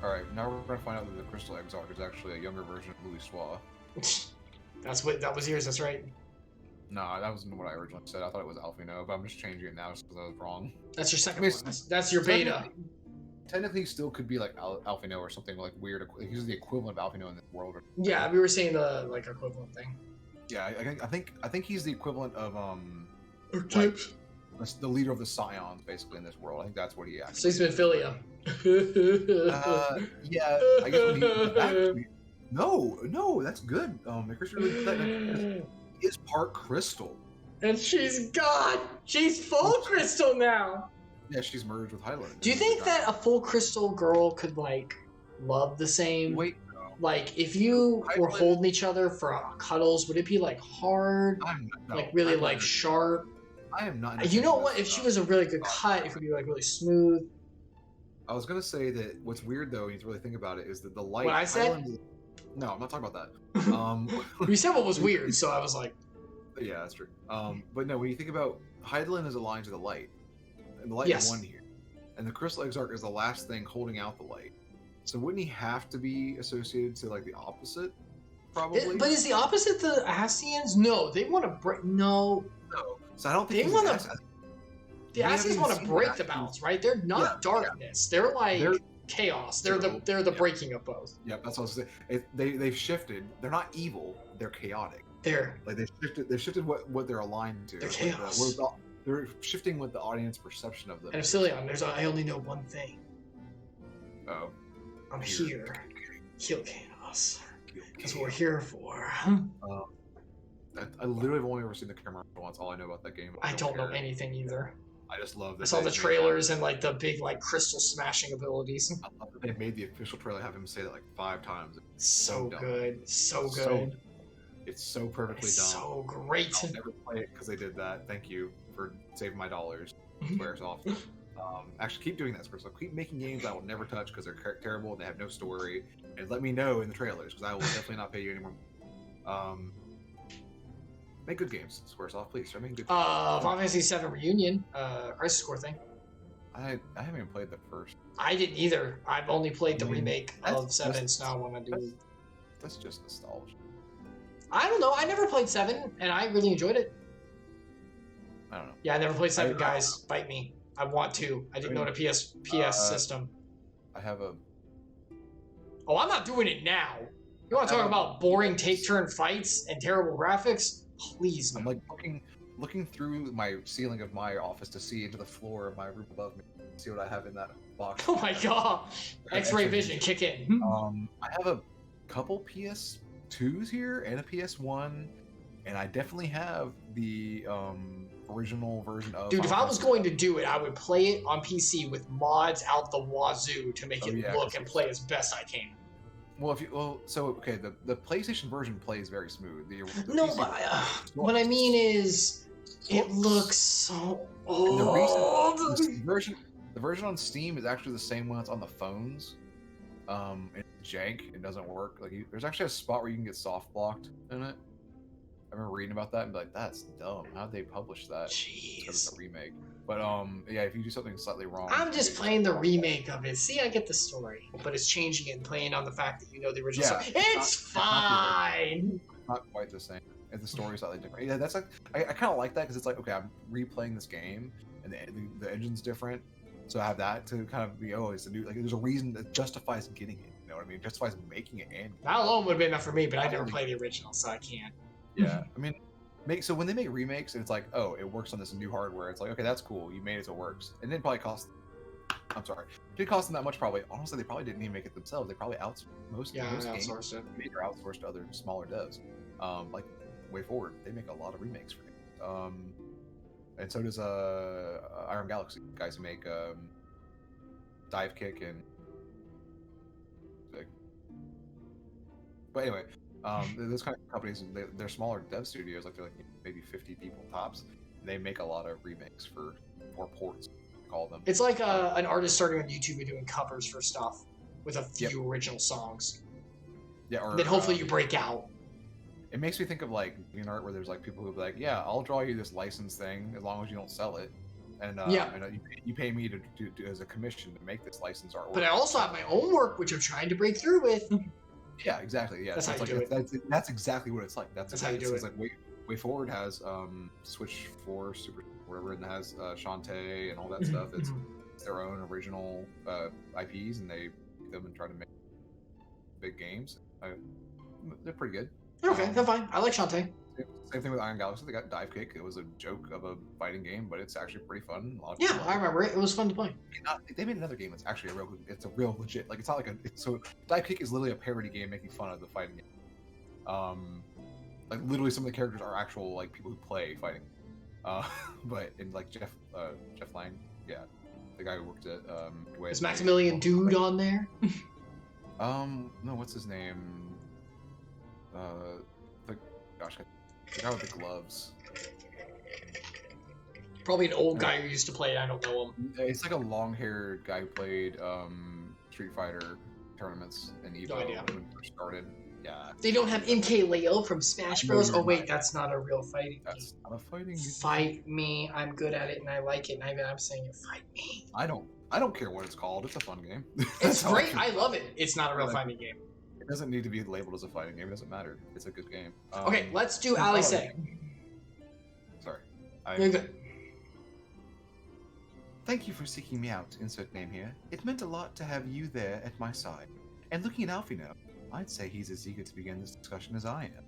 Alright, now we're gonna find out that the Crystal Exarch is actually a younger version of Louis Swa. That was yours, that's right. No, that wasn't what I originally said. I thought it was Alphino, but I'm just changing it now just because I was wrong. That's your second I mean, one. That's your beta. Technically, he still could be like Alphino or something like weird. He's the equivalent of Alphino in this world. Yeah, we were saying the like equivalent thing. Yeah, I think he's the equivalent of Archetypes. the leader of the Scions, basically in this world. I think that's what he actually. So he's been Philia. Yeah, I guess when he actually. No, that's good. He is part crystal. And she's gone. She's full crystal now. Yeah, she's merged with Highland. Do you think that a full crystal girl could like love the same? Wait. Like, if you were holding each other for cuddles, would it be like hard, like really like sharp? I am not. You know what? If she was a really good cut, it could be like really smooth. I was gonna say that what's weird though, when you really think about it, is that the light. What I said? Highland, no, I'm not talking about that. You said what was weird, so I was like. Yeah, that's true. But no, when you think about Hydaelyn is aligned to the light, and the light is one here, and the Crystal Exarch is the last thing holding out the light. So wouldn't he have to be associated to like the opposite? Probably. But is the opposite the Ascians? No, they want to break. No. So I don't think they want to. The Ascians want to break the balance, right? They're not darkness. They're like chaos. They're the breaking of both. Yeah, that's what I was saying. They've shifted. They're not evil. They're chaotic. They're like they've shifted what they're aligned to. They're chaos. They're shifting with the audience perception of them. And Epsilion, I only know one thing. Oh. I'm here. Kill chaos. That's what we're here for. I literally have only ever seen the commercial once. All I know about that game. I don't know anything either. I just love. I saw the trailers and like the big like crystal smashing abilities. I love that they made the official trailer have him say that like 5 times. It's so good, so good. It's so perfectly done. So great. I'll never play it because they did that. Thank you for saving my dollars. Swears off. Actually, keep doing that, Crystal. Keep making games I will never touch because they're terrible and they have no story. And let me know in the trailers because I will definitely not pay you anymore. Make good games, Squaresoft, please. Start making good games. Final Fantasy VII Reunion, Crisis Core thing. I haven't even played the first. I didn't either. I've only played the remake of 7, so now I want to do. That's just nostalgia. I don't know. I never played 7, and I really enjoyed it. I don't know. Yeah, I never played 7, guys. Bite me. I want to. I didn't know the PS system. I have a... Oh, I'm not doing it now. You want to talk about boring take-turn fights and terrible graphics? Please, no. I'm like looking through my ceiling of my office to see into the floor of my room above me. See what I have in that box. Oh my god. X-ray vision, kick in. I have a couple PS2s here and a PS1, and I definitely have the original version of... Dude, if I was going to do it, I would play it on PC with mods out the wazoo to make it look and play as best I can. Well, so okay, the PlayStation version plays very smooth. No, what I mean is, it looks so old. The version on Steam is actually the same one that's on the phones. It's jank. It doesn't work. Like, there's actually a spot where you can get soft blocked in it. I remember reading about that and be like, "That's dumb. How'd they publish that?" Jeez. Because it's a remake. But yeah, if you do something slightly wrong, I'm just playing the remake of it. See, I get the story, but it's changing it and playing on the fact that you know the original story. It's fine. Not quite the same. And the story's slightly different. Yeah, that's like I kind of like that because it's like, okay, I'm replaying this game and the engine's different. So I have that to kind of be, oh, it's a new, like, there's a reason that justifies getting it. You know what I mean? It justifies making it. And that alone would have been enough for me, but I never played the original, so I can't. Yeah, I mean, so when they make remakes and it's like, oh, it works on this new hardware, it's like, okay, that's cool. You made it so it works. And then probably cost. I'm sorry, it didn't cost them that much. Probably, honestly, they probably didn't even make it themselves. They probably outsourced most games. Outsourced it. Maybe they're outsourced to other smaller devs. Like Way Forward, they make a lot of remakes for games. And so does Iron Galaxy, guys who make Dive Kick and but anyway, those kind of companies, they're smaller dev studios, like they're like maybe 50 people tops. And they make a lot of remakes or ports, call them. It's like an artist starting on YouTube and doing covers for stuff with a few original songs. Yeah, or then hopefully you break out. It makes me think of like art where there's like people who be like, yeah, I'll draw you this license thing as long as you don't sell it. And you pay me to as a commission to make this license artwork. But I also have my own work, which I'm trying to break through with. Yeah, exactly. Yeah, that's how you do it. That's exactly what it's like. That's how you do it. It's like Way Forward has Switch 4 Super whatever, and it has Shantae and all that stuff. It's their own original IPs, and they make them and try to make big games. They're pretty good. Okay, they're fine. I like Shantae. Same thing with Iron Galaxy. They got Dive Kick. It was a joke of a fighting game, but it's actually pretty fun. Yeah, I remember it. It was fun to play. They made another game that's actually a real legit. Like, it's not like so Dive Kick is literally a parody game making fun of the fighting game. Like literally some of the characters are actual like people who play fighting. But in like Jeff Lang, yeah, the guy who worked at is Maximilian Dude on there? No, what's his name? The guy with the gloves. Probably an old guy who used to play it. I don't know him. It's like a long-haired guy who played Street Fighter tournaments in Evo when it first started. Yeah. They don't have MKLeo from Smash Bros. Oh wait, that's not a real fighting game. That's not a fighting game. Fight me. I'm good at it and I like it. And I'm saying it. Fight me. I don't care what it's called. It's a fun game. It's great. I love it. It's not a real fighting game. It doesn't need to be labeled as a fighting game. It doesn't matter. It's a good game. Okay, let's do Alice. Sorry. You're good. Thank you for seeking me out, insert name here. It meant a lot to have you there at my side. And looking at Alfie now, I'd say he's as eager to begin this discussion as I am.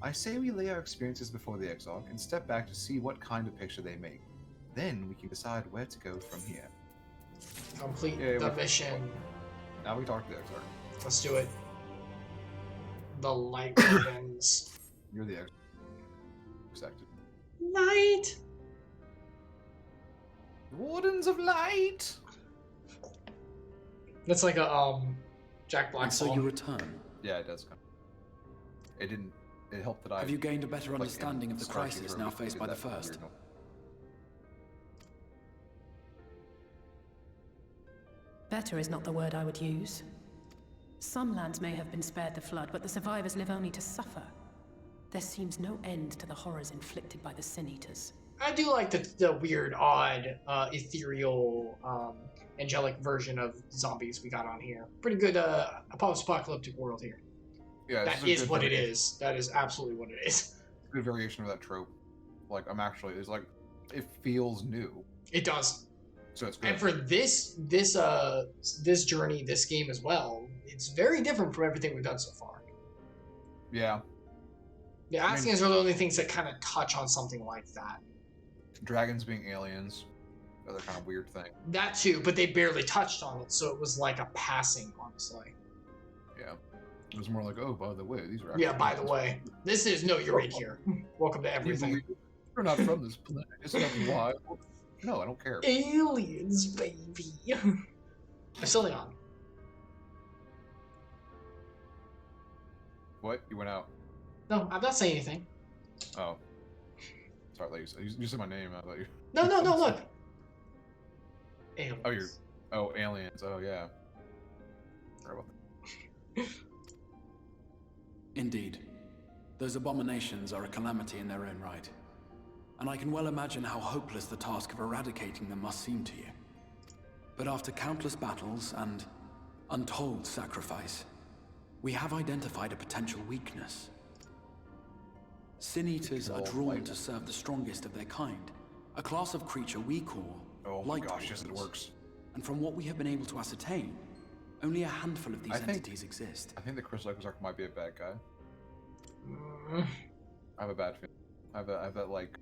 I say we lay our experiences before the Exarch and step back to see what kind of picture they make. Then we can decide where to go from here. Complete the mission. Now we talk to the Exarch. Let's do it. The Lightwardens. You're the Exarch. Light! Wardens of Light! That's like a Jack Black song. So you return? Yeah, it does. It didn't. It helped that I. Have you gained a better understanding of the crisis now faced by the First? Better is not the word I would use. Some lands may have been spared the flood, but the survivors live only to suffer. There seems no end to the horrors inflicted by the Sin Eaters. I do like the weird, odd, ethereal, angelic version of zombies we got on here. Pretty good post-apocalyptic world here. Yeah, That is what it is. That is absolutely what it is. Good variation of that trope. Like it's like it feels new. It does. So it's good. And for this journey, this game as well, it's very different from everything we've done so far. Yeah. The Epsilions are the only things that kind of touch on something like that. Dragons being aliens, other kind of weird thing. That too, but they barely touched on it, so it was like a passing, honestly. Yeah. It was more like, oh, by the way, these are actually Yeah, by the way. This is, no, you're right here. Welcome to everything. You're not from this planet. Isn't that wild? No, I don't care. Aliens, baby. Epsilion. What? You went out? No, I'm not saying anything. Oh. Sorry, ladies. You said my name. I thought you... No, look. Aliens. Oh, aliens. Oh, yeah. Sorry about that. Indeed. Those abominations are a calamity in their own right. And I can well imagine how hopeless the task of eradicating them must seem to you. But after countless battles and untold sacrifice, we have identified a potential weakness. Sin Eaters are drawn to serve the strongest of their kind, a class of creature we call Lightwardens. Yes, it works. And from what we have been able to ascertain, only a handful of these entities exist. I think the Crystal Exarch might be a bad guy. I have a bad feeling. I have that, like...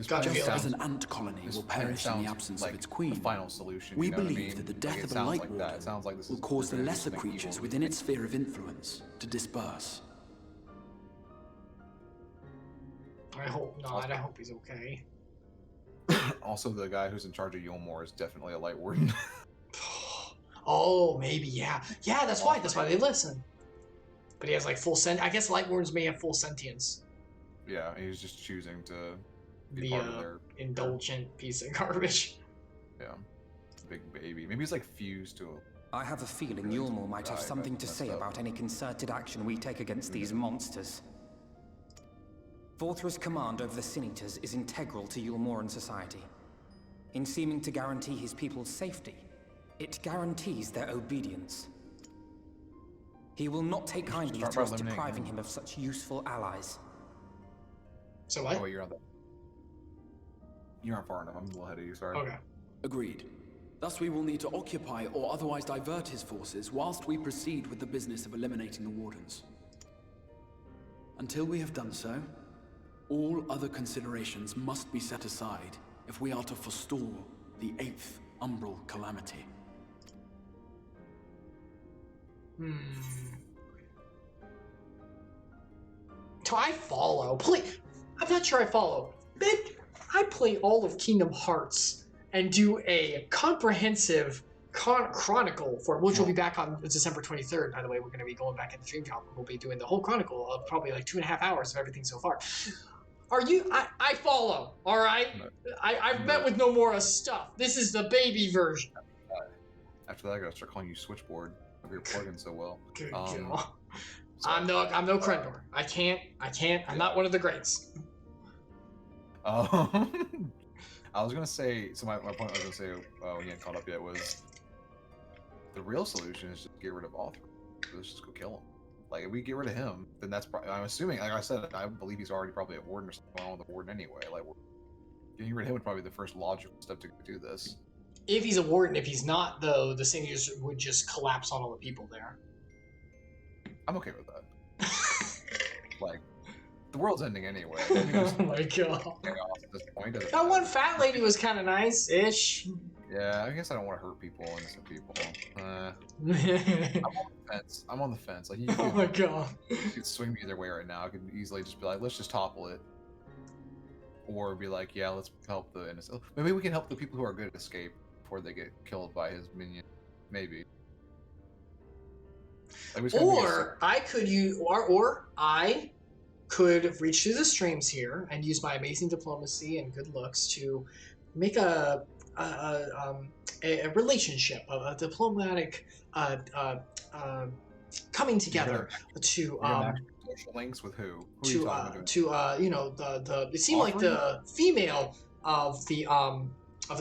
Just as an ant colony will perish in the absence of its queen, the final solution, we believe that the death of a Lightwarden will cause the lesser creatures within its sphere of influence to disperse. I hope not. I hope he's okay. Also, the guy who's in charge of Yulmore is definitely a Lightwarden. Oh, maybe, yeah. Yeah, that's why they listen. But he has, like, full I guess Lightwardens may have full sentience. Yeah, he's just choosing to be the part of their indulgent piece of garbage. Yeah. Big baby. Maybe he's, like, fused to a... I have a feeling Yulmore might have something to say about any concerted action we take against these monsters. Vorthra's command over the Sin Eaters is integral to Yulmoran society. In seeming to guarantee his people's safety, it guarantees their obedience. He will not take kindly to us depriving him of such useful allies. So what? Oh, wait, you're on that. You aren't far enough. I'm a little ahead of you, sorry. Okay. Agreed. Thus we will need to occupy or otherwise divert his forces whilst we proceed with the business of eliminating the Wardens. Until we have done so, all other considerations must be set aside if we are to forestall the 8th Umbral Calamity. Do I follow? I'm not sure I follow. I play all of Kingdom Hearts and do a comprehensive chronicle for it, which will be back on December 23rd. By the way, we're going to be going back in the stream job. We'll be doing the whole chronicle of probably like 2.5 hours of everything so far. Are you? I follow. All right. I've met with Nomura's stuff. This is the baby version. After that, I gotta start calling you Switchboard. You're plugging so well. Good girl. I'm no Krendor. I can't. I'm not one of the greats. I was gonna say. So my point I was gonna say when he hadn't caught up yet was the real solution is just get rid of Arthur. Let's just go kill him. Like, if we get rid of him, then that's probably, I'm assuming, like I said, I believe he's already probably a warden or something going on with the warden anyway. Like, getting rid of him would probably be the first logical step to do this. If he's a warden, if he's not, though, the Singers would just collapse on all the people there. I'm okay with that. Like, the world's ending anyway. Oh my god. At this point, That one fat lady was kind of nice-ish. Yeah, I guess I don't want to hurt people, innocent people. I'm on the fence. Like, oh my god. You could swing me either way right now. I could easily just be like, let's just topple it. Or be like, yeah, let's help the innocent. Maybe we can help the people who are good escape before they get killed by his minion. Maybe. Like, or I could reach through the streams here and use my amazing diplomacy and good looks to make a relationship, a diplomatic coming together to social links with who? It seemed like the female of the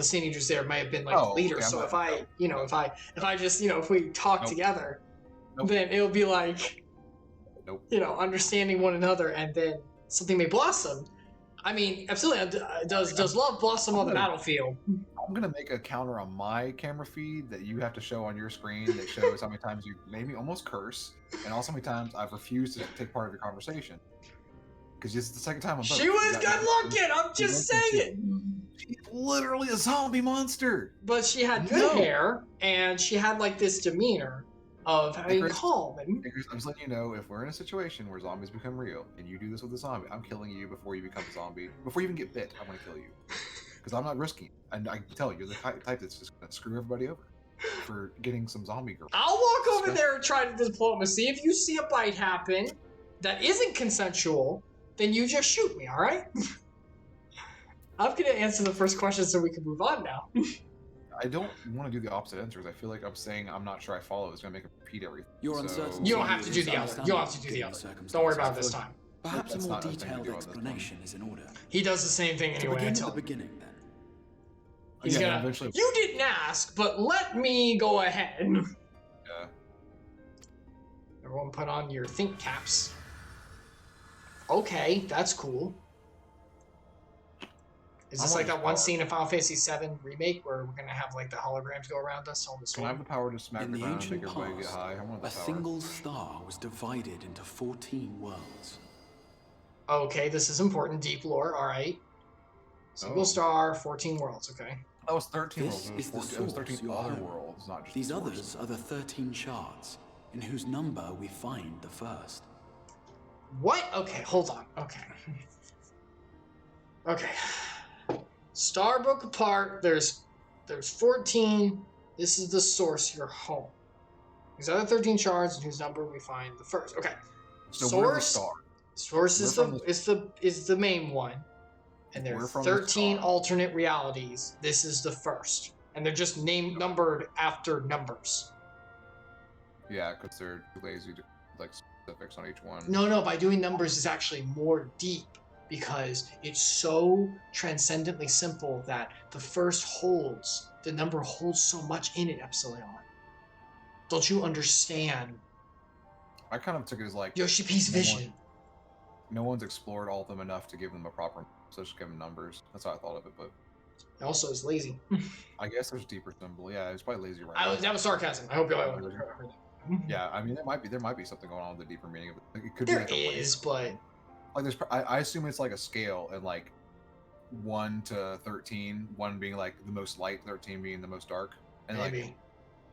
Saint Andrews there might have been like the leader. Okay, if we talk together, then it'll be like Nope. you know, understanding one another, and then something may blossom. I mean, Epsilion does love blossom on the battlefield. I'm gonna make a counter on my camera feed that you have to show on your screen that shows how many times you made me almost curse, and also how many times I've refused to take part of your conversation. Because it's the second time I'm. She was good looking. I'm just saying. She's literally a zombie monster. But she had good hair, and she had like this demeanor of having calm. And I'm just letting you know, if we're in a situation where zombies become real, and you do this with a zombie, I'm killing you before you become a zombie. Before you even get bit, I'm gonna kill you. Because I'm not risking it. And I can tell you're the type that's just gonna screw everybody over for getting some zombie girl. I'll walk over there and try to diplomacy. If you see a bite happen that isn't consensual, then you just shoot me, all right? I'm gonna answer the first question so we can move on now. I don't want to do the opposite answers. I feel like I'm saying I'm not sure I follow. It's gonna make him repeat everything. You're uncertain. You don't have to do the other. You don't have to do the other. Don't worry about it this time. Perhaps a more detailed explanation is in order. He does the same thing anyway. Begin at the beginning, then. He's gonna. Eventually. You didn't ask, but let me go ahead. Yeah. Everyone, put on your think caps. Okay, that's cool. Is this like that one scene in Final Fantasy VII Remake where we're gonna have like the holograms go around us on the Can I have sword? the power to smack In the the ground and make ancient everybody get past, high? I want the a power. single star was divided into 14 worlds. Okay, this is important. Deep lore. All right. Single star, 14 worlds. Okay. That was 13 This worlds. is the It was 13 source, other your home. worlds, not just These the source. others are the 13 shards, in whose number we find the first. What? Okay, hold on. Okay. Okay. Star broke apart. There's 14. This is the source, your home. These other 13 shards, in whose number we find the first. Okay. So we're the Source. star. Source is the main one, and there are We're from the 13 star. alternate realities. This is the first, and they're just numbered after numbers. Yeah, because they're too lazy to like specifics on each one. No. By doing numbers is actually more deep because it's so transcendently simple that the number holds so much in it. Epsilon. Don't you understand? I kind of took it as like Yoshi P's vision. No one's explored all of them enough to give them a proper. So just give them numbers. That's how I thought of it, but It also is lazy. I guess there's deeper symbol. Yeah, it's probably lazy. Right. That was sarcasm. I hope you all heard that. Yeah, I mean there might be something going on with the deeper meaning of it. Like, it could There be like is, but like there's. I assume it's like a scale, and like 1 to 13, 1 being like the most light, 13 being the most dark, and maybe. like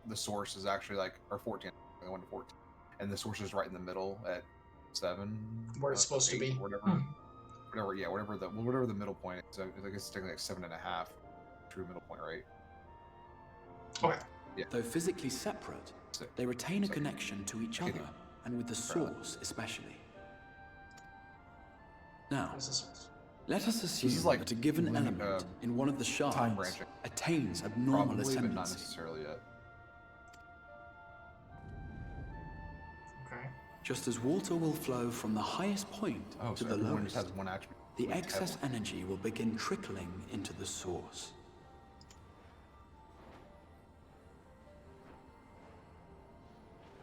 the source is actually like, or 14, 1 to 14, and the source is right in the middle at 7, Where it's supposed to 8, be. whatever the middle point is. So I guess it's technically like 7.5, true middle point, right? Okay. Yeah. Though physically separate, they retain a connection to each other, and with the source especially. Now, let us assume like that a given element in one of the shards time branching. attains abnormal Probably, but not ascendancy. necessarily yet. Okay. Just as water will flow from the highest point to So the everyone just lowest, has one attribute. the Like excess heaven. energy will begin trickling into the source.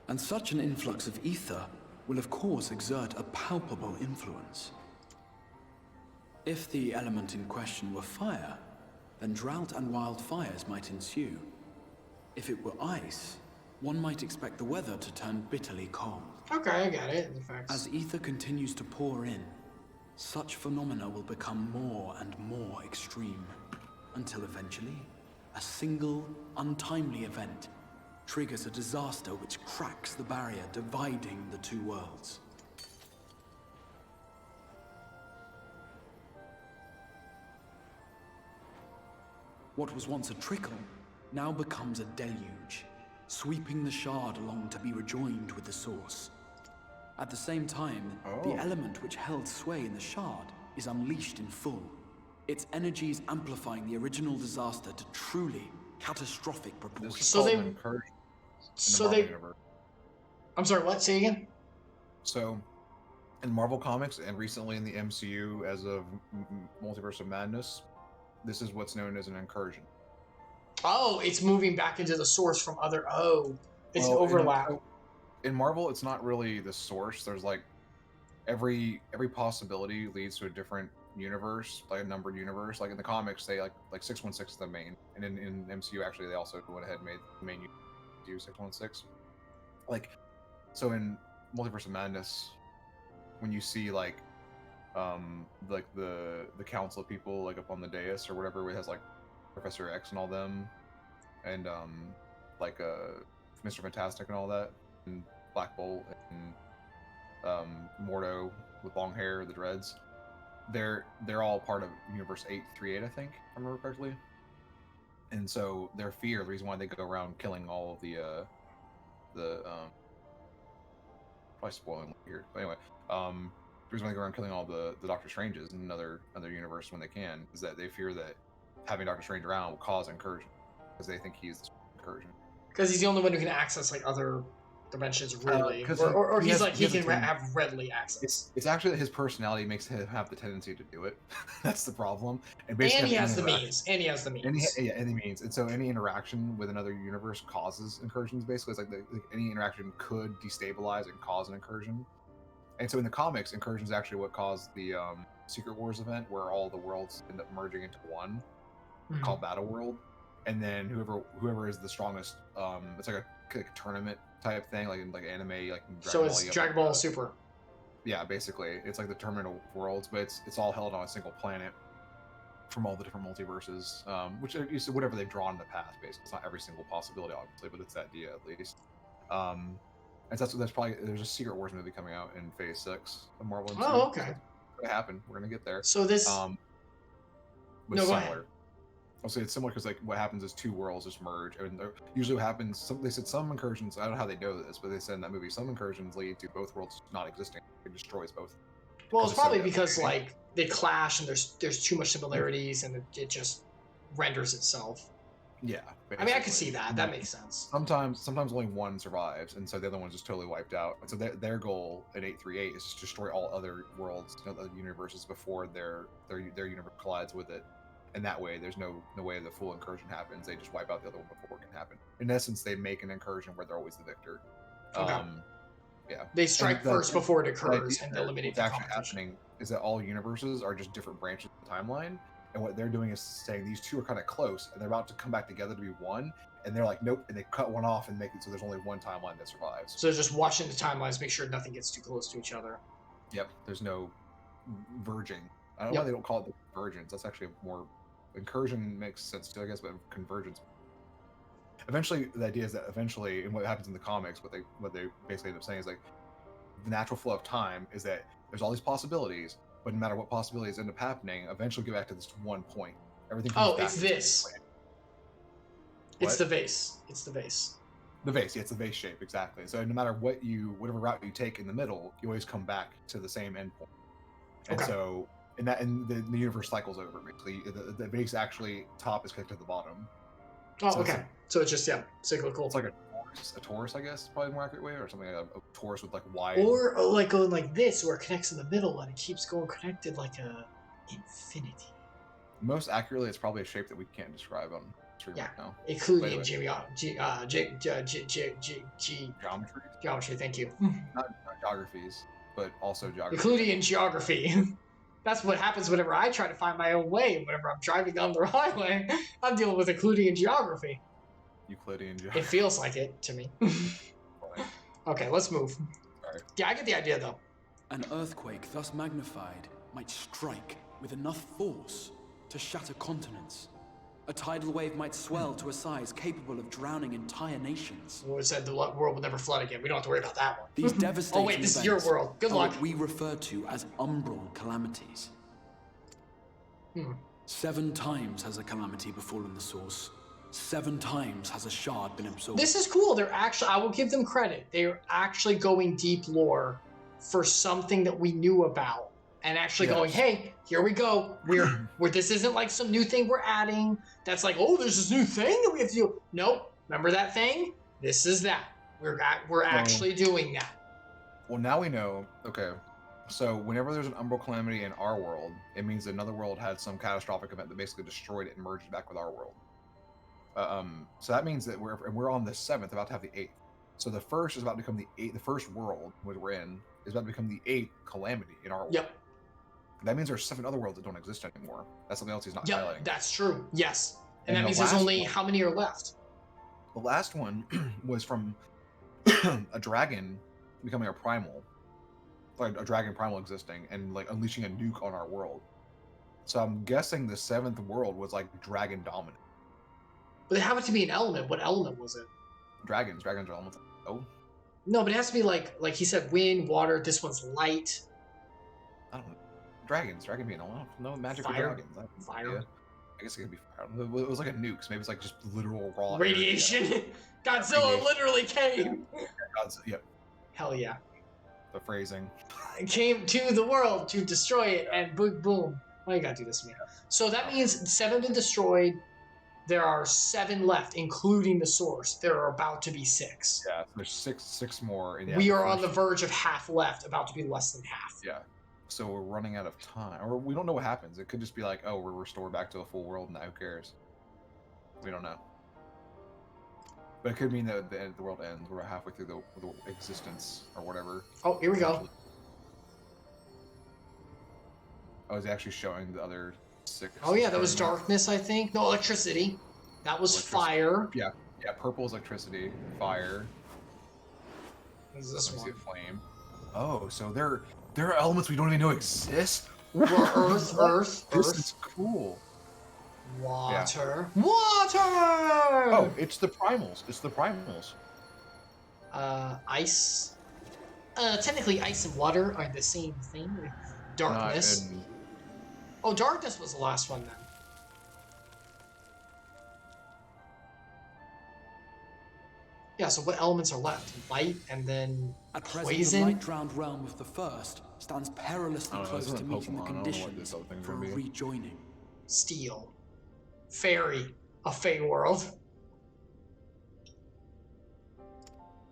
And such an influx of ether will of course exert a palpable influence. If the element in question were fire, then drought and wildfires might ensue. If it were ice, one might expect the weather to turn bitterly cold. Okay, I got it. In fact, As ether continues to pour in, such phenomena will become more and more extreme, until eventually, a single, untimely event triggers a disaster which cracks the barrier dividing the two worlds. What was once a trickle now becomes a deluge, sweeping the shard along to be rejoined with the source. At the same time, the element which held sway in the shard is unleashed in full, its energies amplifying the original disaster to truly catastrophic proportions. So they- encouraged in the so Marvel they- universe. I'm sorry. What? Say again. So, in Marvel Comics and recently in the MCU, as of Multiverse of Madness, this is what's known as an incursion. Oh, it's moving back into the source from other. Oh, it's Well, overlap. in Marvel, it's not really the source. There's like every possibility leads to a different universe, like a numbered universe. Like in the comics, they like 616 is the main, and in MCU actually they also went ahead and made the main universe 616. Like, so in Multiverse of Madness, when you see like the council of people like up on the dais or whatever, it has like Professor X and all them, and like Mr. Fantastic and all that, and Black Bolt and Mordo with long hair, the dreads. They're all part of Universe 838, I think, if I remember correctly. And so their fear, the reason why they go around killing all of the probably spoiling here, but anyway, the reason why they go around killing all the Doctor Stranges in another universe when they can is that they fear that having Doctor Strange around will cause incursion, because they think he's the incursion. Because he's the only one who can access like other dimensions, really, or he can have readily access. It's actually that his personality makes him have the tendency to do it. That's the problem. And he has the means. And And so any interaction with another universe causes incursions. Basically, it's like any interaction could destabilize and cause an incursion. And so in the comics, incursion is actually what caused the Secret Wars event, where all the worlds end up merging into one, called Battle World. And then whoever is the strongest, it's like a tournament type thing, like anime, like so it's Dragon Ball Super. Yeah, basically, it's like the tournament of worlds, but it's all held on a single planet from all the different multiverses, which is whatever they've drawn in the past. Basically, it's not every single possibility, obviously, but it's that idea at least. And that's probably there's a Secret Wars movie coming out in Phase 6 of Marvel. Oh, okay. It's gonna happen. We're gonna get there. So this. No, go ahead. I'll say it's similar because like what happens is two worlds just merge, and usually what happens. They said some incursions. I don't know how they know this, but they said in that movie some incursions lead to both worlds not existing. It destroys both. Well, it's probably because like they clash and there's too much similarities, and it just renders itself. Yeah. Basically. I mean, I could see that. That makes sense. Sometimes only one survives, and so the other one's just totally wiped out. And so their goal in 838 is to destroy all other worlds, other universes before their universe collides with it. And that way, there's no way the full incursion happens. They just wipe out the other one before it can happen. In essence, they make an incursion where they're always the victor. Okay. Yeah. They strike first before it occurs and eliminate the competition. What's actually happening is that all universes are just different branches of the timeline. And what they're doing is saying these two are kind of close, and they're about to come back together to be one. And they're like, nope, and they cut one off and make it so there's only one timeline that survives. So they're just watching the timelines, make sure nothing gets too close to each other. Yep. There's no verging. I don't know why they don't call it the convergence. That's actually more... Incursion makes sense too, I guess, but convergence. Eventually, the idea is that eventually, and what happens in the comics, what they basically end up saying is like the natural flow of time is that there's all these possibilities, but no matter what possibilities end up happening, eventually get back to this one point. Everything comes back it's this. It's the vase. It's the vase. The vase, yeah, it's the vase shape, exactly. So no matter whatever route you take in the middle, you always come back to the same endpoint. And so. And the universe cycles over basically. The base actually top is connected to the bottom. Oh, so okay. So it's just cyclical. It's like a torus, I guess, probably the more accurate way, or something like a torus with like wide. Or like going like this, where it connects in the middle and it keeps going connected like a infinity. Most accurately, it's probably a shape that we can't describe on stream right now. Including geometry. Thank you. Not geographies, but also geography. Including geography. That's what happens whenever I try to find my own way. Whenever I'm driving down the highway, I'm dealing with Euclidean geography. Euclidean geography. It feels like it to me. Okay, let's move. Sorry. Yeah, I get the idea though. An earthquake thus magnified might strike with enough force to shatter continents. A tidal wave might swell to a size capable of drowning entire nations. We said the world will never flood again. We don't have to worry about that one. These devastating Oh wait, this is your world. Good luck. What we refer to as umbral calamities. 7 times has a calamity befallen the source. 7 times has a shard been absorbed. This is cool. I will give them credit. They're actually going deep lore for something that we knew about. And actually going, hey, here we go. We're this isn't like some new thing we're adding. That's like, oh, there's this new thing that we have to do. Nope. Remember that thing? This is that. We're actually doing that. Well, now we know. Okay, so whenever there's an umbral calamity in our world, it means that another world had some catastrophic event that basically destroyed it and merged back with our world. So that means that we're on the 7th, about to have the 8th. So the first is about to become the first world which we're in is about to become the 8th calamity in our world. Yep. That means there's 7 other worlds that don't exist anymore. That's something else he's not highlighting. That's true. Yes. And that the means there's last only one- how many are left? The last one was from a dragon becoming a primal, like a dragon primal existing and like unleashing a nuke on our world. So I'm guessing the 7th world was like dragon dominant. But it happened to be an element. What element was it? Dragons are elements. Oh, No, but it has to be like he said, wind, water. This one's light. I don't know. Dragons. Dragon being element. No magic Fire. for dragons. Fire. Yeah. I guess it could be fire. It was like a nuke, so maybe it's like just literal raw Radiation. Godzilla Radiation. literally came. Yep. Hell yeah. The phrasing. It came to the world to destroy it, and boom, boom. Why you gotta do this to me? So that means 7 been destroyed. There are 7 left, including the source. There are about to be 6. Yeah, there's six more. And We are on the verge of half left, about to be less than half. Yeah. So we're running out of time, or we don't know what happens. It could just be like, oh, we're restored back to a full world, and who cares? We don't know. But it could mean that the world ends. We're halfway through the existence or whatever. Oh, here we go. I was actually showing the other 6. Oh yeah, that was darkness, I think. No, electricity. That was fire. Yeah, purple is electricity, fire. What is this Let me see one? a flame. Oh, so there are elements we don't even know exist? Earth. This is cool. Water. Yeah. Water! Oh, it's the primals. Ice. Technically, ice and water are the same thing. Darkness. Oh, darkness was the last one then. Yeah, so what elements are left? Light and then At present, poison? the light-drowned realm of the first stands perilously Oh, close this to isn't meeting the Pokemon. I don't know what conditions this other thing's for gonna be. rejoining. Steel. Fairy. A Fey world.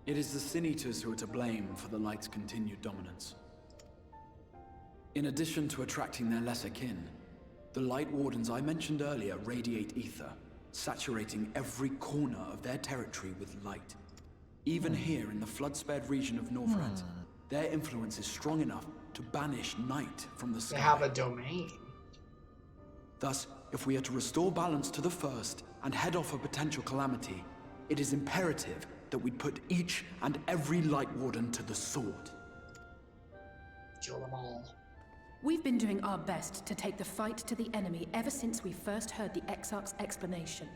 It is the Sin Eaters who are to blame for the light's continued dominance. In addition to attracting their lesser kin, the Lightwardens I mentioned earlier radiate ether, saturating every corner of their territory with light. Even here in the flood-spared region of Northrend, their influence is strong enough to banish night from the sky. They have a domain. Thus, if we are to restore balance to the first and head off a potential calamity, it is imperative that we put each and every Lightwarden to the sword. Kill them all. We've been doing our best to take the fight to the enemy ever since we first heard the Exarch's explanation.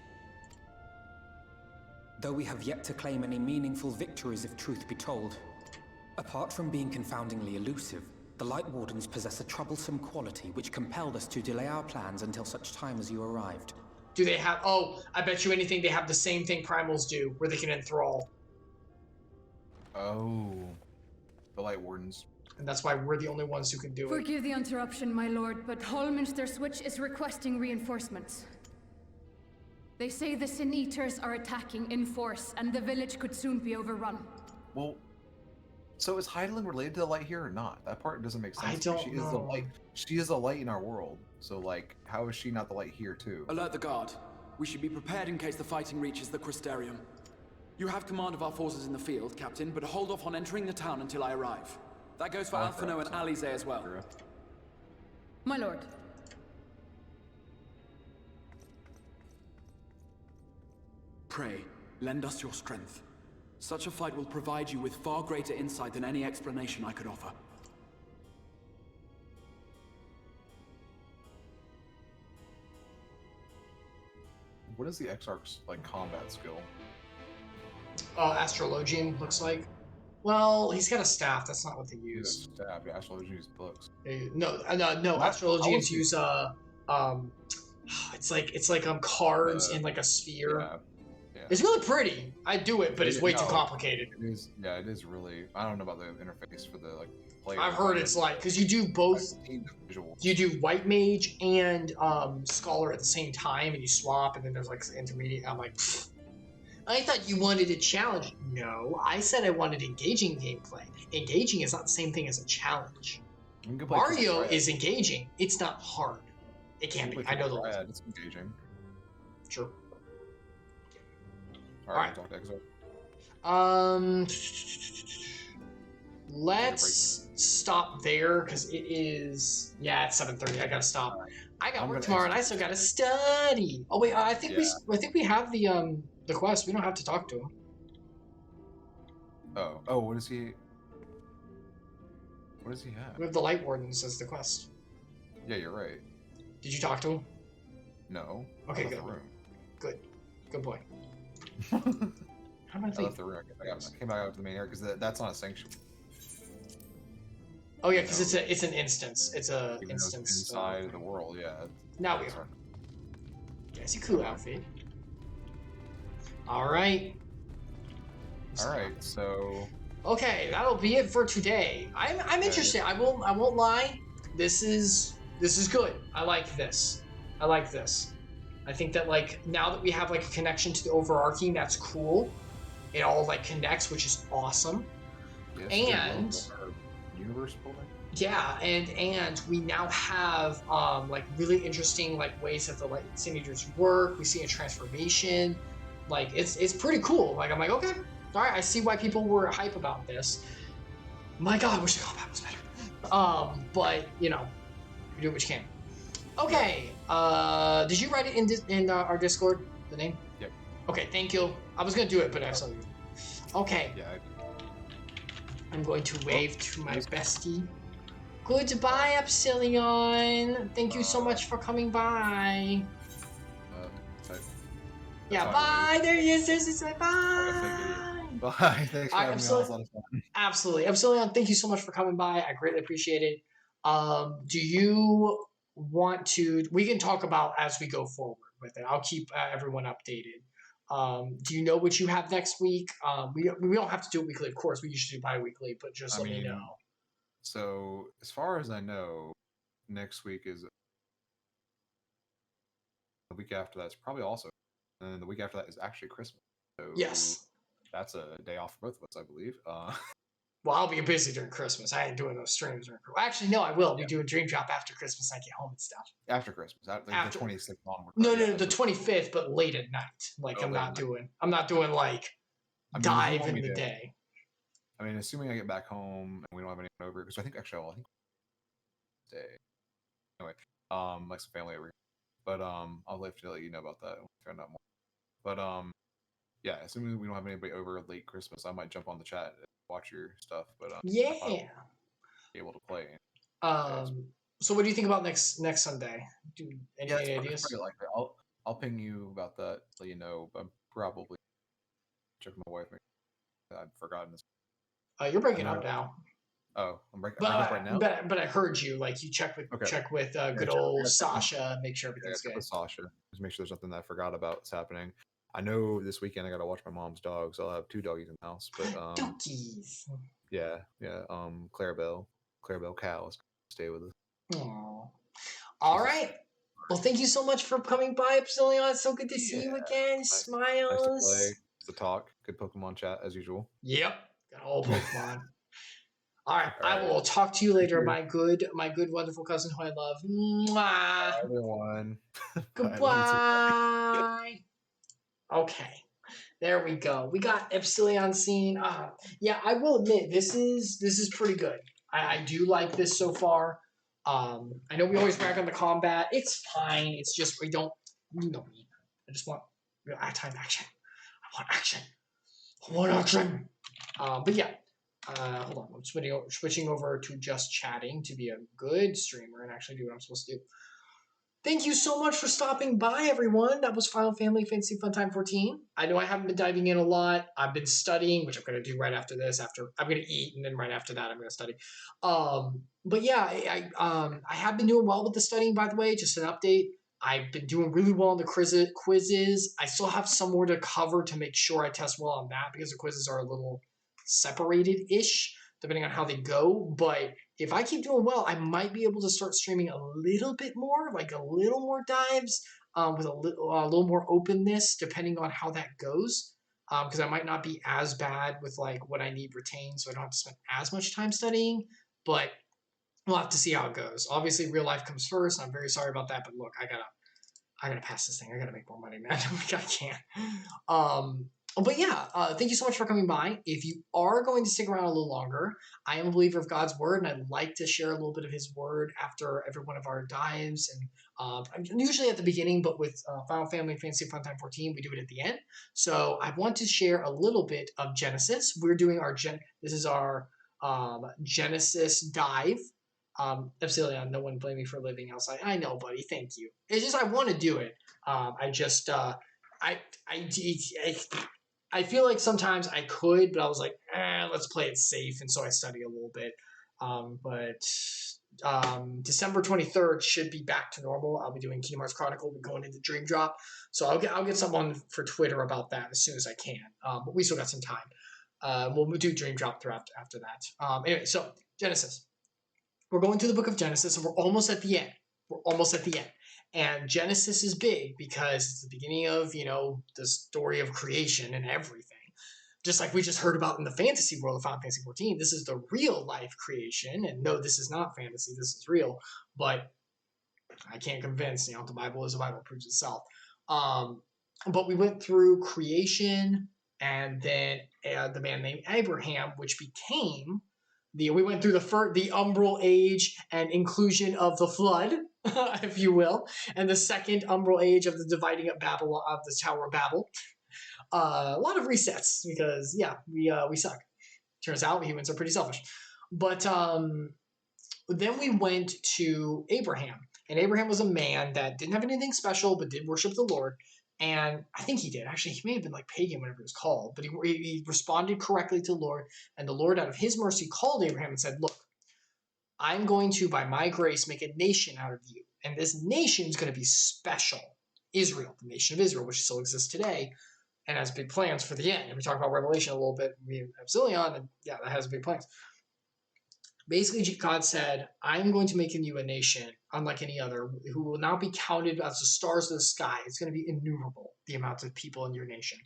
Though we have yet to claim any meaningful victories if truth be told. Apart from being confoundingly elusive, the Lightwardens possess a troublesome quality which compelled us to delay our plans until such time as you arrived. Do they have... Oh, I bet you anything they have the same thing primals do, where they can enthrall. Oh. The Lightwardens. And that's why we're the only ones who can do it. Forgive the interruption, my lord, but Hallminster Switch is requesting reinforcements. They say the Sin Eaters are attacking in force, and the village could soon be overrun. Well, so is Heidelin related to the light here or not? That part doesn't make sense. I don't She is the know. light. She is the light in our world. So, like, how is she not the light here, too? Alert the guard. We should be prepared in case the fighting reaches the Crystarium. You have command of our forces in the field, Captain, but hold off on entering the town until I arrive. That goes for Alphino and Alize as well. My lord. Pray, lend us your strength. Such a fight will provide you with far greater insight than any explanation I could offer. What is the Exarch's, like, combat skill? Astrologian, looks like. Well, he's got a staff. That's not what they Use use. stab. Yeah, Astrologians use books. No. Astrologians use it's like cards in like a sphere. Yeah. It's really pretty. I do it, but it's way too complicated. It is. Yeah, it is really. I don't know about the interface for the like player. I've heard it's like because you do both. I've seen the visuals. You do white mage and scholar at the same time, and you swap, and then there's like intermediate. I'm like, pfft. I thought you wanted a challenge. No, I said I wanted engaging gameplay. Engaging is not the same thing as a challenge. You can play Mario Triad. is engaging. It's not hard. It can You be. can I know play the Triad, it's engaging. Sure. All right. Alright. Talk to Exarch. Let's stop there because it is. Yeah, it's 7:30. I gotta stop. I got work tomorrow, and I still gotta study. Oh wait, I think we have the quest. We don't have to talk to him. Oh, what does he? What does he have? We have the Lightwardens as the quest. Yeah, you're right. Did you talk to him? No. Okay, I left good. the room. Good boy. I left the room. I came back out to the main area because that's not a sanctuary. Oh yeah, because it's an instance. It's a Even instance inside the world. Yeah. Now we are. Yeah, it's a cool outfit. All right. So. Okay, that'll be it for today. I'm interested. I won't lie. This is good. I like this. I think that like now that we have like a connection to the overarching, that's cool. It all like connects, which is awesome. Yes, and universe building. Yeah, and we now have like really interesting like ways that the light signatures work. We see a transformation. Like it's pretty cool. Like I'm like, okay, all right, I see why people were hype about this. My God, I wish the combat was better. But you know, you do what you can. Okay. Did you write it in our Discord? The name? Yep. Okay, thank you. I was gonna do it, but I saw you. Okay. Yeah. I'm going to wave to my bestie. Goodbye, Epsilion. Thank you so much for coming by. Yeah, bye. There he is. There's bye. Bye. Thanks for having me on. It was a lot of fun. Absolutely. Epsilion, thank you so much for coming by. I greatly appreciate it. Do you want to... We can talk about as we go forward with it. I'll keep everyone updated. Do you know what you have next week? We don't have to do it weekly, of course. We usually do bi-weekly, but just let me know. So, as far as I know, next week is... The week after that's probably also... And then the week after that is actually Christmas. So yes. That's a day off for both of us, I believe. Well, I'll be busy during Christmas. I ain't doing those streams. Actually, no, I will be doing Dream Drop after Christmas. I get home and stuff. After Christmas, after the 26th onward. No, the 25th, but late at night. Like I'm not doing like dive in the day. I mean, assuming I get back home and we don't have anyone over, because I think day. Anyway, like some family over here. But I'll let you know about that. We'll find out more. But yeah, assuming we don't have anybody over late Christmas, I might jump on the chat and watch your stuff. But yeah, be able to play. So what do you think about next Sunday? Any ideas? I'll ping you about that. Let you know. But I'm probably checking my wife. I've forgotten this. You're breaking up now. Oh, I'm breaking up right now. But I heard you. Like you check with good old Sasha. Make sure everything's good. With Sasha, just make sure there's nothing that I forgot about that's happening. I know this weekend I gotta watch my mom's dogs. I'll have 2 doggies in the house. But doggies. Yeah. Clarabelle cow is gonna stay with us. Aww. All right. Well, thank you so much for coming by, Epsilion. It's so good to see you again. Nice. Smiles. Nice to play. To talk. Good Pokemon chat as usual. Yep. Got all Pokemon. All right. I will talk to you later, my good, wonderful cousin who I love. Mwah. Bye, everyone. Goodbye. Okay. There we go. We got Epsilion scene. Yeah, I will admit this is pretty good. I do like this so far. I know we always brag on the combat. It's fine. It's just we don't need. I just want real time action. I want action. But yeah. Hold on. I'm switching over to just chatting to be a good streamer and actually do what I'm supposed to do. Thank you so much for stopping by, everyone. That was Final Fantasy Funtime 14. I know I haven't been diving in a lot. I've been studying, which I'm going to do right after this. I'm going to eat, and then right after that, I'm going to study. But yeah, I have been doing well with the studying, by the way. Just an update. I've been doing really well on the quizzes. I still have some more to cover to make sure I test well on that because the quizzes are a little separated-ish, depending on how they go. But if I keep doing well, I might be able to start streaming a little bit more, like a little more dives, with a little more openness, depending on how that goes. Because I might not be as bad with like what I need retained, so I don't have to spend as much time studying. But we'll have to see how it goes. Obviously, real life comes first. I'm very sorry about that, but look, I gotta pass this thing. I gotta make more money, man. I can't. But yeah, thank you so much for coming by. If you are going to stick around a little longer, I am a believer of God's word, and I'd like to share a little bit of his word after every one of our dives. And usually at the beginning, but with Final Fantasy Funtime 14, we do it at the end. So I want to share a little bit of Genesis. We're doing this is our Genesis dive. Epsilion, no one blame me for living outside. I know, buddy. Thank you. It's just I want to do it. I feel like sometimes I could, but I was like, let's play it safe, and so I study a little bit. But December 23rd should be back to normal. I'll be doing Kingdom Hearts Chronicle. We're going into Dream Drop, so I'll get someone for Twitter about that as soon as I can. But we still got some time. We'll do Dream Drop throughout after that. Anyway, so Genesis. We're going through the book of Genesis, and we're almost at the end. And Genesis is big because it's the beginning of, the story of creation and everything. Just like we just heard about in the fantasy world of Final Fantasy 14, this is the real life creation. And no, this is not fantasy, this is real. But I can't convince, the Bible is the Bible, proves itself. But we went through creation and then the man named Abraham, which became... we went through the umbral age and inclusion of the flood, if you will, and the second umbral age of the dividing up Babylon of the Tower of Babel. A lot of resets because we suck. Turns out humans are pretty selfish. But then we went to Abraham, and Abraham was a man that didn't have anything special but did worship the Lord. And I think he did. Actually, he may have been like pagan, whatever it was called. But he responded correctly to the Lord. And the Lord, out of his mercy, called Abraham and said, look, I'm going to, by my grace, make a nation out of you. And this nation is going to be special. Israel, the nation of Israel, which still exists today and has big plans for the end. And we talk about Revelation a little bit. We have Epsilion, and yeah, that has big plans. Basically, God said, I'm going to make in you a nation unlike any other, who will not be counted as the stars of the sky. It's going to be innumerable, the amount of people in your nation.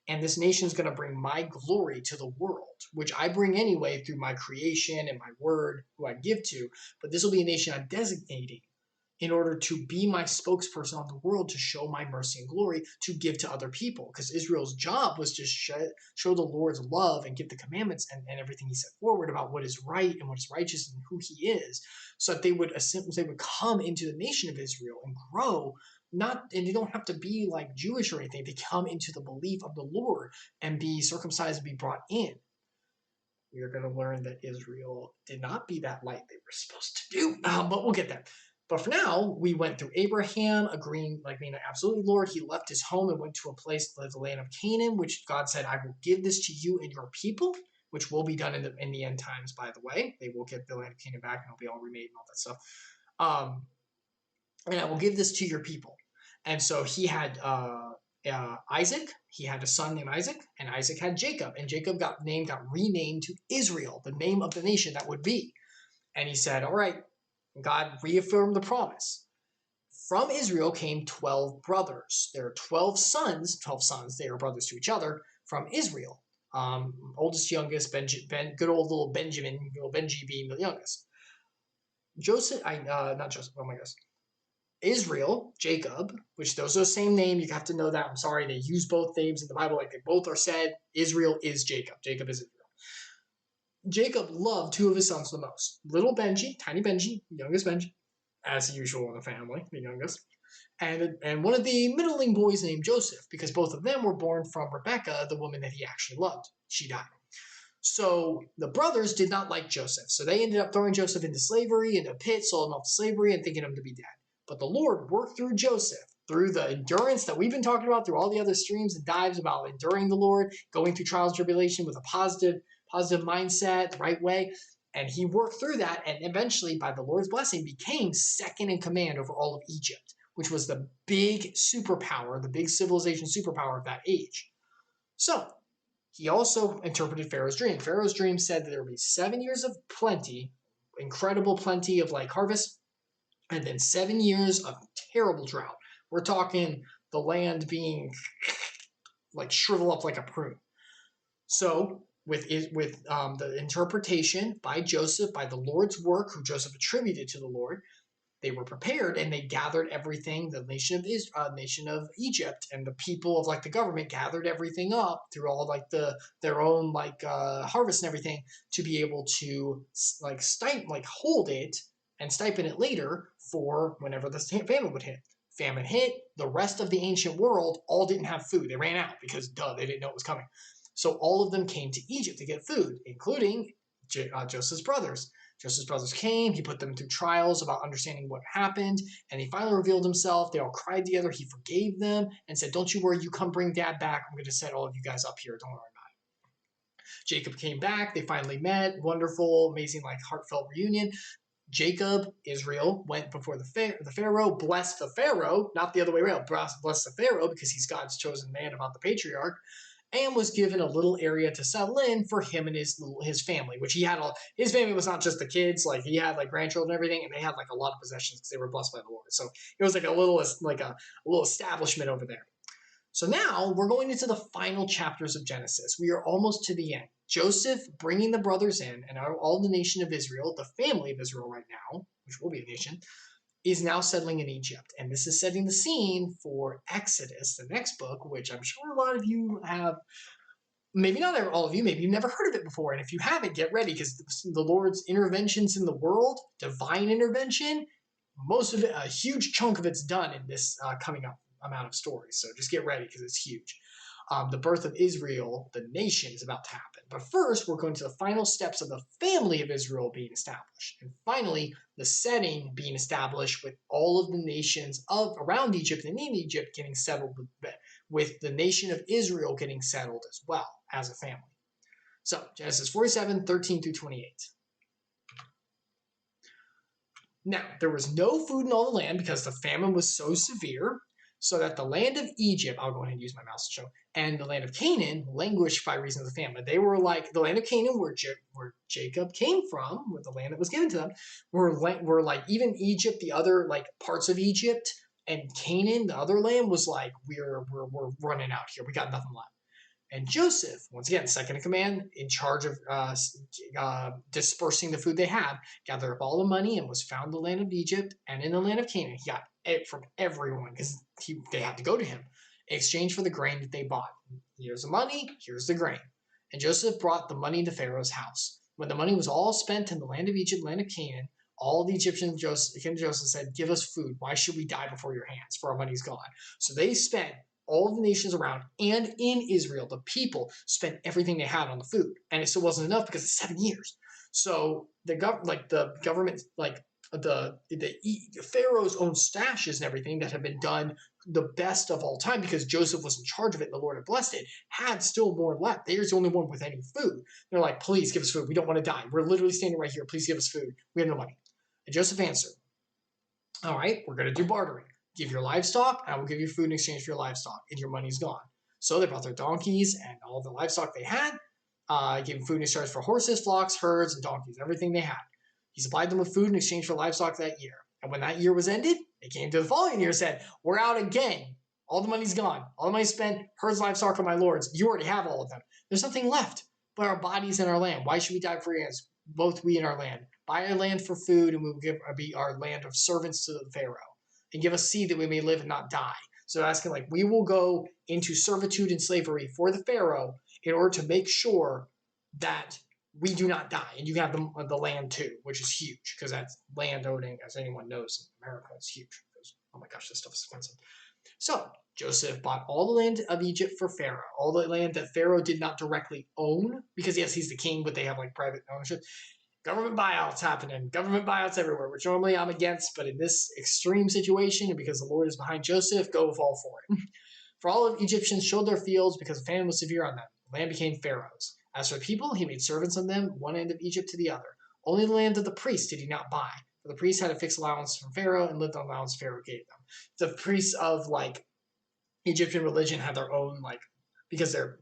And this nation is going to bring my glory to the world, which I bring anyway through my creation and my word, who I give to. But this will be a nation I'm designating in order to be my spokesperson on the world, to show my mercy and glory, to give to other people. Because Israel's job was to show the Lord's love and give the commandments and everything he set forward about what is right and what is righteous and who he is, so that they would come into the nation of Israel and grow. And they don't have to be like Jewish or anything. They come into the belief of the Lord and be circumcised and be brought in. We are going to learn that Israel did not be that light they were supposed to do, but we'll get there. But for now, we went through Abraham agreeing, being an absolute Lord. He left his home and went to a place, the land of Canaan, which God said, I will give this to you and your people, which will be done in the end times, by the way. They will get the land of Canaan back, and it'll be all remade and all that stuff. And I will give this to your people. And so he had Isaac. He had a son named Isaac, and Isaac had Jacob. And Jacob got renamed to Israel, the name of the nation that would be. And he said, all right, God reaffirmed the promise. From Israel came 12 brothers. There are 12 sons, they are brothers to each other, from Israel. Oldest, youngest, good old little Benjamin, little Benji being the youngest. Israel, Jacob, which those are the same name. You have to know that. I'm sorry, they use both names in the Bible like they both are said. Israel is Jacob. Jacob is Israel. Jacob loved two of his sons the most. Little Benji, tiny Benji, youngest Benji, as usual in the family, the youngest. And one of the middling boys named Joseph, because both of them were born from Rebecca, the woman that he actually loved. She died. So the brothers did not like Joseph. So they ended up throwing Joseph into slavery, into a pit, sold him off to slavery, and thinking him to be dead. But the Lord worked through Joseph, through the endurance that we've been talking about, through all the other streams and dives about enduring the Lord, going through trials and tribulation with a positive mindset, the right way. And he worked through that, and eventually, by the Lord's blessing, became second in command over all of Egypt, which was the big superpower, the big civilization superpower of that age. So he also interpreted Pharaoh's dream. Pharaoh's dream said that there would be 7 years of plenty, incredible plenty of harvest, and then 7 years of terrible drought. We're talking the land being shrivel up like a prune. So with the interpretation by Joseph, by the Lord's work, who Joseph attributed to the Lord, they were prepared and they gathered everything. The nation of Egypt and the people of like the government gathered everything up through all like their own like harvest and everything to be able to like hold it and stipend it later for whenever the famine would hit. Famine hit, the rest of the ancient world all didn't have food. They ran out because they didn't know it was coming. So all of them came to Egypt to get food, including Joseph's brothers. Joseph's brothers came, he put them through trials about understanding what happened, and he finally revealed himself. They all cried together, he forgave them, and said, don't you worry, you come bring Dad back, I'm going to set all of you guys up here, don't worry about it. Jacob came back, they finally met, wonderful, amazing, like heartfelt reunion. Jacob, Israel, went before the Pharaoh, blessed the Pharaoh, not the other way around, blessed the Pharaoh because he's God's chosen man, about the patriarch, and was given a little area to settle in for him and his family, which he had. His family was not just the kids, like he had like grandchildren and everything, and they had like a lot of possessions because they were blessed by the Lord. So it was like a little establishment over there. So now we're going into the final chapters of Genesis. We are almost to the end. Joseph bringing the brothers in and all the nation of Israel, the family of Israel right now, which will be a nation, is now settling in Egypt. And this is setting the scene for Exodus, the next book, which I'm sure a lot of you have, maybe not all of you, maybe you've never heard of it before. And if you haven't, get ready, because the Lord's interventions in the world, divine intervention, most of it, a huge chunk of it's done in this coming up amount of stories. So just get ready because it's huge. The birth of Israel, the nation, is about to happen. But first, we're going to the final steps of the family of Israel being established. And finally, the setting being established with all of the nations around Egypt and in Egypt getting settled, with the nation of Israel getting settled as well as a family. So, Genesis 47, 13 through 28. Now, there was no food in all the land because the famine was so severe, so that the land of Egypt, I'll go ahead and use my mouse to show, and the land of Canaan languished by reason of the famine. They were like, the land of Canaan where Jacob came from, with the land that was given to them, were like, even Egypt, the other like parts of Egypt, and Canaan, the other land, was like, we're running out here. We got nothing left. And Joseph, once again, second in command, in charge of dispersing the food they had, gathered up all the money and was found in the land of Egypt and in the land of Canaan. He got it from everyone because they had to go to him in exchange for the grain that they bought. Here's the money, here's the grain. And Joseph brought the money to Pharaoh's house. When the money was all spent in the land of Egypt, land of Canaan, all the Egyptians came to Joseph and said, give us food. Why should we die before your hands? For our money's gone. So they spent, all of the nations around and in Israel, the people spent everything they had on the food. And it still wasn't enough because it's 7 years. So the government, like the Pharaoh's own stashes and everything that had been done the best of all time because Joseph was in charge of it and the Lord had blessed it, had still more left. They're the only one with any food. They're like, please give us food. We don't want to die. We're literally standing right here. Please give us food. We have no money. And Joseph answered, all right, we're going to do bartering. Give your livestock, and I will give you food in exchange for your livestock, and your money's gone. So they brought their donkeys and all the livestock they had, gave them food in exchange for horses, flocks, herds, and donkeys, everything they had. He supplied them with food in exchange for livestock that year. And when that year was ended, they came to the following year and said, we're out again. All the money's gone. All the money's spent. Herds, livestock, and my lords. You already have all of them. There's nothing left but our bodies and our land. Why should we die for your hands? Both we and our land. Buy our land for food, and we will give our land of servants to the Pharaoh. And give us seed that we may live and not die. So asking, like, we will go into servitude and slavery for the Pharaoh in order to make sure that we do not die. And you have the land too, which is huge, because that's land owning, as anyone knows, in America, it's huge. Because, oh my gosh, this stuff is expensive. So Joseph bought all the land of Egypt for Pharaoh, all the land that Pharaoh did not directly own, because yes, he's the king, but they have like private ownership. Government buyouts happening, government buyouts everywhere, which normally I'm against, but in this extreme situation, and because the Lord is behind Joseph, go fall for it. For all of Egyptians showed their fields because the famine was severe on them. The land became Pharaoh's. As for the people, he made servants of them, one end of Egypt to the other. Only the land of the priests did he not buy, for the priests had a fixed allowance from Pharaoh and lived on the allowance Pharaoh gave them. The priests of like Egyptian religion had their own, like, because they're,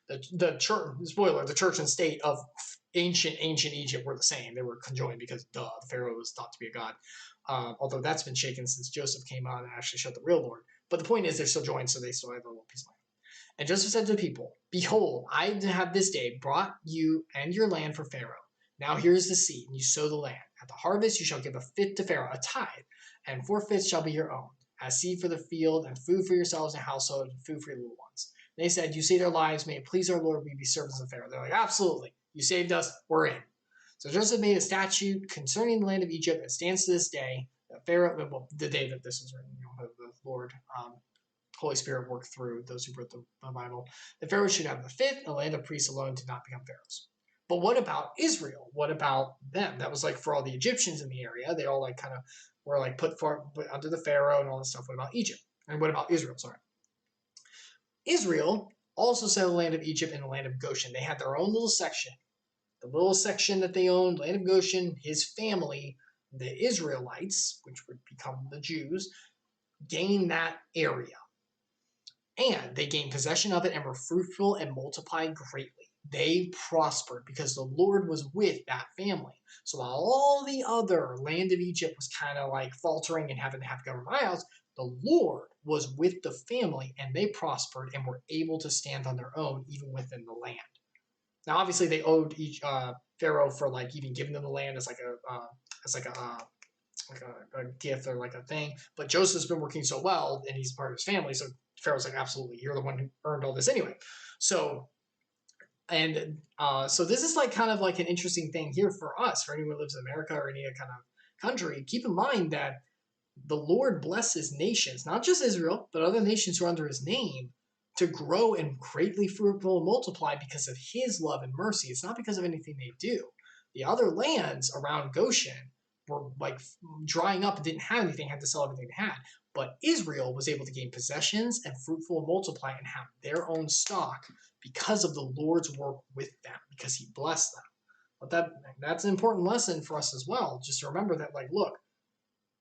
the church, spoiler, the church and state of ancient Egypt were the same. They were conjoined because the Pharaoh was thought to be a god. Although that's been shaken since Joseph came on and actually showed the real Lord. But the point is they're still joined, so they still have a little piece of land. And Joseph said to the people, behold, I have this day brought you and your land for Pharaoh. Now here is the seed, and you sow the land. At the harvest, you shall give a fifth to Pharaoh, a tithe, and 4/5 shall be your own, as seed for the field, and food for yourselves and household, and food for your little ones. And they said, you saved our lives, may it please our Lord, we be servants of Pharaoh. They're like, absolutely, you saved us, we're in. So Joseph made a statute concerning the land of Egypt that stands to this day, that Pharaoh, well, the day that this was written, the Lord, Holy Spirit worked through those who wrote the Bible, that Pharaoh should have the fifth, and the land of priests alone did not become Pharaoh's. But what about Israel? What about them? That was like for all the Egyptians in the area. They all like kind of were like put under the Pharaoh and all this stuff. What about Egypt? And what about Israel? Sorry. Israel also settled the land of Egypt and the land of Goshen. They had their own little section. The little section that they owned, land of Goshen, his family, the Israelites, which would become the Jews, gained that area. And they gained possession of it and were fruitful and multiplied greatly. They prospered because the Lord was with that family. So while all the other land of Egypt was kind of like faltering and having to have government buyouts, the Lord was with the family and they prospered and were able to stand on their own even within the land. Now, obviously, they owed Pharaoh for like even giving them the land as like a gift or like a thing. But Joseph's been working so well and he's part of his family, so Pharaoh's like, absolutely, you're the one who earned all this anyway. So this is like kind of like an interesting thing here for us, for anyone who lives in America or any kind of country. Keep in mind that the Lord blesses nations, not just Israel, but other nations who are under his name, to grow and greatly fruitful and multiply because of his love and mercy. It's not because of anything they do. The other lands around Goshen were like drying up and didn't have anything, had to sell everything they had. But Israel was able to gain possessions and fruitful and multiply and have their own stock because of the Lord's work with them, because he blessed them. But that's an important lesson for us as well. Just to remember that, like, look,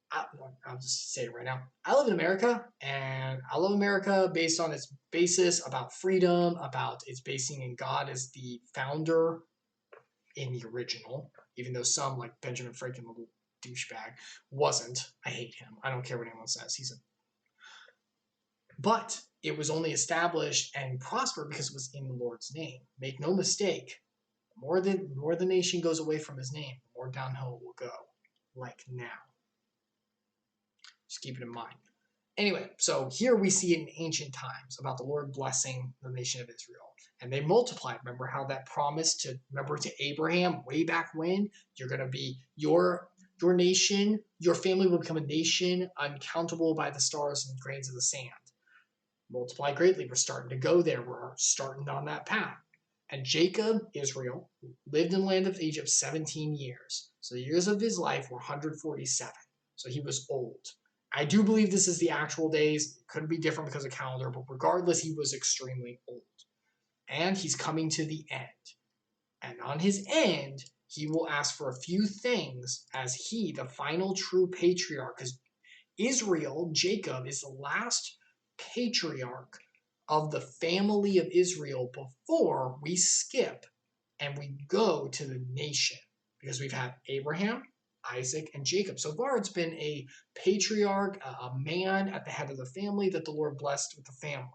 I'll just say it right now. I live in America, and I love America based on its basis about freedom, about its basing in God as the founder in the original, even though some, like Benjamin Franklin, a little douchebag, wasn't. I hate him. I don't care what anyone says. But it was only established and prospered because it was in the Lord's name. Make no mistake, the more the nation goes away from his name, the more downhill it will go, like now. Just keep it in mind. Anyway, so here we see it in ancient times about the Lord blessing the nation of Israel. And they multiplied. Remember how that promise to Abraham way back when? You're going to be your nation, your family will become a nation uncountable by the stars and grains of the sand. Multiply greatly. We're starting to go there. We're starting on that path. And Jacob, Israel, lived in the land of Egypt 17 years. So the years of his life were 147. So he was old. I do believe this is the actual days. It could be different because of calendar, but regardless, he was extremely old. And he's coming to the end. And on his end, he will ask for a few things as he, the final true patriarch, because Israel, Jacob, is the last patriarch of the family of Israel before we skip and we go to the nation. Because we've had Abraham, Isaac, and Jacob. So far, it's been a patriarch, a man at the head of the family that the Lord blessed with the family.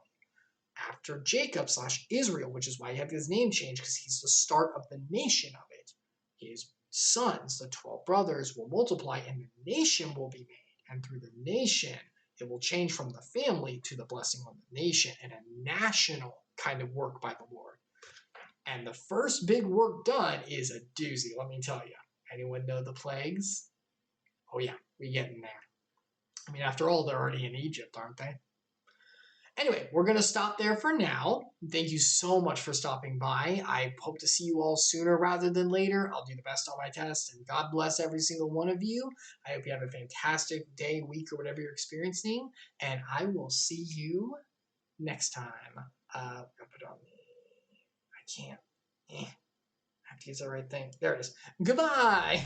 After Jacob / Israel, which is why he had his name changed, because he's the start of the nation of it. His sons, the 12 brothers, will multiply and the nation will be made. And through the nation, it will change from the family to the blessing of the nation and a national kind of work by the Lord. And the first big work done is a doozy, let me tell you. Anyone know the plagues? Oh yeah, we get in there. I mean, after all, they're already in Egypt, aren't they? Anyway, we're going to stop there for now. Thank you so much for stopping by. I hope to see you all sooner rather than later. I'll do the best on my test, and God bless every single one of you. I hope you have a fantastic day, week, or whatever you're experiencing, and I will see you next time. I'll put it on me. I can't. I have to use the right thing. There it is. Goodbye!